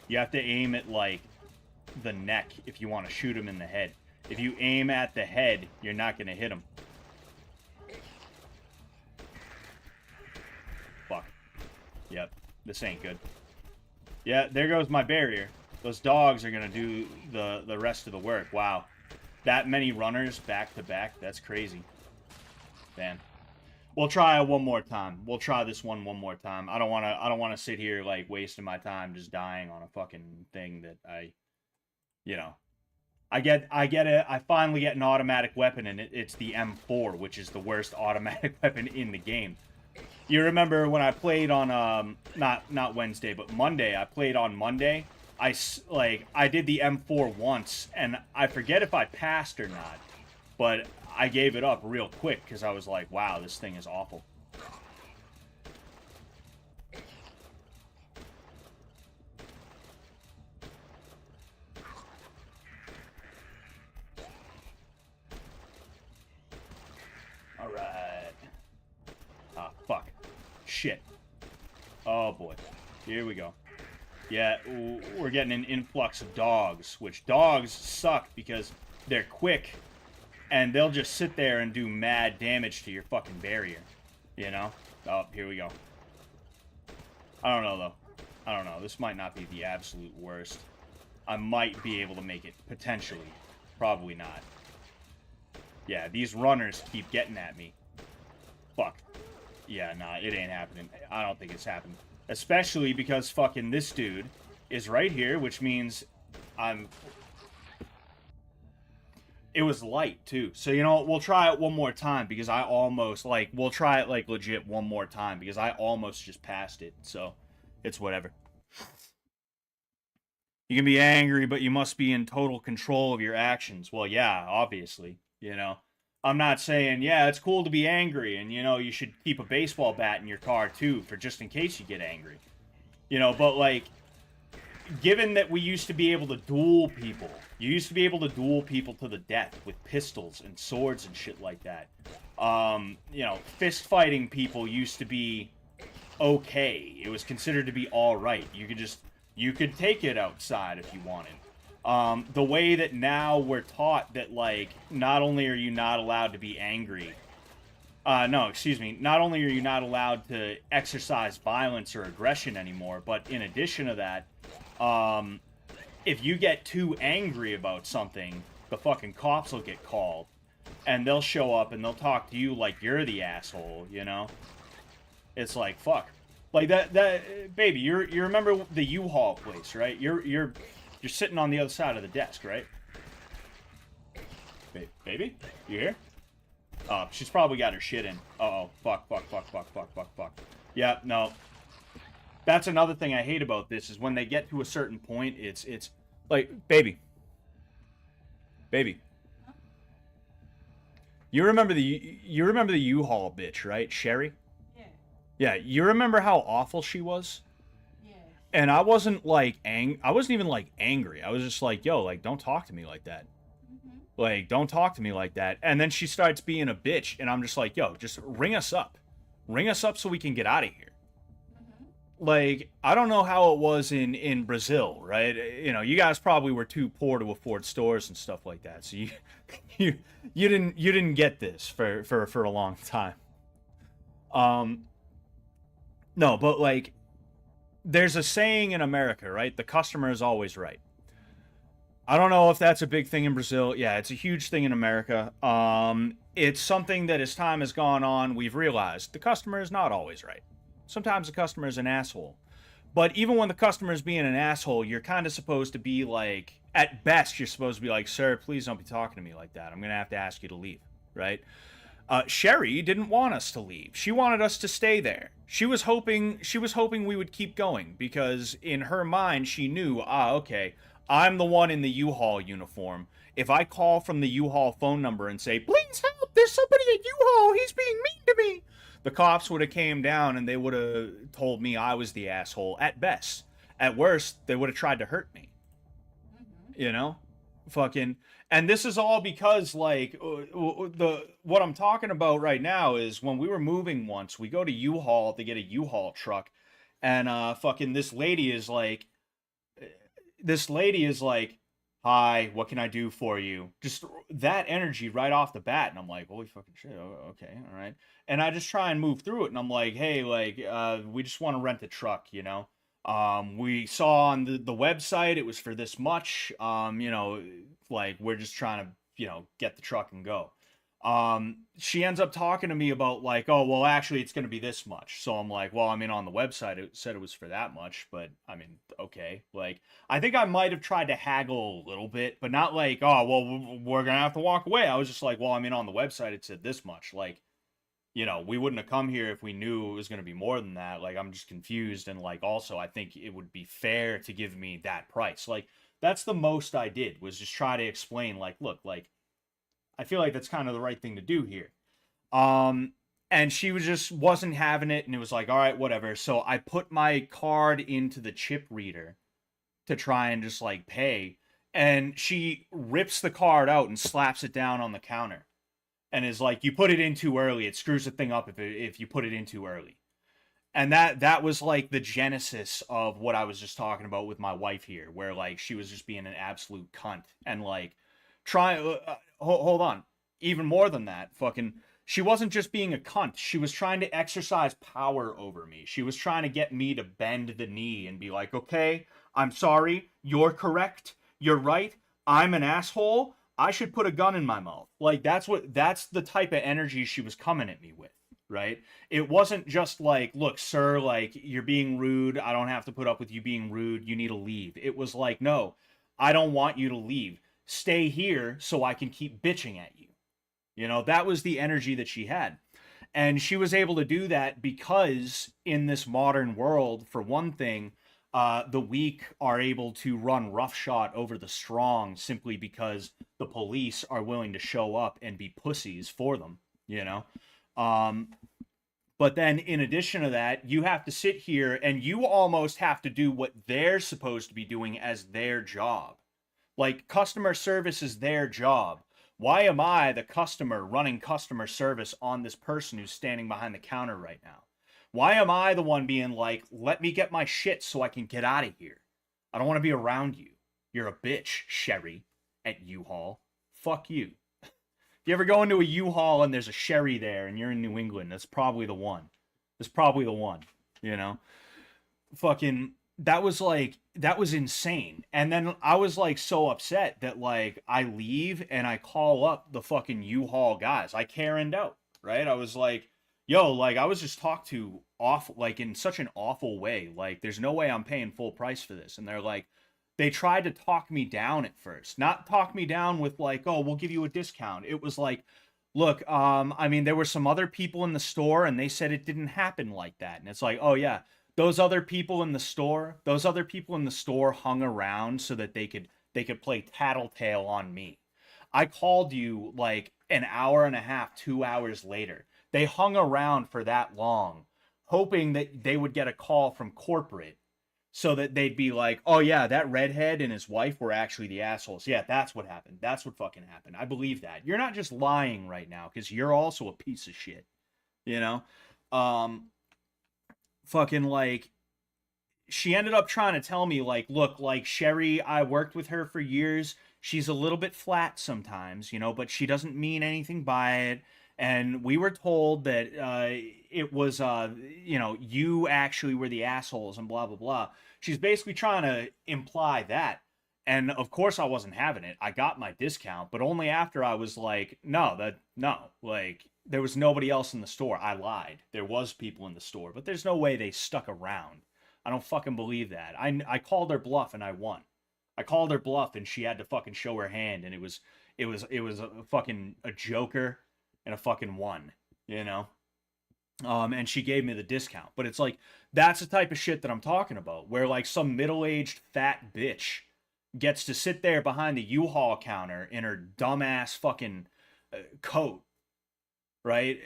You have to aim at like the neck if you want to shoot him in the head. If you aim at the head, you're not gonna hit him. Fuck. Yep. This ain't good. Yeah, there goes my barrier. Those dogs are gonna do the rest of the work. Wow. That many runners back to back, that's crazy. Damn. We'll try it one more time. We'll try this one more time. I don't wanna sit here like wasting my time just dying on a fucking thing that you know. I get it. I finally get an automatic weapon and it's the M4, which is the worst automatic weapon in the game. You remember when I played on not Wednesday, but Monday. I played on Monday. I did the M4 once, and I forget if I passed or not, but I gave it up real quick because I was like, wow, this thing is awful. All right. Ah, fuck. Shit. Oh, boy. Here we go. Yeah, we're getting an influx of dogs, which dogs suck because they're quick, and they'll just sit there and do mad damage to your fucking barrier. You know? Oh, here we go. I don't know, though. I don't know. This might not be the absolute worst. I might be able to make it, potentially. Probably not. Yeah, these runners keep getting at me. Fuck. Yeah, nah, it ain't happening. I don't think it's happening. Especially because fucking this dude is right here, which means I'm... It was light, too. So, you know what? We'll try it one more time because I almost, like... We'll try it, like, legit one more time because I almost just passed it. So, it's whatever. You can be angry, but you must be in total control of your actions. Well, yeah, obviously, you know. I'm not saying, yeah, it's cool to be angry, and, you know, you should keep a baseball bat in your car, too, for just in case you get angry. You know, but, like, given that we used to be able to duel people, you used to be able to duel people to the death with pistols and swords and shit like that. You know, fist fighting people used to be okay. It was considered to be alright. You could take it outside if you wanted. The way that now we're taught that, like, not only are you not allowed to be angry, no, excuse me, not only are you not allowed to exercise violence or aggression anymore, but in addition to that, if you get too angry about something, the fucking cops will get called, and they'll show up and they'll talk to you like you're the asshole, you know? It's like, fuck. Like, baby, you remember the U-Haul place, right? You're sitting on the other side of the desk, right? Baby? You here? Oh, she's probably got her shit in. Uh-oh. Fuck. Yeah, no. That's another thing I hate about this, is when they get to a certain point, it's like, baby. You remember the U-Haul bitch, right? Sherry? Yeah. Yeah, you remember how awful she was? And I wasn't even like angry. I was just like, yo, like, don't talk to me like that. Mm-hmm. Like, don't talk to me like that. And then she starts being a bitch, and I'm just like, yo, just ring us up. Ring us up so we can get out of here. Mm-hmm. Like, I don't know how it was in Brazil, right? You know, you guys probably were too poor to afford stores and stuff like that. So you didn't get this for a long time. No, but like, there's a saying in America, right? The customer is always right. I don't know if that's a big thing in Brazil. Yeah, it's a huge thing in America. It's something that as time has gone on, we've realized the customer is not always right. Sometimes the customer is an asshole. But even when the customer is being an asshole, you're kind of supposed to be like, at best, you're supposed to be like, sir, please don't be talking to me like that. I'm going to have to ask you to leave, right? Sherry didn't want us to leave. She wanted us to stay there. She was hoping we would keep going because in her mind she knew, okay, I'm the one in the U-Haul uniform. If I call from the U-Haul phone number and say, please help, there's somebody at U-Haul, he's being mean to me, the cops would have came down and they would have told me I was the asshole at best. At worst, they would have tried to hurt me. Mm-hmm. You know? Fucking... And this is all because, like, what I'm talking about right now is when we were moving once, we go to U-Haul to get a U-Haul truck, and fucking this lady is like, hi, what can I do for you? Just that energy right off the bat, and I'm like, holy fucking shit, okay, all right. And I just try and move through it, and I'm like, hey, like, we just want to rent a truck, you know? We saw on the website it was for this much, you know, like, we're just trying to, you know, get the truck and go. She ends up talking to me about like, oh, well, actually it's going to be this much. So I'm like, well, I mean, on the website it said it was for that much, but I mean, okay. Like, I think I might have tried to haggle a little bit, but not like, oh, well, we're going to have to walk away. I was just like, well, I mean, on the website it said this much. Like, you know, we wouldn't have come here if we knew it was going to be more than that. Like, I'm just confused. And like, also, I think it would be fair to give me that price. Like, that's the most I did, was just try to explain, like, look, like, I feel like that's kind of the right thing to do here. And she wasn't having it, and it was like, all right, whatever. So I put my card into the chip reader to try and just like pay, and she rips the card out and slaps it down on the counter. and is like, you put it in too early, it screws the thing up if you put it in too early. And that was like the genesis of what I was just talking about with my wife here, where like she was just being an absolute cunt and like hold on, even more than that, fucking she wasn't just being a cunt. She was trying to exercise power over me. She was trying to get me to bend the knee and be like, okay, I'm sorry. You're correct. You're right. I'm an asshole. I should put a gun in my mouth. Like, that's the type of energy she was coming at me with, right? It wasn't just like, look, sir, like, you're being rude. I don't have to put up with you being rude. You need to leave. It was like, no, I don't want you to leave. Stay here so I can keep bitching at you. You know, that was the energy that she had. And she was able to do that because in this modern world, for one thing, the weak are able to run roughshod over the strong simply because the police are willing to show up and be pussies for them, you know? But then in addition to that, you have to sit here and you almost have to do what they're supposed to be doing as their job. Like, customer service is their job. Why am I, the customer, running customer service on this person who's standing behind the counter right now? Why am I the one being like, let me get my shit so I can get out of here? I don't want to be around you. You're a bitch, Sherry, at U-Haul. Fuck you. If you ever go into a U-Haul and there's a Sherry there and you're in New England, that's probably the one. That's probably the one, you know? Fucking... that was insane. And then I was like so upset that like I leave and I call up the fucking U-Haul guys. I Karen'd out, right? I was like, yo, like I was just talked to awful, like in such an awful way. Like there's no way I'm paying full price for this. And they're like, they tried to talk me down at first. Not talk me down with like, oh, we'll give you a discount. It was like, look, I mean, there were some other people in the store and they said it didn't happen like that. And it's like, oh yeah, those other people in the store hung around so that they could play tattletale on me. I called you like an hour and a half, 2 hours later. They hung around for that long, hoping that they would get a call from corporate so that they'd be like, oh yeah, that redhead and his wife were actually the assholes. Yeah, that's what happened. That's what fucking happened. I believe that. You're not just lying right now because you're also a piece of shit, you know? Fucking like she ended up trying to tell me like, look, like Sherry, I worked with her for years, she's a little bit flat sometimes, you know, but she doesn't mean anything by it. And we were told that it was you know, you actually were the assholes and blah blah blah. She's basically trying to imply that. And of course I wasn't having it. I got my discount, but only after I was like, no, like there was nobody else in the store. I lied. There was people in the store, but there's no way they stuck around. I don't fucking believe that. I called her bluff and I won. I called her bluff and she had to fucking show her hand, and it was a fucking a joker and a fucking one, you know? And she gave me the discount. But it's like, that's the type of shit that I'm talking about, where like some middle-aged fat bitch gets to sit there behind the U-Haul counter in her dumbass fucking coat, right?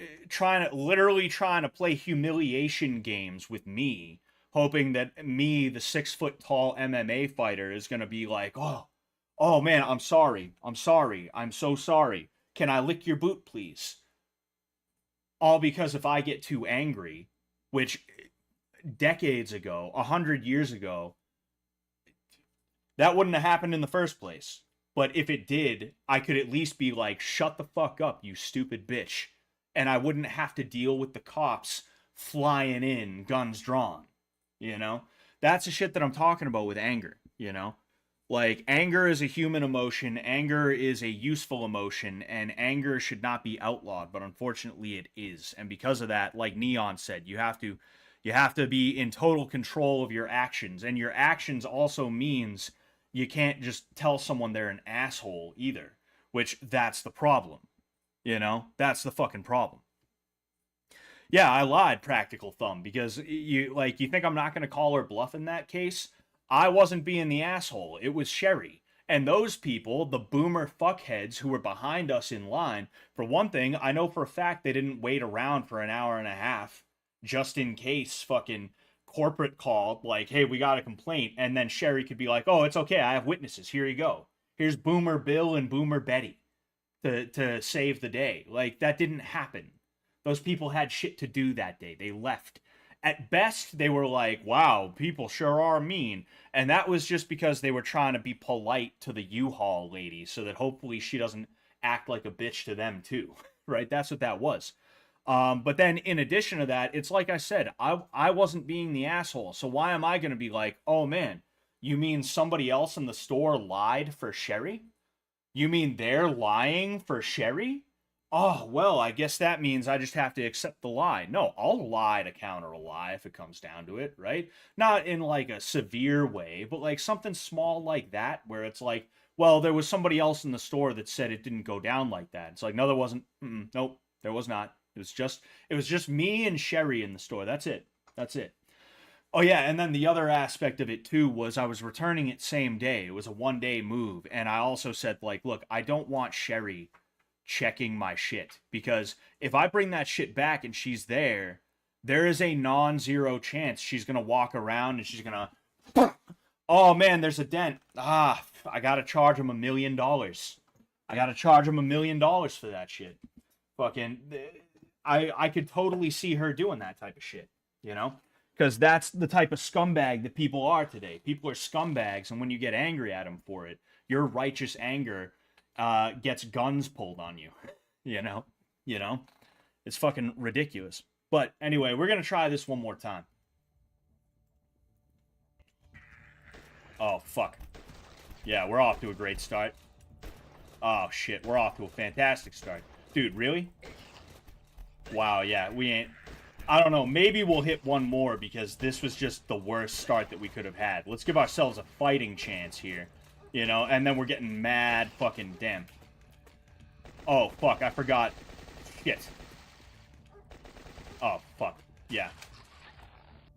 Literally trying to play humiliation games with me, hoping that me, the 6 foot tall MMA fighter, is gonna be like, oh man, I'm sorry, I'm so sorry. Can I lick your boot, please? All because if I get too angry, which decades ago, 100 years ago, that wouldn't have happened in the first place. But if it did, I could at least be like, shut the fuck up, you stupid bitch. And I wouldn't have to deal with the cops flying in, guns drawn. You know? That's the shit that I'm talking about with anger, you know? Like, anger is a human emotion, anger is a useful emotion, and anger should not be outlawed, but unfortunately it is. And because of that, like Neon said, you have to be in total control of your actions. And your actions also means you can't just tell someone they're an asshole either, which that's the problem. You know? That's the fucking problem. Yeah, I lied, Practical Thumb, because you think I'm not going to call her bluff in that case? I wasn't being the asshole. It was Sherry. And those people, the boomer fuckheads who were behind us in line, for one thing, I know for a fact they didn't wait around for an hour and a half just in case fucking corporate called, like, hey, we got a complaint. And then Sherry could be like, oh, it's okay, I have witnesses. Here you go. Here's Boomer Bill and Boomer Betty. to save the day. Like, that didn't happen. Those people had shit to do that day. They left. At best, they were like, wow, people sure are mean. And that was just because they were trying to be polite to the U-Haul lady so that hopefully she doesn't act like a bitch to them too. Right? That's what that was. But then in addition to that, it's like I said, I wasn't being the asshole. So why am I going to be like, oh man, you mean somebody else in the store lied for Sherry? You mean they're lying for Sherry? Oh, well, I guess that means I just have to accept the lie. No, I'll lie to counter a lie if it comes down to it, right? Not in like a severe way, but like something small like that where it's like, well, there was somebody else in the store that said it didn't go down like that. It's like, no, there wasn't. Nope, there was not. It was just me and Sherry in the store. That's it. That's it. Oh yeah, and then the other aspect of it too was I was returning it same day. It was a 1-day move, and I also said like, look, I don't want Sherry checking my shit because if I bring that shit back and she's there, there is a non-zero chance she's gonna walk around and she's gonna, oh man, there's a dent. I gotta charge him $1 million. I gotta charge him $1 million for that shit. Fucking, I could totally see her doing that type of shit, you know? Because that's the type of scumbag that people are today. People are scumbags, and when you get angry at them for it, your righteous anger gets guns pulled on you. You know? It's fucking ridiculous. But anyway, we're going to try this one more time. Oh, fuck. Yeah, we're off to a great start. Oh, shit. We're off to a fantastic start. Dude, really? Wow, yeah, we ain't... I don't know, maybe we'll hit one more because this was just the worst start that we could have had. Let's give ourselves a fighting chance here. You know, and then we're getting mad fucking damn. Oh, fuck, I forgot. Shit. Oh, fuck. Yeah.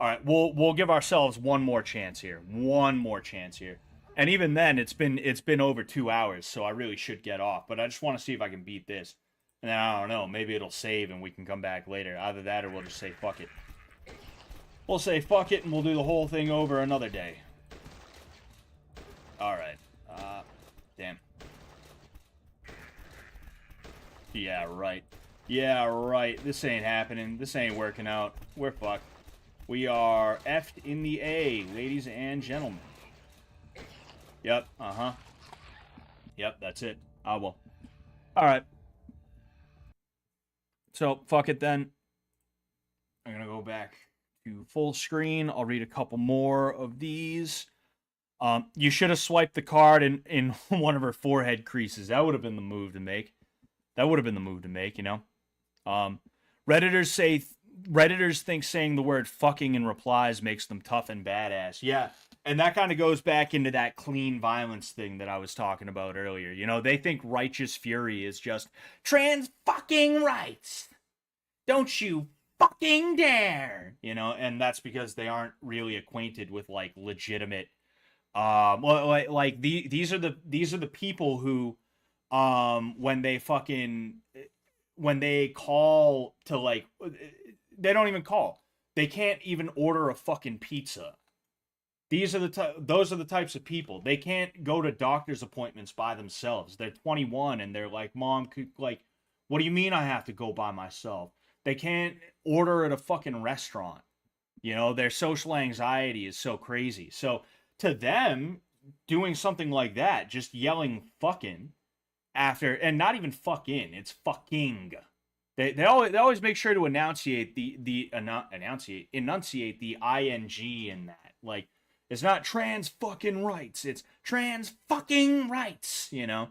Alright, we'll give ourselves one more chance here. One more chance here. And even then, it's been over 2 hours, so I really should get off. But I just want to see if I can beat this. And then, I don't know, maybe it'll save and we can come back later. Either that or we'll just say fuck it. We'll say fuck it and we'll do the whole thing over another day. Alright. Damn. Yeah, right. Yeah, right. This ain't happening. This ain't working out. We're fucked. We are effed in the A, ladies and gentlemen. Yep, Yep, that's it. I will. Alright. So, fuck it then. I'm going to go back to full screen. I'll read a couple more of these. You should have swiped the card in one of her forehead creases. That would have been the move to make. That would have been the move to make, you know? Redditors think saying the word fucking in replies makes them tough and badass. Yeah, and that kind of goes back into that clean violence thing that I was talking about earlier. You know, they think righteous fury is just trans fucking rights. Don't you fucking dare. You know, and that's because they aren't really acquainted with like legitimate these are the people who when they call to like they don't even call. They can't even order a fucking pizza. Those are the types of people. They can't go to doctor's appointments by themselves. They're 21 and they're like, "Mom, what do you mean I have to go by myself?" They can't order at a fucking restaurant. You know, their social anxiety is so crazy. So to them, doing something like that, just yelling fucking after, and not even fucking, it's fucking. They always make sure to enunciate the ing in that. Like, it's not trans fucking rights, it's trans fucking rights, you know?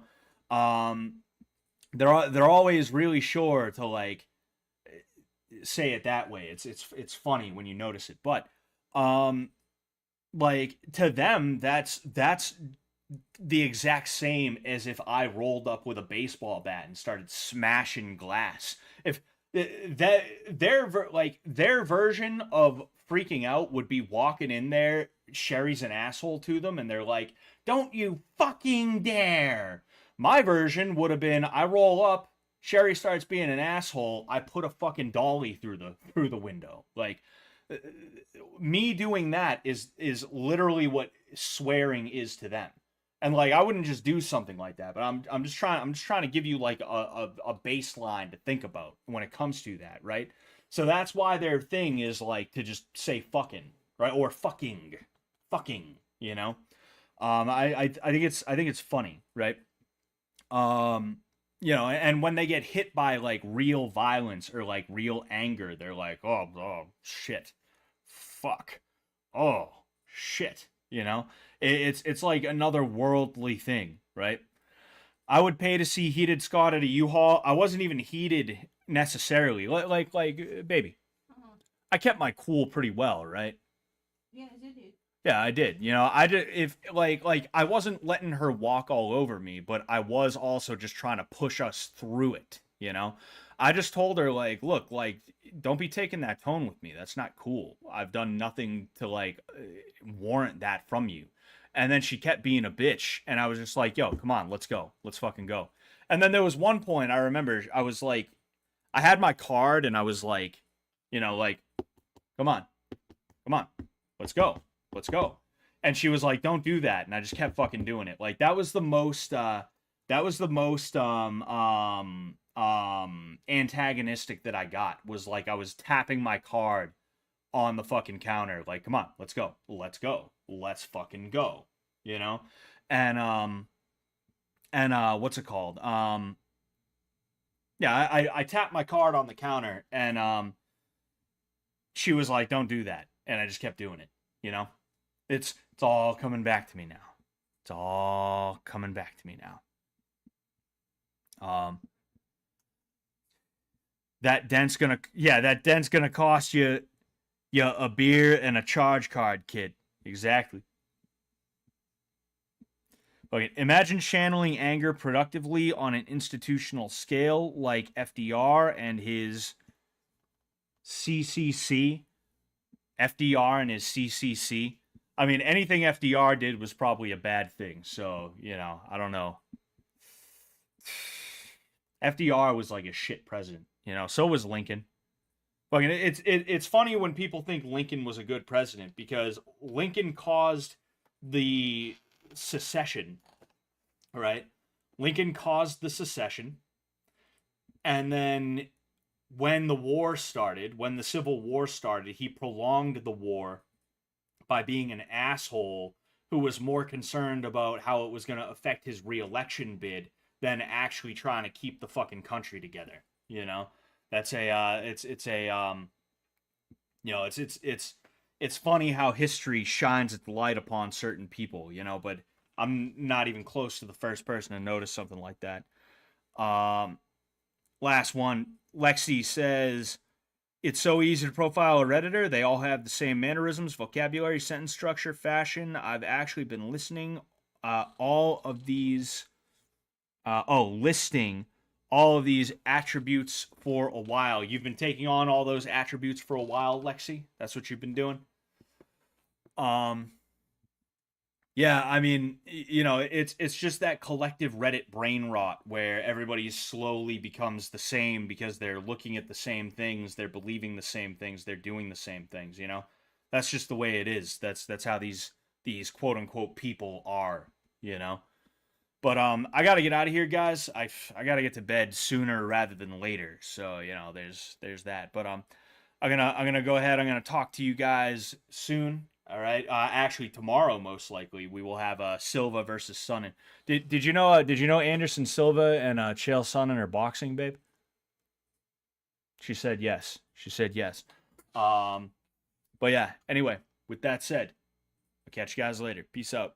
They're always really sure to like say it that way. It's funny when you notice it. But like to them that's the exact same as if I rolled up with a baseball bat and started smashing glass. If their version of freaking out would be walking in there, Sherry's an asshole to them, and they're like, "Don't you fucking dare." My version would have been, I roll up, Sherry starts being an asshole, I put a fucking dolly through the window. Like, me doing that is literally what swearing is to them. And like I wouldn't just do something like that, but I'm just trying to give you like a baseline to think about when it comes to that, right? So that's why their thing is like to just say fucking, right? Or fucking, you know? I think it's funny, right? You know, and when they get hit by like real violence or like real anger, they're like, oh shit, fuck, oh shit, you know, it's like another worldly thing, right? I would pay to see heated Scott at a U-Haul. I wasn't even heated necessarily, baby, Uh-huh. I kept my cool pretty well, right? Yes, you did. Yeah, I did. You know, I did. If like I wasn't letting her walk all over me, but I was also just trying to push us through it. You know, I just told her like, look, like, don't be taking that tone with me. That's not cool. I've done nothing to like warrant that from you. And then she kept being a bitch, and I was just like, yo, come on, let's go, let's fucking go. And then there was one point I remember I was like, I had my card, and I was like, you know, like, come on, come on, let's go, let's go. And she was like, don't do that. And I just kept fucking doing it. Like that was the most antagonistic that I got, was like I was tapping my card on the fucking counter, like, come on, let's go, let's go, let's fucking go, you know? And what's it called? Yeah, I tapped my card on the counter, and she was like, don't do that. And I just kept doing it, you know? It's all coming back to me now. It's all coming back to me now. That dent's gonna cost you a beer and a charge card, kid. Exactly. Okay, imagine channeling anger productively on an institutional scale like FDR and his CCC. FDR and his CCC. I mean, anything FDR did was probably a bad thing. So, you know, I don't know. FDR was like a shit president, you know. So was Lincoln. Fucking, it's funny when people think Lincoln was a good president, because Lincoln caused the secession, right? Lincoln caused the secession, and then when the war started, when the Civil War started, he prolonged the war by being an asshole who was more concerned about how it was going to affect his reelection bid than actually trying to keep the fucking country together. You know, that's you know, it's funny how history shines its light upon certain people, you know, but I'm not even close to the first person to notice something like that. Last one, Lexi says, it's so easy to profile a Redditor. They all have the same mannerisms, vocabulary, sentence structure, fashion. I've actually been listening all of these listing all of these attributes for a while. You've been taking on all those attributes for a while, Lexi? That's what you've been doing? Yeah, I mean, you know, it's just that collective Reddit brain rot where everybody slowly becomes the same because they're looking at the same things, they're believing the same things, they're doing the same things, you know? That's just the way it is. That's how these quote unquote people are, you know? But I got to get out of here, guys. I got to get to bed sooner rather than later. So, you know, there's that. But I'm going to go ahead. I'm going to talk to you guys soon. All right. Actually, tomorrow most likely we will have Silva versus Sonnen. Did you know Anderson Silva and Chael Sonnen are boxing, babe? She said yes. She said yes. But yeah. Anyway, with that said, I'll catch you guys later. Peace out.